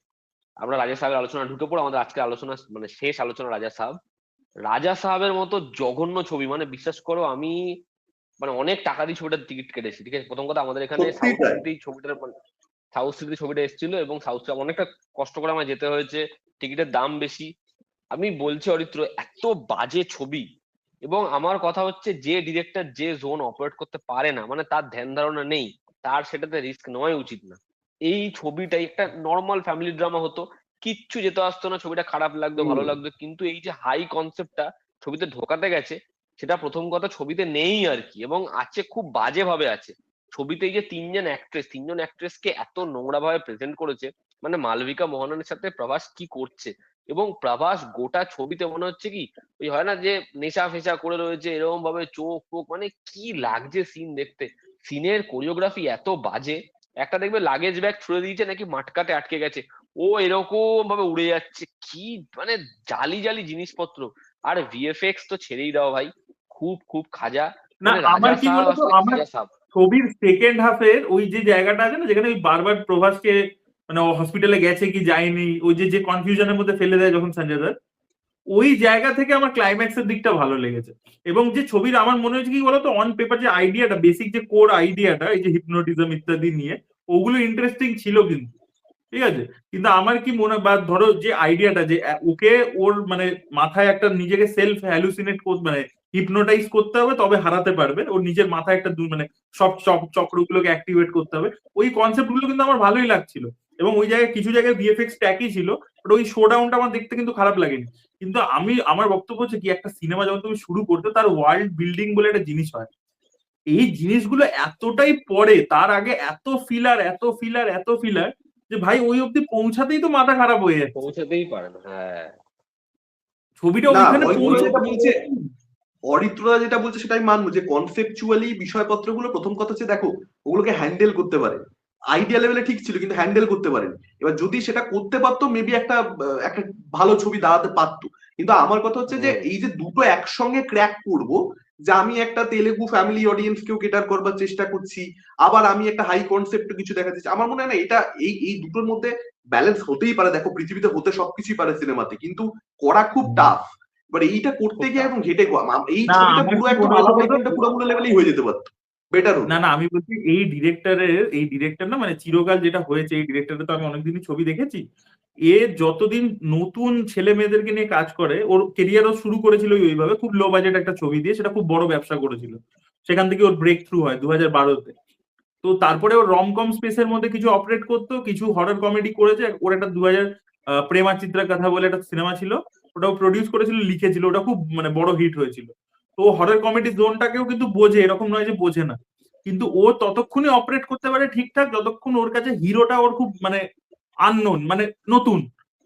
আমরা রাজা সাহেবের আলোচনা ঢুকে পড়ো, আমাদের আজকে আলোচনা মানে শেষ আলোচনা রাজা সাহেবের মতো জঘন্য ছবি, মানে বিশ্বাস করো আমি মানে অনেক টাকা দিয়ে ছবিটার টিকিট কেটেছি, ঠিক আছে। প্রথম কথা আমাদের এখানে সাউথ সিটি ছবিটা এসেছিল, এবং সাউথ অনেকটা কষ্ট করে আমার যেতে হয়েছে, টিকিটের দাম বেশি। আমি বলছি অরিত্র, এত বাজে ছবি। এবং আমার কথা হচ্ছে যে ডিরেক্টর যে জোন অপারেট করতে পারে না, মানে তার ধ্যান ধারণা নেই, তার সেটাতে রিস্ক নেওয়াই উচিত না। এই ছবিটাই একটা নর্মাল ফ্যামিলি ড্রামা হতো, কিচ্ছু যেতে আসতো না, ছবিটা খারাপ লাগতো ভালো লাগতো, কিন্তু এই যে হাই কনসেপ্টটা ছবিতে ঢোকাতে গেছে, সেটা প্রথম কথা ছবিতে নেই আর কি, এবং আছে খুব বাজে ভাবে আছে ছবিতে। এই যে তিনজন অ্যাক্ট্রেসকে এত নোংরা ভাবে প্রেজেন্ট করেছে, মানে মালবিকা মোহনের সাথে প্রভাস কি করছে, এবং প্রভাস গোটা ছবিতে মনে হচ্ছে কি ওই হয় না যে নেশা ফেশা করে রয়েছে, এরকম ভাবে চোখ ফোক, মানে কি লাগছে সিন দেখতে। সিনের কোরিওগ্রাফি এত বাজে, একটা দেখবে লাগেজ ব্যাগ ছুড়ে দিয়েছে নাকি মাটকাতে আটকে গেছে, ও এরকম ভাবে উড়ে যাচ্ছে, কি মানে জালি জালি জিনিসপত্র। আর ভিএফএক্স তো ছেড়েই দাও ভাই, খুব খুব খাজা। না আমার কি বলতো, আমার ছবির সেকেন্ড হাফের ওই যে জায়গাটা আছে না, যেখানে ওই বারবার প্রভাসকে মানে ও হসপিটালে গেছে কি যায়নি, ওই যে কনফিউশনের মধ্যে ফেলে দেয় যখন সঞ্জয় দত্ত, ওই জায়গা থেকে আমার ক্লাইম্যাক্সের দিকটা ভালো লেগেছে। এবং যে ছবির আমার মনে হয়েছে কি বলতো, অন পেপার যে আইডিয়াটা, বেসিক যে কোর আইডিয়াটা, এই যে হিপনোটিজম ইত্যাদি নিয়ে, ওগুলো ইন্টারেস্টিং ছিল কিন্তু, ঠিক আছে। কিন্তু আমার কি মনে, বা ধরো যে আইডিয়াটা যে ওকে ওর মানে মাথায় একটা নিজেকে সেলফ হ্যালুসিনেট মানে হিপনোটাইজ করতে হবে, তবে হারাতে পারবে, ওর নিজের মাথায় একটা মানে সব চক্রগুলোকে অ্যাক্টিভেট করতে হবে, ওই কনসেপ্ট গুলো কিন্তু আমার ভালোই লাগছিল। এবং ওই জায়গায় কিছু জায়গায় ভিএফএক্স ট্যাকই ছিল, বাট ওই শোডাউনটা আমার দেখতে কিন্তু খারাপ লাগেনি। কিন্তু আমার বক্তব্য হচ্ছে কি, একটা সিনেমা যখন তুমি শুরু করতে, তার ওয়ার্ল্ড বিল্ডিং বলে একটা জিনিস হয়, এই জিনিসগুলো এতটাই পরে, তার আগে এত ফিলার যে ভাই ওই অব্দি পৌঁছাতেই তো মাথা খারাপ হয়ে যাচ্ছে, পৌঁছাতেই পারে না। হ্যাঁ, ছবিটা ওইখানে পৌঁছে। অরিত্রদা যেটা বলছে সেটা আমি মানবো, যে কনসেপচুয়ালি বিষয়পত্রগুলো প্রথম কথা হচ্ছে দেখো ওগুলোকে হ্যান্ডেল করতে পারে, আইডিয়া লেভেলে ঠিক ছিল কিন্তু হ্যান্ডেল করতে পারেন। এবার যদি সেটা করতে পারতো মেবি একটা ভালো ছবি দাঁড়াতে পারতো। কিন্তু আমার কথা হচ্ছে যে এই যে দুটো একসঙ্গে ক্র্যাক করবো, যে আমি একটা তেলেগু ফ্যামিলি অডিয়েন্স কেও কেটার করবার চেষ্টা করছি, আবার আমি একটা হাই কনসেপ্ট কিছু দেখা যাচ্ছে, আমার মনে হয় না এটা এই দুটোর মধ্যে ব্যালেন্স হতেই পারে। দেখো পৃথিবীতে হতে সবকিছুই পারে সিনেমাতে, কিন্তু করা খুব টাফ। এবার এইটা করতে গিয়ে এবং ঘেটে এই ছবিটা পুরো একদম পুরো লেভেলেই হয়ে যেতে পারতো, বেটার হতো। না আমি বলছি এই ডিরেক্টর না, মানে চিরকাল যেটা হয়েছে, এই ডিরেক্টরের তো আমি অনেকদিনই ছবি দেখেছি, এ যতদিন নতুন ছেলে মেয়েদেরকে নিয়ে কাজ করে, ওর কেরিয়ারও শুরু করেছিল ওইভাবে, খুব লো বাজেট একটা ছবি দিয়ে, সেটা খুব বড় ব্যবসা করেছিল, সেখান থেকে ওর ব্রেক থ্রু হয় 2012-তে। তো তারপরে ওর রমকম স্পেসের মধ্যে কিছু অপারেট করতো, কিছু হরর কমেডি করেছে, ওর একটা প্রেমা চিত্রা কথা বলে একটা সিনেমা ছিল, ওটাও প্রডিউস করেছিল, লিখেছিল, ওটা খুব মানে বড় হিট হয়েছিল। তো হরর কমেডি জোনটাকেও কিন্তু বোঝে, এরকম নয় যে বোঝে না। কিন্তু ও ততক্ষণই অপারেট করতে পারে ঠিকঠাক যতক্ষণ ওর কাছে হিরোটা ওর খুব মানে আননোন, মানে নতুন।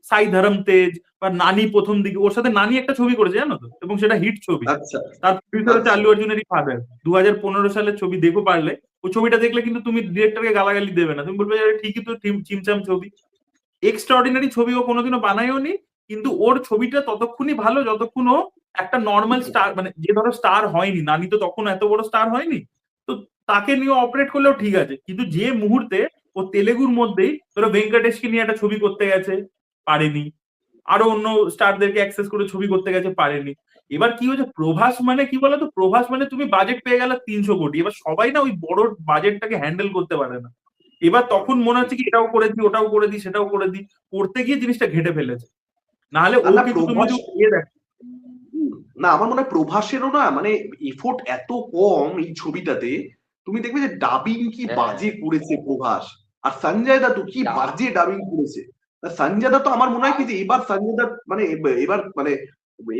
সাই ধরম তেজ বা নানি প্রথম দিকে, ওর সাথে নানি একটা ছবি করেছে জানো তো, এবং সেটা হিট ছবি। আচ্ছা তার প্রডিউসার হচ্ছে আচ্ছা। আল্লু অর্জুনেরই ফাদার। 2015 সালের ছবি, দেখো পারলে। ওই ছবিটা দেখলে কিন্তু তুমি ডিরেক্টরকে গালাগালি দেবে না, তুমি বলবে যে আরে ঠিকই তো, চিমচাম ছবি। এক্সট্রাঅর্ডিনারি ছবি ও কোনোদিনও বানায়ও নি, কিন্তু ওর ছবিটা ততক্ষণই ভালো যতক্ষণ ও একটা নর্মাল স্টার, মানে যে ধরো স্টার হয়নি, নানি তো তখন এত বড় স্টার হয়নি, তো তাকে নিয়ে অপারেট করলেও ঠিক আছে। কিন্তু যে মুহূর্তে ও তেলেগুর মধ্যেই ধরো ভেঙ্কটেশকে নিয়ে একটা ছবি করতে গেছে, পারেনি। আরো অন্য স্টারদেরকে অ্যাক্সেস করে ছবি করতে গেছে, পারেনি। এবার কি হয়েছে, প্রভাস মানে কি বলতো, প্রভাস মানে তুমি বাজেট পেয়ে গেলে 300 কোটি, এবার সবাই না ওই বড় বাজেটটাকে হ্যান্ডেল করতে পারে না। এবার তখন মনে হচ্ছে কি এটাও করে দিই, ওটাও করে দিই, সেটাও করে দিই, করতে গিয়ে জিনিসটা ঘেটে ফেলেছে। নাহলে ও আর না কিন্তু তুমি প্রভাস, যদি ইয়ে দেখো। না আমার মনে হয় প্রভাসেরও না মানে এফোর্ট এত কম এই ছবিটাতে। তুমি দেখবে যে ডাবিং কি হ্যাঁ, বাজে করেছে প্রভাস, আর সঞ্জয় দত্ত কি ডাব বাজে ডাবিং করেছে। আর সঞ্জয় দত্ত আমার মনে হয় কি যে এবার সঞ্জয় দত্ত মানে এবার মানে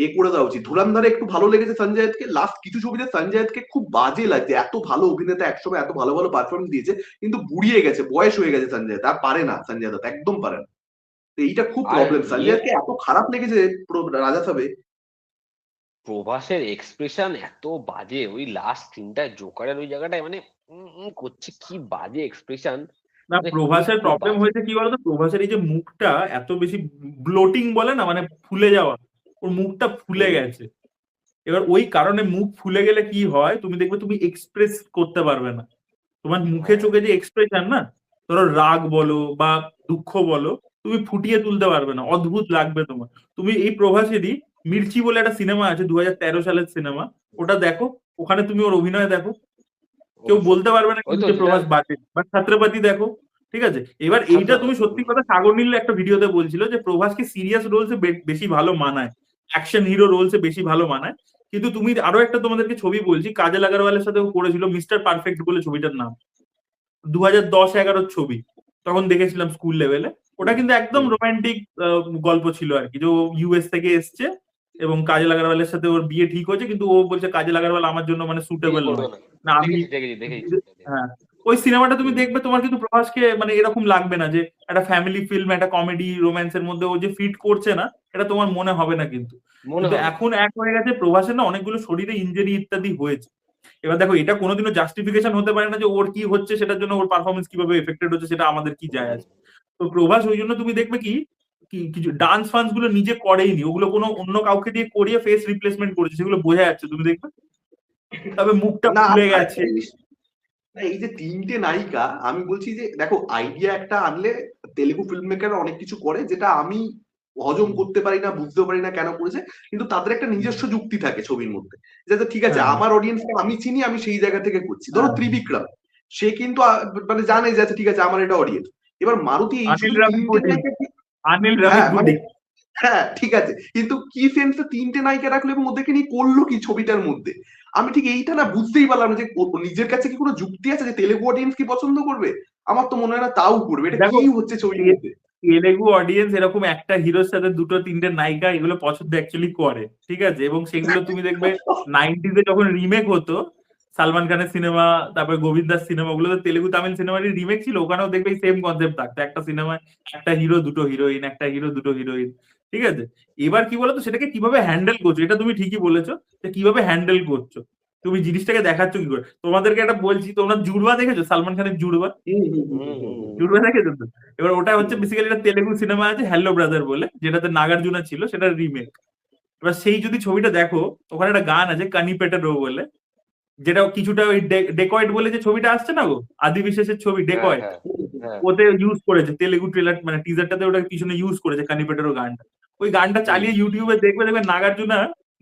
এ করে দেওয়া উচিত। ধুরন্ধরে একটু ভালো লেগেছে সঞ্জয় দত্তকে, লাস্ট কিছু ছবিতে সঞ্জয় দত্তকে খুব বাজে লাগছে। এত ভালো অভিনেতা, একসময় এত ভালো ভালো পারফরমেন্স দিয়েছে, কিন্তু বুড়িয়ে গেছে, বয়স হয়ে গেছে সঞ্জয় দত্ত, আর পারে না সঞ্জয় দত্ত, একদম পারে না। তো এইটা খুব আর প্রবলেম, সঞ্জয় দত্তকে এত খারাপ লেগেছে রাজা সাবে। প্রভাসের এক্সপ্রেশন এত বাজে, ওই লাস্ট তিনটা জোকারের ওই জায়গাটায় মানে করছে, কি বাজে এক্সপ্রেশন, না, মানে খুব প্রভাসের খুব প্রবলেম বাজে। হয়েছে কি বলতো, প্রভাসের এই যে মুখটা এত বেশি ব্লোটিং বলে না, মানে ফুলে যাওয়া, ওর মুখটা ফুলে হুম। গেছে। এবার ওই কারণে মুখ ফুলে গেলে কি হয়, তুমি দেখবে তুমি এক্সপ্রেস করতে পারবে না। তোমার মুখে হ্যাঁ, চোখে যে এক্সপ্রেশন না, ধরো রাগ বলো বা দুঃখ বলো, তুমি ফুটিয়ে তুলতে পারবে না, অদ্ভুত লাগবে তোমার। তুমি এই প্রভাসেরই মির্চি বলে একটা সিনেমা আছে, 2013 সালের সিনেমা, ওটা দেখো, ওখানে তুমি ওর অভিনয় দেখো, কেউ ওই বলতে পারবে না ওই কিন্তু তো যে যেটা, প্রভাস বাজে। বা ছাত্রপাতি দেখো, ঠিক আছে। এবার এইটা তুমি ছাত্রপাতি। সত্যি কথা, সাগর নীল একটা ভিডিওতে বলছিল যে প্রভাসকে সিরিয়াস রোলসে বেশি ভালো মানায়, অ্যাকশন হিরো রোলসে বেশি ভালো মানায়। কিন্তু তুমি আরো একটা তোমাদেরকে ছবি বলছি, কাজল আগারওয়ালের সাথে ও করেছিল, মিস্টার পারফেক্ট বলে ছবিটার নাম, 2010-11 ছবি, তখন দেখেছিলাম স্কুল লেভেলে। ওটা কিন্তু একদম হুম। রোমান্টিক গল্প ছিল আর কি, যে ইউএস থেকে এসছে এবং কাজল আগারওয়ালের সাথে ওর বিয়ে ঠিক হয়েছে, কিন্তু ও বলছে কাজল আগারওয়াল আমার জন্য মানে বিয়ে সুটেবল করবে নয়। না। না আমি, দেখেছি দেখেছি দেখেছি। হ্যাঁ, ওই সিনেমাটা তুমি হুম, দেখবে, তোমার কিন্তু প্রভাসকে মানে এরকম লাগবে না যে একটা ফ্যামিলি ফিল্ম, একটা কমেডি রোম্যান্সের মধ্যে ও যে ফিট করছে না, এটা তোমার মনে হবে না কিন্তু। মনে কিন্তু হবে না। এখন এক হয়ে গেছে, প্রভাসের না অনেকগুলো শরীরে ইনজুরি ইত্যাদি হয়েছে। এবার দেখো, এটা কোনোদিনও জাস্টিফিকেশন হতে পারে না যে ওর কি হচ্ছে সেটার জন্য ওর পারফরমেন্স কিভাবে এফেক্টেড হচ্ছে সেটা আমাদের কি যায় হুম, আছে। তো প্রভাস ওই জন্য তুমি দেখবে কি, কিছু ডান্স ফান্স গুলো নিজে করেইনি, ওগুলো কোনো অন্য কাউকে দিয়ে করিয়ে ফেস রিপ্লেসমেন্ট করেছে, সেগুলো বোঝা যাচ্ছে তুমি দেখবে। তবে মুখটা না ফুলে আরেকটা গেছে। জিনিস, না, এই যে তিনটে নায়িকা, আমি বলছি যে দেখো আইডিয়া একটা আনলে তেলেগু ফিল্ম মেকার অনেক কিছু করে যেটা আমি হজম করতে পারি না, বুঝতে পারি না কেন করেছে। কিন্তু তাদের একটা নিজস্ব যুক্তি থাকে ছবির মধ্যে, যাতে ঠিক আছে হ্যাঁ, আমার অডিয়েন্সকে আমি চিনি, আমি সেই জায়গা থেকে করছি। ধরো হ্যাঁ, ত্রিবিক্রম, সে কিন্তু মানে জানে যে আচ্ছা ঠিক আছে আমার এটা অডিয়েন্স। এবার মারুতি এই অনিল শুধু তিনটে রাভিপুডি, নায়িকা, অনিল হ্যাঁ মানে রাভিপুডি। হ্যাঁ ঠিক আছে, কিন্তু কি সেন্সে তিনটে নায়িকা রাখলো এবং ওদেরকে নিয়ে করলো কি ছবিটার মধ্যে? আমি ঠিক এইটা না বুঝতেই পারলাম না যে নিজের কাছে কি কোনো যুক্তি আছে যে তেলেগু অডিয়েন্স কি পছন্দ করবে। আমার তো মনে হয় না তাও করবে। এটা কি দেখো, হচ্ছে ছবির মধ্যে? তেলেগু অডিয়েন্স এরকম একটা হিরোর সাথে দুটো তিনটে নায়িকা এগুলো পছন্দ অ্যাকচুয়ালি করে, ঠিক আছে। এবং সেগুলো তুমি দেখবে 90s যখন রিমেক হতো, সালমান খানের সিনেমা, তারপরে গোবিন্দার সিনেমা, ওগুলো তো তেলেগু তামিল সিনেমারই রিমেক ছিল, ওখানেও দেখবে সেম কনসেপ্ট থাকতো, একটা সিনেমায় একটা হিরো দুটো হিরোইন, একটা হিরো দুটো হিরোইন, ঠিক আছে। এবার কি বলতো, সেটাকে কিভাবে হ্যান্ডেল করছো, এটা তুমি ঠিকই বলেছো, যে কিভাবে হ্যান্ডেল করছো, তুমি জিনিসটাকে দেখাচ্ছ কি করে। তোমাদেরকে একটা বলছি, তোমরা জুড়বা দেখেছো, সালমান খানের জুড়বা? হুম হুম হুম হুম, হুম হুম, হুম হুম। জুড়বে দেখেছো তো? এবার ওটা হচ্ছে হুম। বেসিক্যালি একটা তেলেগু সিনেমা আছে হ্যালো ব্রাদার বলে, যেটাতে নাগার্জুনা ছিল, সেটার রিমেক। এবার সেই যদি ছবিটা দেখো, ওখানে একটা গান আছে কানি পেটারো বলে, যেটা কিছুটা ওই ডেকয়েড বলে যে ছবিটা আসছে না গো, আদি বিশেষের ছবি হ্যাঁ, ডেকয়েড, হ্যাঁ, হ্যাঁ। ওতে ইউজ করেছে তেলেগু ট্রেলার, মানে টিজারটাতে ওটা পিছনে ইউজ করেছে কানি পেটারো গানটা। ওই গানটা হুম। চালিয়ে ইউটিউবে দেখবে, দেখবে নাগার্জুনা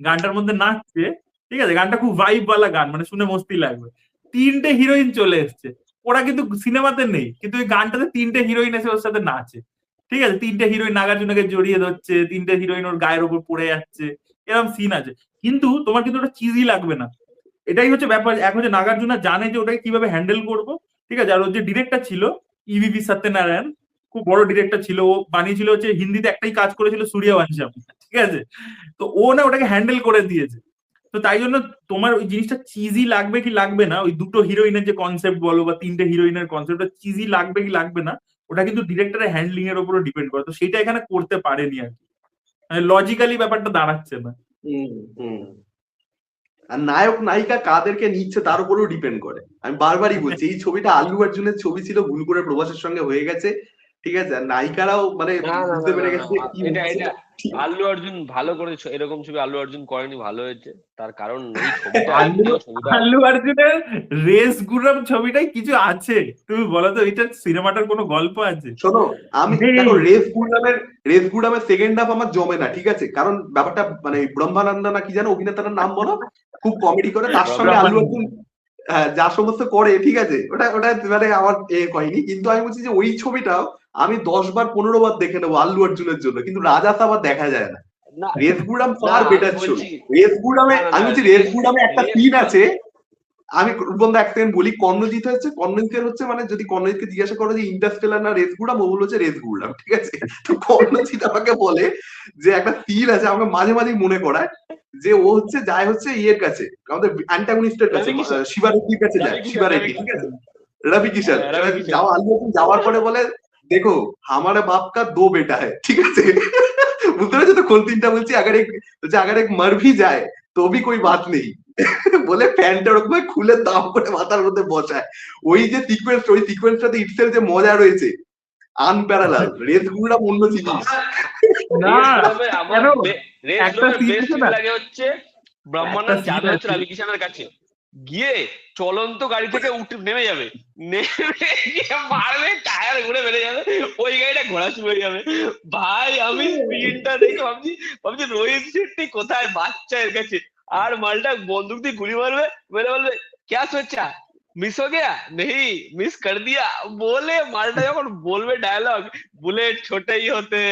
গানটার মধ্যে নাচছে, ঠিক আছে। গানটা খুব ভাইব বালা গান, মানে শুনে মস্তি লাগবে। তিনটে হিরোইন চলে এসছে, ওরা কিন্তু সিনেমাতে নেই, কিন্তু ওই গানটাতে তিনটে হিরোইন এসে ওর সাথে নাচে, ঠিক আছে। তিনটে হিরোইন নাগার্জুনাকে জড়িয়ে ধরছে, তিনটে হিরোইন ওর গায়ের ওপর পড়ে যাচ্ছে, এরকম সিন আছে। কিন্তু তোমার কিন্তু ওটা চিজি লাগবে না, এটাই হচ্ছে ব্যাপার। এক হচ্ছে নাগার্জুনা জানে যে ওটাকে কিভাবে হ্যান্ডেল করবো, ঠিক আছে। আর ওর যে ডিরেক্টর ছিল ইভিভি সত্যনারায়ণ, খুব বড় ডিরেক্টর ছিল, ও বানিয়েছিল হচ্ছে হিন্দিতে একটাই কাজ করেছিল সূর্যবংশম, ঠিক আছে? তো ও না ওটাকে হ্যান্ডেল করে দিয়েছে। তো তাই জন্য তোমার ওই জিনিসটা চিজি লাগবে কি লাগবে না, ওই দুটো হিরোইনের যে কনসেপ্ট বলো বা তিনটে হিরোইনের কনসেপ্টটা চিজি লাগবে কি লাগবে না, ওটা কিন্তু ডিরেক্টরের হ্যান্ডলিং এর উপরও ডিপেন্ড করে। তো সেটা এখানে করতে পারেনি আর কি, লজিক্যালি ব্যাপারটা দাঁড়াচ্ছে না। আর নায়ক নায়িকা কাদেরকে নিচ্ছে তার উপরেও ডিপেন্ড করে। আমি বারবারই বলছি এই ছবিটা আল্লু অর্জুনের ছবি ছিল, ভুল করে প্রভাসের সঙ্গে হয়ে গেছে, ঠিক আছে? আর নায়িকারাও মানে না না বুঝতে না পেরে না গেছে কি এটা হচ্ছে। এটা আল্লু অর্জুন ভালো করেছে, এরকম ছবি আল্লু অর্জুন করেনি, ভালো হয়েছে। তার কারণ এই ছবিটা ছবিটা আল্লু অর্জুনের রেস গুরম ছবিটাই কিছু আছে, তুমি বলো তো এটা সিনেমাটার কোনো গল্প আছে? শোনো, আমি দেখো রেস গুড়ামের সেকেন্ড হাফ আমার জমে না, ঠিক আছে? কারণ ব্যাপারটা মানে ব্রহ্মানন্দ না কি জানো অভিনেতার নাম বলো, খুব কমেডি করে, তার সঙ্গে আল্লু অর্জুন যা সমস্ত করে, ঠিক আছে? ওটা ওটা মানে আমার কয়নি, কিন্তু আমি বলছি যে ওই ছবিটাও আমি 10 বার 15 বার দেখে নেবো আল্লু অর্জুনের জন্য, কিন্তু রাজা আবার দেখা যায় না। না রেস গুড়াম না ফার আমি বেটার ছবি। বলছি রেস গুড়ামে না না আমি না বলছি রেস গুড়ামে একটা রেস সিন গুড়াম আছে, আমি বন্ধু এক সেকেন্ড বলি, কর্ণজিৎ হচ্ছে, কর্ণজিতের হচ্ছে মানে যদি কর্ণজিৎকে জিজ্ঞাসা করো যে ইন্টারস্টেলার না রেস গুড়াম, ও বলছে রেস গুড়াম, ঠিক আছে? তো কর্ণজিৎ আমাকে বলে যে একটা সিন আছে, আমাকে মাঝে মাঝে মনে করায় যে ও হচ্ছে যায় হচ্ছে ইয়ের কাছে, আমাদের অ্যান্টাগনিস্টের কাছে, রবি কিষান শিবা রেড্ডির কাছে যায়, শিবা রেড্ডি, ঠিক আছে? রবি কিষান রবি কিষান যাওয়া আল্লু অর্জুন যাওয়ার পরে বলে দেখো हमारे बाप का 2 बेटा है, ঠিক আছে? বুঝতে পেরেছো তো কোন তিনটা বলছি? अगर एक मर भी जाए तो भी कोई बात नहीं বলে প্যান্টটা ওরকম খুলে দাম করে মাথার মধ্যে বসায়। ওই যে সিকোয়েন্স, ওই সিকোয়েন্সটাতে ইটসেল যে মজা রয়েছে আনপ্যারালাল। রেস গুড়াম অন্য জিনিস। না কেন, রেস একটা গুড়ামের সিন বেস্ট আছে সিন না, লাগে হচ্ছে একটা ব্রহ্মানন্দ সিন যাবে হচ্ছে আছে, রবি কিষানের কাছে, গিয়ে চলন্ত গাড়ি থেকে উঠে নেমে যাবে, নেমে গিয়ে মারবে, টায়ার ঘুরে বেড়ে যাবে, ওই গাড়িটা ঘোরা শুরু হয়ে যাবে। ভাই আমি স্পিনটা দেখে ভাবছি ভাবছি রোহিত শেট্টি কোথায়, বাচ্চা এর কাছে। আর মালটা বন্দুক দিয়ে গুলি মারবে, মেরে বলবে ক্যা সোচা মিস হো গয়া নেই মিস কর দিয়া, বলে মালটা যখন বলবে ডায়লগ, বুলেট ছোটেই হতে,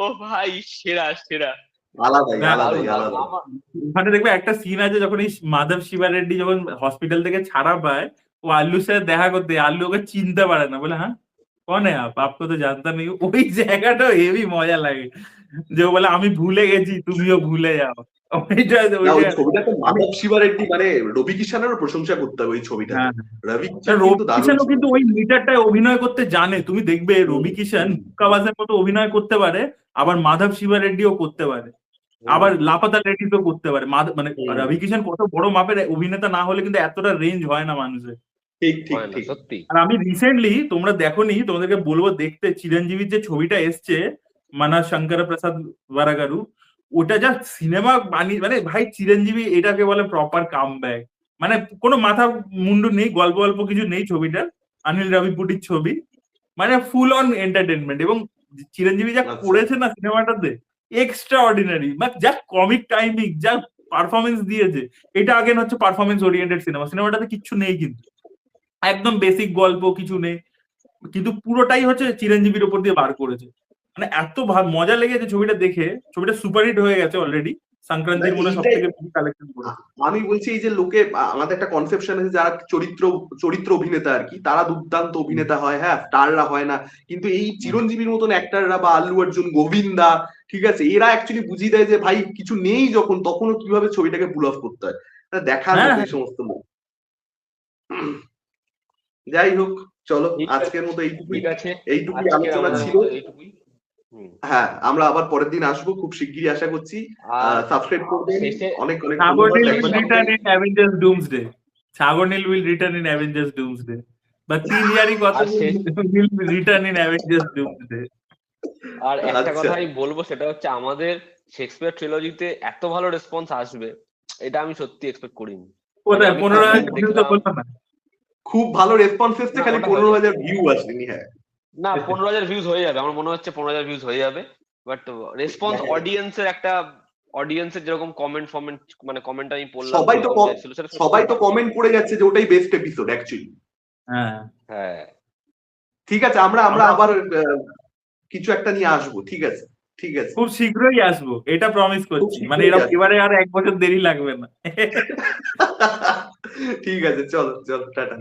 ও ভাই সেরা সেরা। আলাদাই না, আলাদাই দারুণ আলাদা। আমার ওখানে দেখবে একটা সিন আছে যখন এই মাধব শিবা রেড্ডি যখন হসপিটাল থেকে ছাড়া পায়, ও আল্লুর সাথে দেখা করতে, আল্লু ওকে চিনতে পারে না, বলে হ্যাঁ কন হ্যাঁ আপ, আপকো তো জানতা নেই। ওই জায়গাটা হেভি মজা লাগে, যে ও বলে আমি ভুলে গেছি তুমিও ভুলে যাও। ওইটা না ওই ওইটা ছবিটাতে আমি মাধব শিবা রেড্ডি মানে রবি কিষানেরও প্রশংসা করতে হবে ওই ছবিটাতে। হ্যাঁ, রবি কিষান রবি কিন্তু দারুণ কিষানও ছিল। কিন্তু ওই মিটারটায় অভিনয় করতে জানে, তুমি দেখবে হুম, রবি কিষান হুম, মুক্কাবাজের মতো অভিনয় করতে পারে, আবার মাধব শিবা রেড্ডিও করতে পারে, হুম আবার লাপাতা রেড্ডি তো করতে পারে। মানে হুম। রবি কিষান কত বড় মাপের অভিনেতা না হলে কিন্তু এতটা রেঞ্জ হয় না মানুষের। ঠিক ঠিক হয় না ঠিক। সত্যি। আর আমি রিসেন্টলি, তোমরা দেখোনি, তোমাদেরকে বলবো দেখতে, চিরঞ্জীবির যে ছবিটা এসছে মানা শঙ্কর প্রসাদ বারাগারু, ওটা যা সিনেমা বানিয়ে, মানে ভাই চিরঞ্জীবী এটাকে বলে প্রপার কামব্যাক। মানে কোনো মাথা মুন্ডু নেই, গল্প গল্প কিছু নেই ছবিটার, অনিল রাভিপুটির ছবি, মানে ফুল অন এন্টারটেনমেন্ট। এবং চিরঞ্জীবী যা আচ্ছা করেছে না সিনেমাটাতে, এক্সট্রা অর্ডিনারি, মানে যা কমিক টাইমিং, যা পারফরমেন্স দিয়েছে, এটা আগেন হচ্ছে পারফরমেন্স ওরিয়েন্টেড সিনেমা, সিনেমাটাতে কিচ্ছু নেই কিন্তু, একদম বেসিক গল্প কিছু নেই, কিন্তু পুরোটাই হচ্ছে চিরঞ্জীবীর উপর দিয়ে বার করেছে। মানে এত মজা লেগেছে ছবিটা দেখে, ছবিটা সুপারহিট হয়ে গেছে অলরেডি, না সংক্রান্তির মনে সব এইটাই থেকে বেশি কালেকশন করেছে। আমি বলছি, এই যে লোকে আমাদের একটা কনসেপশন আছে যারা চরিত্র অভিনেতা আর কি, তারা দুর্দান্ত অভিনেতা হয়, হ্যাঁ স্টাররা হয় না, কিন্তু এই চিরঞ্জীবীর মতন অ্যাক্টাররা বা আল্লু অর্জুন, গোবিন্দা, ঠিক আছে, এরা অ্যাকচুয়ালি বুঝিয়ে দেয় যে ভাই কিছু নেই যখন, তখনও কিভাবে ছবিটাকে পুল অফ করতে হয়। দেখার হ্যাঁ মতো হ্যাঁ, এই সমস্ত লোক। যাই হোক, চলো ঠিক আছে আজকের মতো এইটুকুই, ঠিক আছে, এইটুকুই আজকের আলোচনা আমাদের ছিল। মতো এইটুকুই। হ্যাঁ, আমরা আবার পরের দিন আসবো খুব শিগগিরই আশা করছি। আর সাবস্ক্রাইব করবেন, শেষে অনেক অনেক ধন্যবাদ। সাগরনীল একবার will সবাই return in Avengers Doomsday. সাগরনীল will return in Avengers Doomsday. বা তিনজারি কত আর শেষ will return in Avengers Doomsday. আর একটা আচ্ছা কথাই বলবো, সেটা হচ্ছে আমাদের শেক্সপিয়ার ট্রিলজিতে এত ভালো রেসপন্স আসবে, এটা আমি সত্যি এক্সপেক্ট করিনি। মানে কোথায় আমি 15,000 comment views তো দেখলাম, বলতো না? খুব ভালো রেসপন্স এসছে, না খালি ওটা 15,000 ভিউ আসেনি। হ্যাঁ না 15,000 ভিউজ হয়ে যাবে, আমার মনে হচ্ছে 15,000 ভিউজ হয়ে যাবে, বাট রেসপন্স অডিয়েন্সের একটা, অডিয়েন্সের যেরকম কমেন্ট মানে কমেন্ট আমি পড়লাম সবাই তো যেরকম ছিল, সেটা সবাই সত্যি তো ভালো। কমেন্ট করে যাচ্ছে যে ওটাই বেস্ট এপিসোড অ্যাকচুয়ালি। হ্যাঁ, হ্যাঁ ঠিক আছে, আমরা আমরা আমরা আবার কিছু একটা নিয়ে আসবো, ঠিক আছে ঠিক আছে। খুব শীঘ্রই আসবো, এটা প্রমিস খুব করছি, মানে শীঘ্রই আসবো। এবারে আর 1 বছর দেরি লাগবে না। ঠিক আছে, চলো চলো, টাটা।